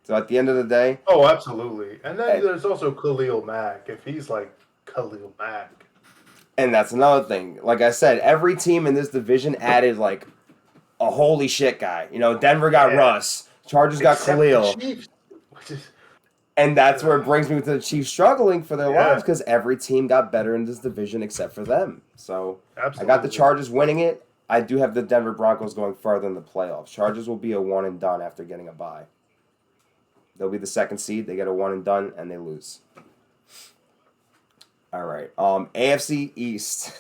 So at the end of the day, Oh, absolutely. And then eh, there's also Khalil Mack. If he's like Khalil Mack, and that's another thing. Like I said, every team in this division added like a holy shit guy. Denver got yeah, Russ. Chargers got except the Khalil. Chiefs, which is And that's where it brings me to the Chiefs struggling for their lives yeah, because every team got better in this division except for them. So I got the absolutely. Chargers winning it. I do have the Denver Broncos going further in the playoffs. Chargers will be a one and done after getting a bye. They'll be the second seed. They get a one and done and they lose. All right. AFC East.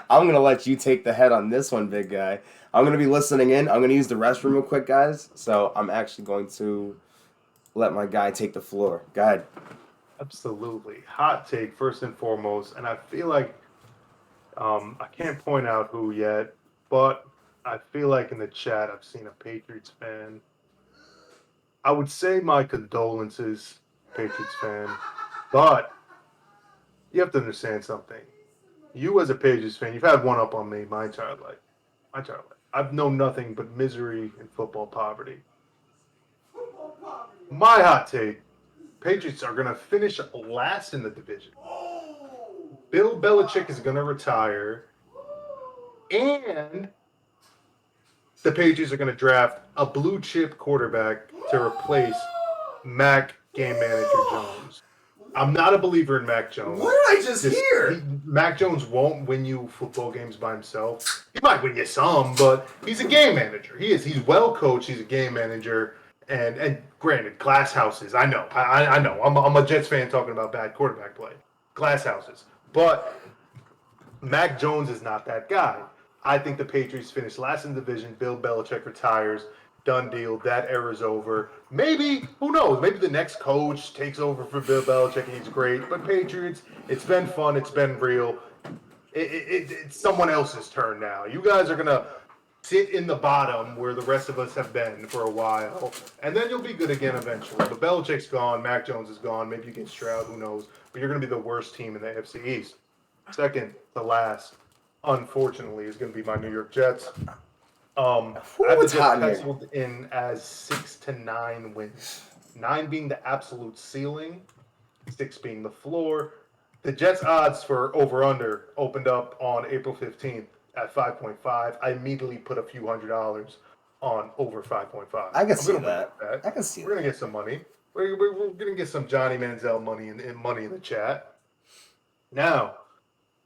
I'm gonna let you take the head on this one, big guy. I'm gonna be listening in. I'm gonna use the restroom real quick, guys. So I'm actually going to let my guy take the floor. Go ahead. Absolutely. Hot take, first and foremost. And I feel like I can't point out who yet, but I feel like in the chat I've seen a Patriots fan. I would say my condolences, Patriots fan, but you have to understand something. You as a Patriots fan, you've had one up on me my entire life. My entire life. I've known nothing but misery and football poverty. My hot take, Patriots are going to finish last in the division. Bill Belichick is going to retire, and the Patriots are going to draft a blue chip quarterback to replace Mac Game Manager Jones. I'm not a believer in Mac Jones. What did I just hear? Mac Jones won't win you football games by himself. He might win you some, but he's a game manager. He is. He's well coached. He's a game manager. And granted, glass houses. I know. I know. I'm a Jets fan talking about bad quarterback play. Glass houses. But Mac Jones is not that guy. I think the Patriots finish last in the division. Bill Belichick retires. Done deal. That era's over. Maybe, who knows? Maybe the next coach takes over for Bill Belichick and he's great. But Patriots, it's been fun. It's been real. It's someone else's turn now. You guys are going to sit in the bottom where the rest of us have been for a while. And then you'll be good again eventually. But Belichick's gone. Mac Jones is gone. Maybe you get Stroud. Who knows? But you're going to be the worst team in the AFC East. Second to last, unfortunately, is going to be my New York Jets. I have the What's hot Jets in here? penciled in as 6 to 9 wins. 9 being the absolute ceiling, 6 being the floor. The Jets odds for over-under opened up on April 15th at 5.5. I immediately put a few $100s on over 5.5. I can see gonna that. win I can see We're that. going to get some money. We're going to get some Johnny Manziel money in the chat. Now,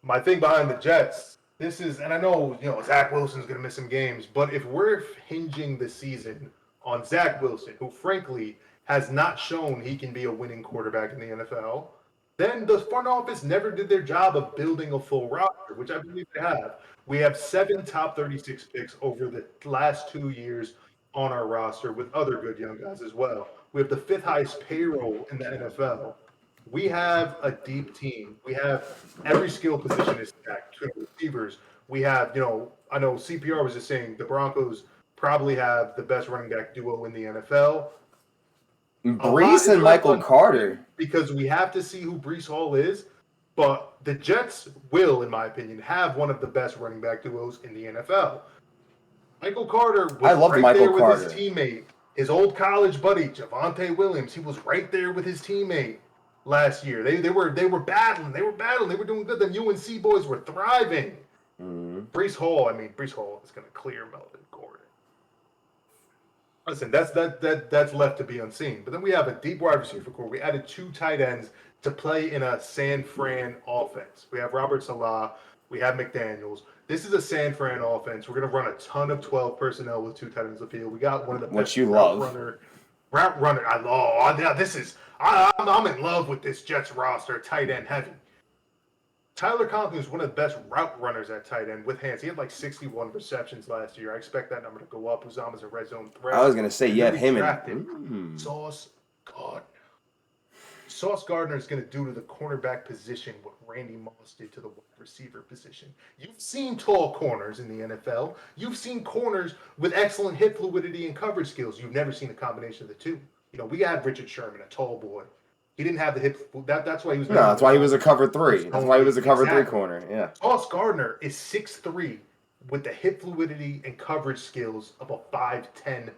my thing behind the Jets, this is, and I know, Zach Wilson's going to miss some games, but if we're hinging the season on Zach Wilson, who frankly has not shown he can be a winning quarterback in the NFL, then the front office never did their job of building a full roster, which I believe they have. We have 7 top 36 picks over the last 2 years on our roster with other good young guys as well. We have the 5th highest payroll in the NFL. We have a deep team. We have every skill position is stacked. Receivers. We have, I know CPR was just saying the Broncos probably have the best running back duo in the NFL. Brees and Michael Carter. Because we have to see who Brees Hall is, but the Jets will, in my opinion, have one of the best running back duos in the NFL. Michael Carter was there with his teammate, his old college buddy, Javonte Williams. He was right there with his teammate last year. They were battling. They were doing good. The UNC boys were thriving. Mm-hmm. Brees Hall is going to clear Melvin Gordon. Listen, that's left to be unseen. But then we have a deep wide receiver core. We added 2 tight ends to play in a San Fran offense. We have Robert Salah. We have McDaniels. This is a San Fran offense. We're going to run a ton of 12 personnel with 2 tight ends of the field. We got one of the best route runner. I'm in love with this Jets roster, tight end heavy. Tyler Conklin is one of the best route runners at tight end with hands. He had like 61 receptions last year. I expect that number to go up. Uzama's a red zone threat. I was going to say, you had him in. Sauce Gardner. Sauce Gardner is going to do to the cornerback position what Randy Moss did to the wide receiver position. You've seen tall corners in the NFL. You've seen corners with excellent hip fluidity and coverage skills. You've never seen a combination of the two. We had Richard Sherman, a tall boy. He didn't have the hip. That's why he was. No, that's why he was a cover 3. That's why he was a cover 3 corner. Yeah. Sauce Gardner is 6'3" with the hip fluidity and coverage skills of a 5'10"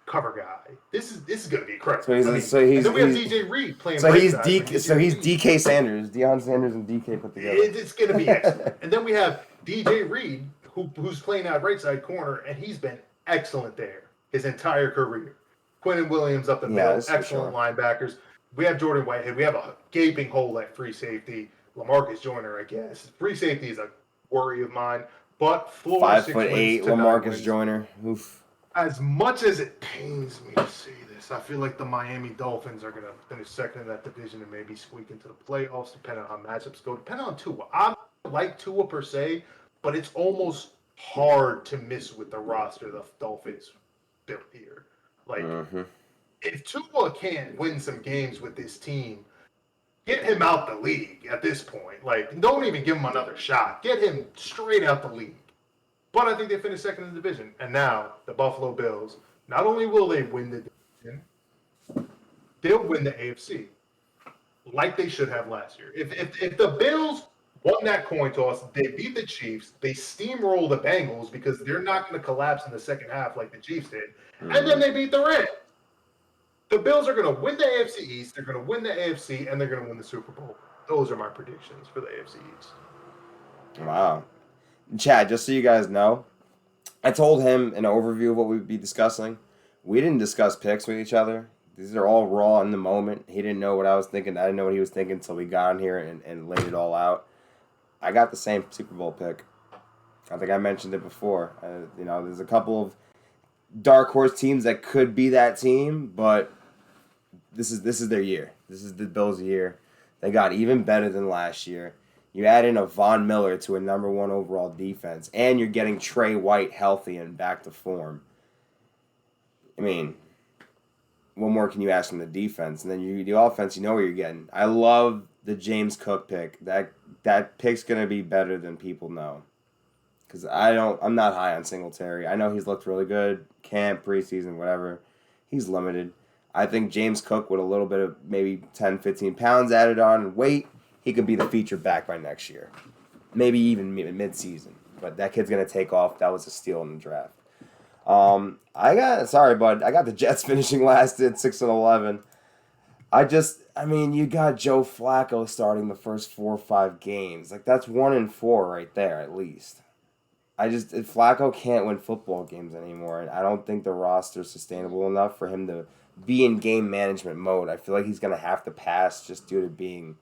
cover guy. This is going to be incredible. And then we have DJ Reed playing. So he's DK Sanders, Deion Sanders, and DK put together. It's going to be excellent. And then we have DJ Reed, who's playing out right side corner, and he's been excellent there his entire career. Quentin Williams up the middle, excellent linebackers. We have Jordan Whitehead. We have a gaping hole at free safety. LaMarcus Joyner, I guess. Free safety is a worry of mine. But 5'8" LaMarcus Joyner. Oof. As much as it pains me to say this, I feel like the Miami Dolphins are going to finish second in that division and maybe squeak into the playoffs, depending on how matchups go. Depending on Tua. I like Tua per se, but it's almost hard to miss with the roster the Dolphins built here. If Tua can't win some games with this team, get him out the league at this point. Don't even give him another shot. Get him straight out the league. But I think they finished second in the division. And now, the Buffalo Bills, not only will they win the division, they'll win the AFC. Like they should have last year. If the Bills won that coin toss, they beat the Chiefs, they steamroll the Bengals because they're not going to collapse in the second half like the Chiefs did, and then they beat the Rams. The Bills are going to win the AFC East, they're going to win the AFC, and they're going to win the Super Bowl. Those are my predictions for the AFC East. Wow. Chad, just so you guys know, I told him an overview of what we'd be discussing. We didn't discuss picks with each other. These are all raw in the moment. He didn't know what I was thinking. I didn't know what he was thinking until we got on here and laid it all out. I got the same Super Bowl pick. I think I mentioned it before. There's a couple of dark horse teams that could be that team, but this is their year. This is the Bills' year. They got even better than last year. You add in a Von Miller to a number 1 overall defense, and you're getting Trey White healthy and back to form. I mean, what more can you ask from the defense? And then the offense, you know what you're getting. I love the James Cook pick. That pick's going to be better than people know. Because I'm not high on Singletary. I know he's looked really good. Camp, preseason, whatever. He's limited. I think James Cook with a little bit of maybe 10, 15 pounds added on weight, he could be the feature back by next year. Maybe even mid-season. But that kid's going to take off. That was a steal in the draft. I got the Jets finishing last at 6-11. You got Joe Flacco starting the first 4 or 5 games. That's 1-4 right there at least. Flacco can't win football games anymore, and I don't think the roster's sustainable enough for him to be in game management mode. I feel like he's going to have to pass just due to being,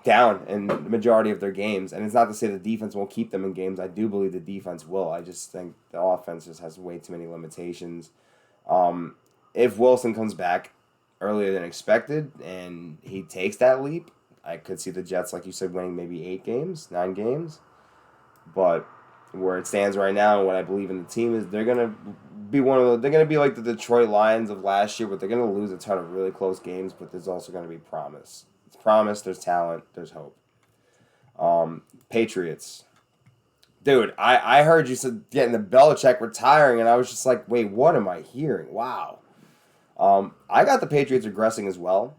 down in the majority of their games. And it's not to say the defense won't keep them in games. I do believe the defense will. I just think the offense just has way too many limitations. If Wilson comes back, earlier than expected, and he takes that leap, I could see the Jets, like you said, winning maybe 8 games, 9 games. But where it stands right now, and what I believe in the team is they're gonna be they're gonna be like the Detroit Lions of last year, but they're gonna lose a ton of really close games. But there's also gonna be promise. It's promise. There's talent. There's hope. Patriots. Dude, I heard you said getting the Belichick retiring, and I was just like, wait, what am I hearing? Wow. I got the Patriots regressing as well.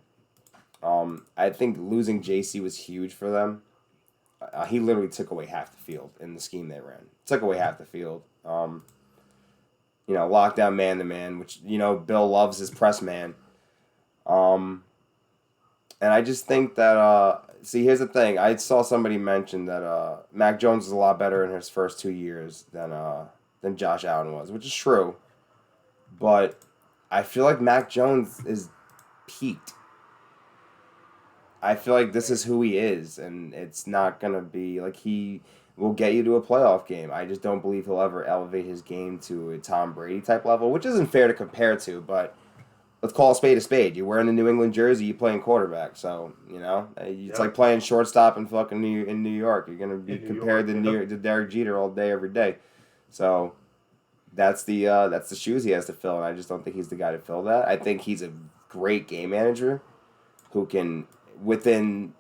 I think losing JC was huge for them. He literally took away half the field in the scheme they ran. Took away half the field. Lockdown man-to-man, which, Bill loves his press man. And I just think that, here's the thing. I saw somebody mention that Mac Jones was a lot better in his first 2 years than Josh Allen was, which is true. But I feel like Mac Jones is peaked. I feel like this is who he is, and it's not going to be like he will get you to a playoff game. I just don't believe he'll ever elevate his game to a Tom Brady type level, which isn't fair to compare to, but let's call a spade a spade. You're wearing the New England jersey, you're playing quarterback, so, it's like playing shortstop in fucking New York. You're going to be compared to Derek Jeter all day, every day. So that's the shoes he has to fill, and I just don't think he's the guy to fill that. I think he's a great game manager who can, within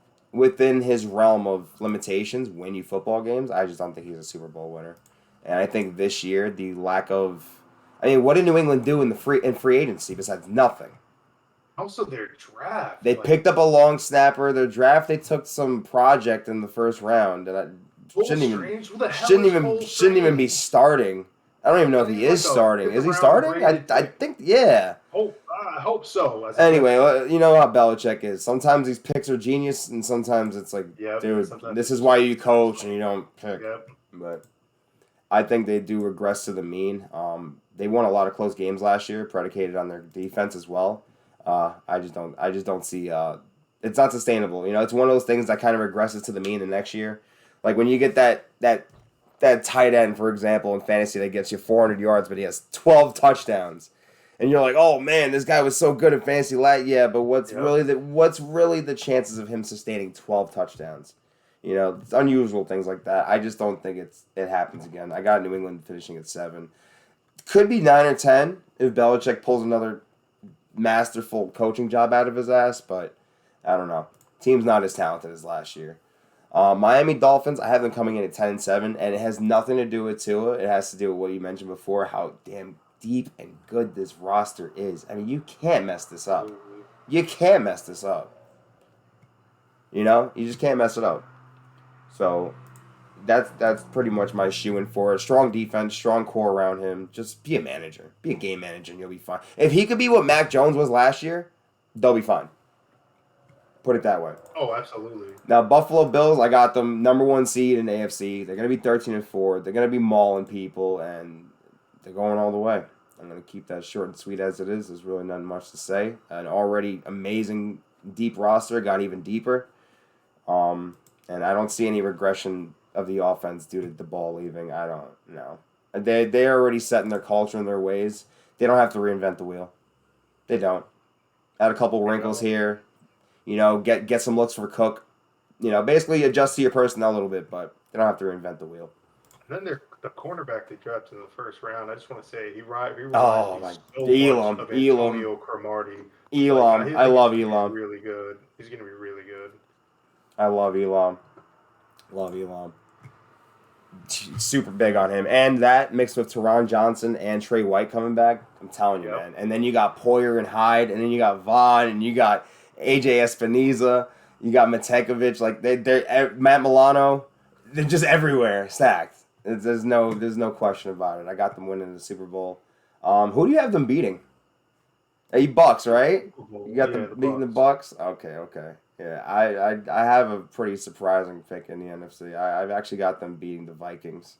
his realm of limitations, win you football games. I just don't think he's a Super Bowl winner. And I think this year, the lack of... what did New England do in free agency besides nothing? Also, their draft. They picked up a long snapper. Their draft, they took some project in the first round. And shouldn't even be starting. I don't even know if he is starting. Is he starting? I think, yeah. I hope so. Anyway, you know how Belichick is. Sometimes these picks are genius, and sometimes it's like, dude, this is why you coach and you don't pick. Yep. But I think they do regress to the mean. They won a lot of close games last year, predicated on their defense as well. I just don't see. It's not sustainable. It's one of those things that kind of regresses to the mean the next year. Like when you get that tight end, for example, in fantasy that gets you 400 yards, but he has 12 touchdowns. And you're like, oh man, this guy was so good in fantasy yeah, but what's really the chances of him sustaining 12 touchdowns? It's unusual things like that. I just don't think it happens again. I got New England finishing at 7. Could be 9 or 10 if Belichick pulls another masterful coaching job out of his ass, but I don't know. Team's not as talented as last year. Miami Dolphins, I have them coming in at 10-7, and it has nothing to do with Tua. It has to do with what you mentioned before, how damn deep and good this roster is. I mean, you can't mess this up. You can't mess this up. You just can't mess it up. So that's pretty much my shoo-in for it. Strong defense, strong core around him. Just be a manager. Be a game manager, and you'll be fine. If he could be what Mac Jones was last year, they'll be fine. Put it that way. Oh, absolutely. Now, Buffalo Bills, I got them number 1 seed in AFC. They're going to be 13-4. They're going to be mauling people, and they're going all the way. I'm going to keep that short and sweet as it is. There's really not much to say. An already amazing deep roster got even deeper. And I don't see any regression of the offense due to the ball leaving. I don't know. They're already set in their culture and their ways. They don't have to reinvent the wheel. They don't. Add a couple wrinkles here. Get some looks for Cook. Basically adjust to your personnel a little bit, but they don't have to reinvent the wheel. And then the cornerback they drafted in the first round, I just want to say he reminds me so Elam. much of Antonio Cromartie. Elam. I love Elam. Really good. He's going to be really good. I love Elam. Love Elam. Super big on him. And that mixed with Teron Johnson and Trey White coming back, I'm telling you, man. And then you got Poyer and Hyde, and then you got Vaughn, and you got AJ Espinoza, you got Matekovic, like they're Matt Milano, they're just everywhere, stacked. There's no question about it. I got them winning the Super Bowl. Who do you have them beating? Bucks, right? You got them beating the Bucks? Okay. Yeah, I have a pretty surprising pick in the NFC. I've actually got them beating the Vikings.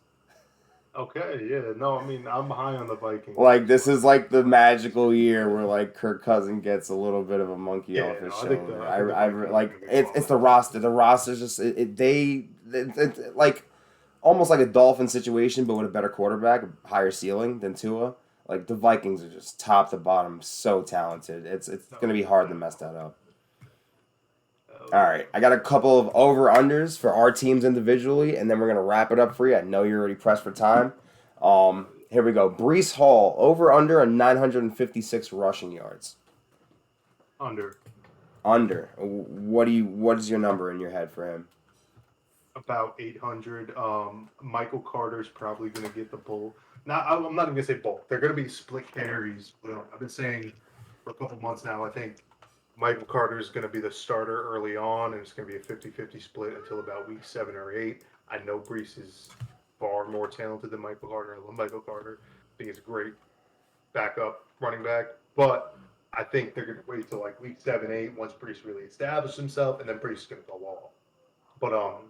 Okay, yeah. No, I mean, I'm high on the Vikings. Like, this is like the magical year where, like, Kirk Cousins gets a little bit of a monkey off his shoulder. It's the roster. The roster's just, it's like, almost like a Dolphin situation, but with a better quarterback, a higher ceiling than Tua. Like, the Vikings are just top to bottom so talented. It's going to be hard to mess that up. All right, I got a couple of over-unders for our teams individually, and then we're going to wrap it up for you. I know you're already pressed for time. Here we go. Breece Hall, over-under a 956 rushing yards. Under. Under. What is your number in your head for him? About 800. Michael Carter's probably going to get the bull. I'm not even going to say bulk. They're going to be split carries. I've been saying for a couple months now, I think Michael Carter is going to be the starter early on, and it's going to be a 50-50 split until about week 7 or 8. I know Breece is far more talented than Michael Carter. I love Michael Carter. I think he's a great backup running back. But I think they're going to wait till like week 7, 8 once Breece really established himself, and then Breece is going to go off. But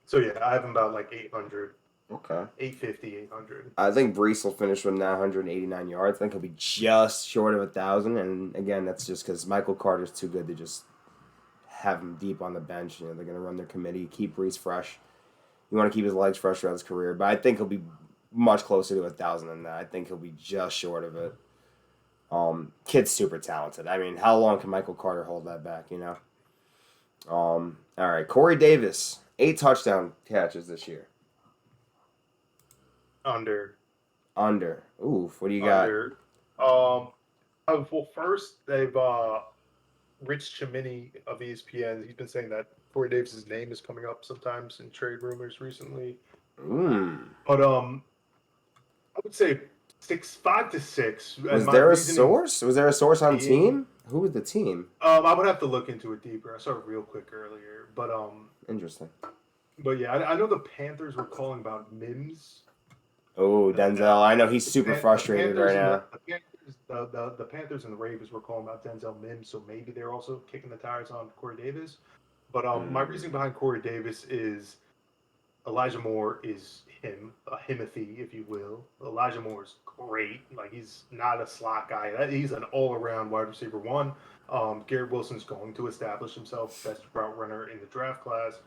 so yeah, I have him about like 800. Okay. 850, 800. I think Breece will finish with 989 yards. I think he'll be just short of 1,000. And again, that's just because Michael Carter's too good to just have him deep on the bench. They're going to run their committee, keep Breece fresh. You want to keep his legs fresh throughout his career. But I think he'll be much closer to 1,000 than that. I think he'll be just short of it. Kid's super talented. I mean, how long can Michael Carter hold that back, All right, Corey Davis, 8 touchdown catches this year. Under. Oof, what do you got? Under. Well, first, they've Rich Chimini of ESPN, he's been saying that Corey Davis's name is coming up sometimes in trade rumors recently. But I would say 5 to 6. Was there a source? Was there a source on team? Who was the team? I would have to look into it deeper. I saw it real quick earlier, but interesting. But yeah, I know the Panthers were calling about Mims. Oh, Denzel! I know he's super frustrated right now. The Panthers and the Ravens were calling about Denzel Mims, so maybe they're also kicking the tires on Corey Davis. But my reasoning behind Corey Davis is Elijah Moore is him, a Himothy, if you will. Elijah Moore is great. Like, he's not a slot guy. He's an all-around wide receiver 1. Garrett Wilson's going to establish himself best route runner in the draft class.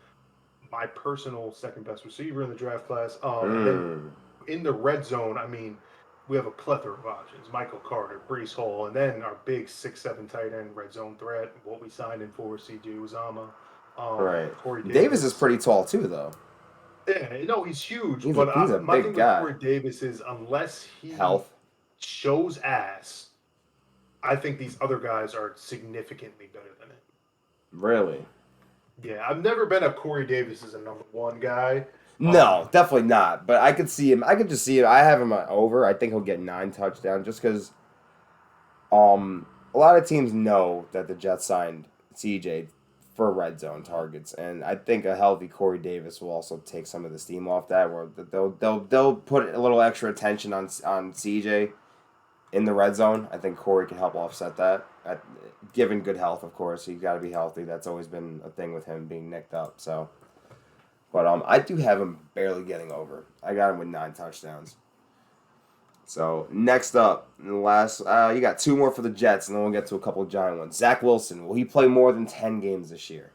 My personal second-best receiver in the draft class. And then in the red zone, I mean, we have a plethora of options. Michael Carter, Breece Hall, and then our big 6'7" tight end red zone threat, what we signed in for C.J. Uzomah. Right. Corey Davis is pretty tall, too, though. Yeah, no, he's huge. He's but a my big thing guy. with Corey Davis is unless he shows ass, I think these other guys are significantly better than him. Really? Yeah, I've never been a Corey Davis as a number 1 guy. No, definitely not. But I could see him. I could just see him. I have him over. I think he'll get 9 touchdowns just because a lot of teams know that the Jets signed CJ for red zone targets, and I think a healthy Corey Davis will also take some of the steam off that. Where they'll put a little extra attention on CJ in the red zone. I think Corey can help offset that. Given good health, of course, he's got to be healthy. That's always been a thing with him being nicked up. So. But I do have him barely getting over. I got him with 9 touchdowns. So, next up, in the last, you got 2 more for the Jets, and then we'll get to a couple of giant ones. Zach Wilson, will he play more than 10 games this year?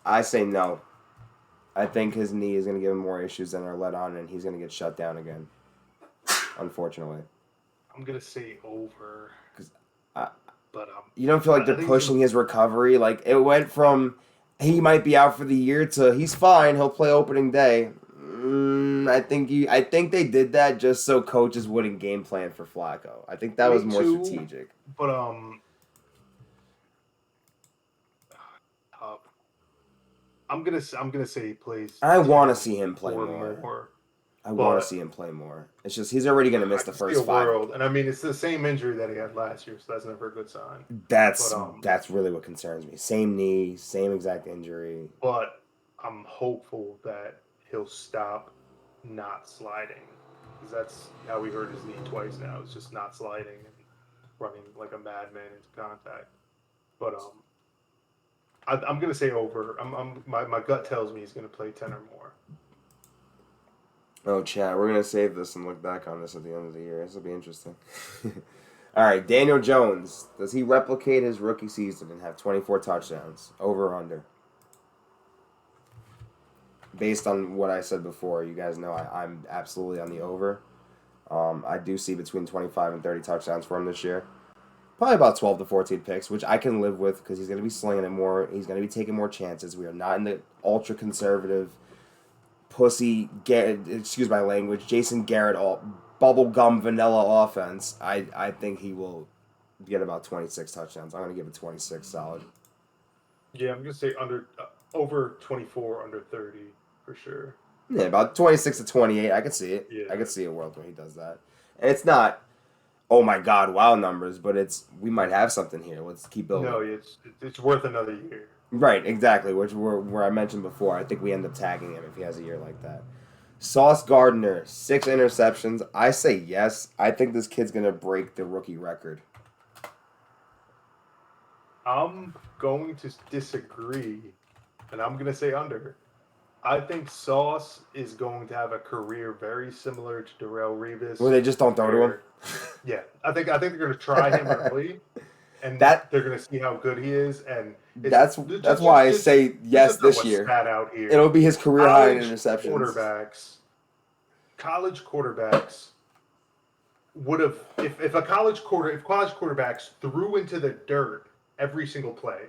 I say no. I think his knee is going to give him more issues than are let on, and he's going to get shut down again. Unfortunately. I'm going to say over. But you don't feel like they're pushing his recovery? Like, it went from he might be out for the year to he's fine, he'll play opening day. I think they did that just so coaches wouldn't game plan for Flacco. I think that was more strategic. But I'm gonna say he plays. I want to see him play more. I want to see him play more. It's just he's already going to miss the first 5. And I mean, it's the same injury that he had last year, so that's never a good sign. That's really what concerns me. Same knee, same exact injury. But I'm hopeful that he'll stop not sliding, because that's how we hurt his knee twice now. It's just not sliding and running like a madman into contact. But I'm gonna say over. My gut tells me he's gonna play 10 or more. Oh, chat, we're going to save this and look back on this at the end of the year. This will be interesting. All right, Daniel Jones. Does he replicate his rookie season and have 24 touchdowns? Over or under? based on what I said before, you guys know I'm absolutely on the over. I do see between 25 and 30 touchdowns for him this year. Probably about 12 to 14 picks, which I can live with because he's going to be slinging it more. He's going to be taking more chances. We are not in the ultra conservative pussy, excuse my language, Jason Garrett bubblegum vanilla offense. I think he will get about 26 touchdowns. I'm going to give it 26 solid. Yeah, I'm going to say over 24, under 30 for sure. Yeah, about 26 to 28. I could see it. Yeah. I could see a world where he does that. And it's not, oh my God, wow numbers, but we might have something here. Let's keep building. No, it's worth another year. Right, exactly, which where I mentioned before. I think we end up tagging him if he has a year like that. Sauce Gardner, 6 interceptions. I say yes. I think this kid's going to break the rookie record. I'm going to disagree, and I'm going to say under. I think Sauce is going to have a career very similar to Darrelle Revis. Well, they just don't throw to him? Yeah, I think they're going to try him early, and they're going to see how good he is. And that's why I say yes this year. Out here. It'll be his career high in interceptions. College quarterbacks would have if college quarterbacks threw into the dirt every single play,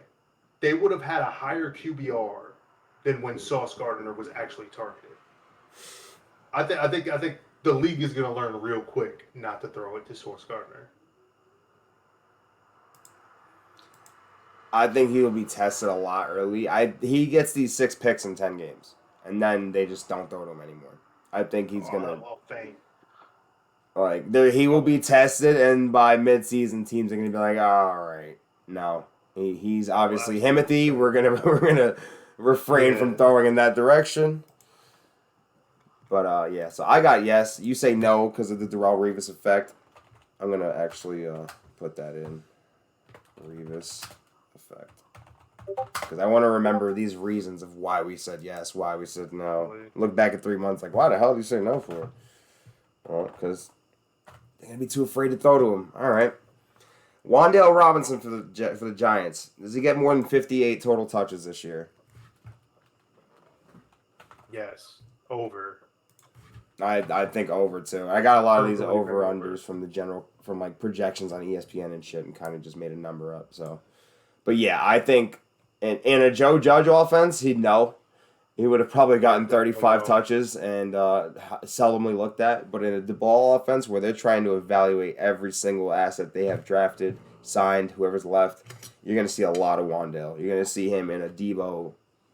they would have had a higher QBR than when Sauce Gardner was actually targeted. I think the league is going to learn real quick not to throw it to Sauce Gardner. I think he will be tested a lot early. He gets these 6 picks in 10 games, and then they just don't throw to him anymore. I think he's gonna he will be tested, and by midseason, teams are gonna be like, all right, no, he's obviously Himothy. We're gonna refrain from throwing in that direction. But yeah, so I got yes. You say no because of the Darrelle Revis effect. I'm gonna actually put that in Revis effect because I want to remember these reasons of why we said yes, why we said no. Look back at 3 months, like why the hell did you say no for? Well, because they're gonna be too afraid to throw to him. All right. Wan'Dale Robinson for the Giants. Does he get more than 58 total touches this year? Yes, over. I think over too. I got a lot of these over-unders from like projections on ESPN and shit and kind of just made a number up. So, but yeah, I think in a Joe Judge offense, he'd know. He would have probably gotten 35 touches and seldomly looked at. But in a DeBall offense where they're trying to evaluate every single asset they have drafted, signed, whoever's left, you're going to see a lot of Wan'Dale. You're going to see him in a Debo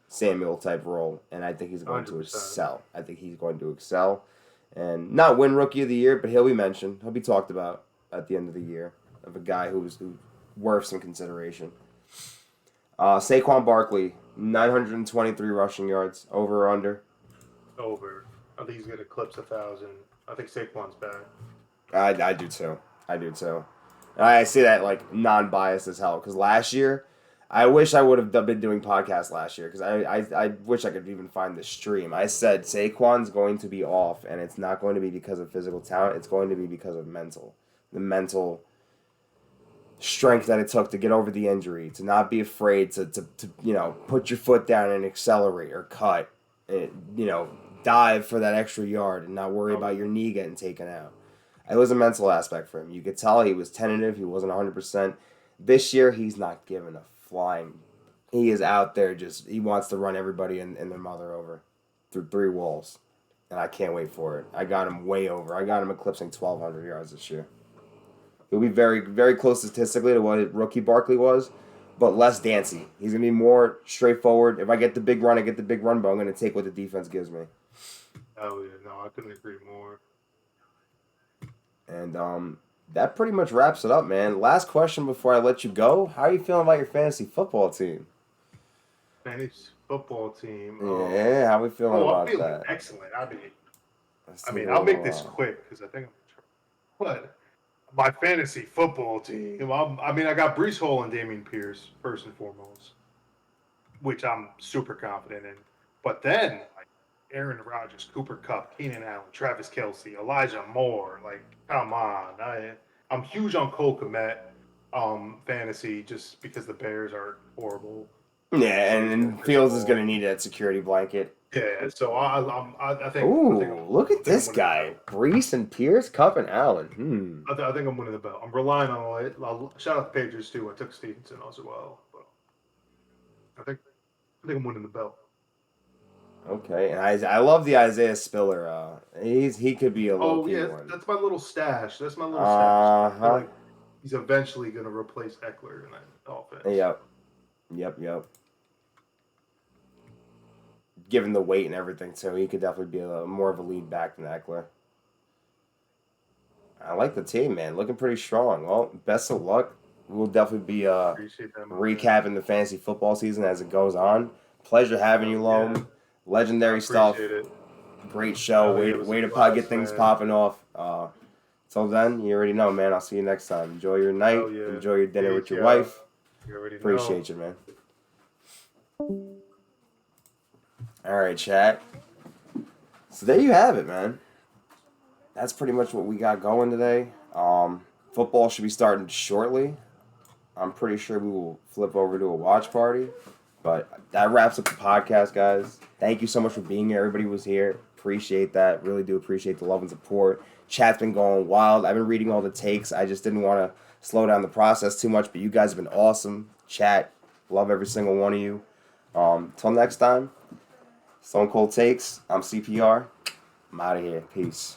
Samuel type role, and I think he's going 100%. To excel. I think he's going to excel. And not win Rookie of the Year, but he'll be mentioned. He'll be talked about at the end of the year of a guy who's worth some consideration. Saquon Barkley, 923 rushing yards, over or under? Over. I think he's going to eclipse 1,000. I think Saquon's bad. I do too. And I say that like non-biased as hell because last year, I wish I would have been doing podcasts last year because I wish I could even find the stream. I said Saquon's going to be off, and it's not going to be because of physical talent. It's going to be because of the mental strength that it took to get over the injury, to not be afraid to put your foot down and accelerate or cut, and, dive for that extra yard and not worry about your knee getting taken out. It was a mental aspect for him. You could tell he was tentative. He wasn't 100%. This year, he's not giving a flying. He is out there he wants to run everybody and their mother over through 3 walls. And I can't wait for it. I got him way over. I got him eclipsing 1,200 yards this year. He'll be very, very close statistically to what rookie Barkley was, but less dancy. He's going to be more straightforward. If I get the big run, I get the big run, but I'm going to take what the defense gives me. Oh, yeah. No, I couldn't agree more. And that pretty much wraps it up, man. Last question before I let you go. How are you feeling about your fantasy football team? Fantasy football team? Yeah, how are we feeling about I'm feeling that? Excellent. I'll make this quick because I think but my fantasy football team, I got Breece Hall and Dameon Pierce first and foremost, which I'm super confident in. But then, Aaron Rodgers, Cooper Kupp, Keenan Allen, Travis Kelce, Elijah Moore, come on. I'm huge on Cole Kmet fantasy just because the Bears are horrible. Yeah, and Fields is going to need that security blanket. Yeah, so I think Ooh, look at this I'm winning the guy. belt. Brees and Pierce, Cup and Allen. I think I'm winning the belt. I'm relying on it. Shout out the Patriots too. I took Stevenson as well, but I think I'm winning the belt. Okay, and I love the Isaiah Spiller. He could be a low Oh key yeah, one. that's my little stash. That's my little stash. I feel Uh-huh. like he's eventually going to replace Eckler in that offense. Yep. Given the weight and everything, too, he could definitely be more of a lead back than Eckler. I like the team, man. Looking pretty strong. Well, best of luck. We'll definitely be Appreciate that, man. recapping the fantasy football season as it goes on. Pleasure having you, Hell yeah. Loam. I Legendary stuff. appreciate it. Great show. Hell yeah, it was Way a to get blast, things man. popping off. Till then, you already know, man. I'll see you next time. Enjoy your night. Hell yeah. Enjoy your dinner with Peace, your y'all. wife. You already know. Appreciate you, man. All right, chat. So there you have it, man. That's pretty much what we got going today. Football should be starting shortly. I'm pretty sure we will flip over to a watch party. But that wraps up the podcast, guys. Thank you so much for being here. Everybody was here. Appreciate that. Really do appreciate the love and support. Chat's been going wild. I've been reading all the takes. I just didn't want to slow down the process too much, but you guys have been awesome. Chat, love every single one of you. Till next time, Stone Cold Takes. I'm CPR. I'm out of here. Peace.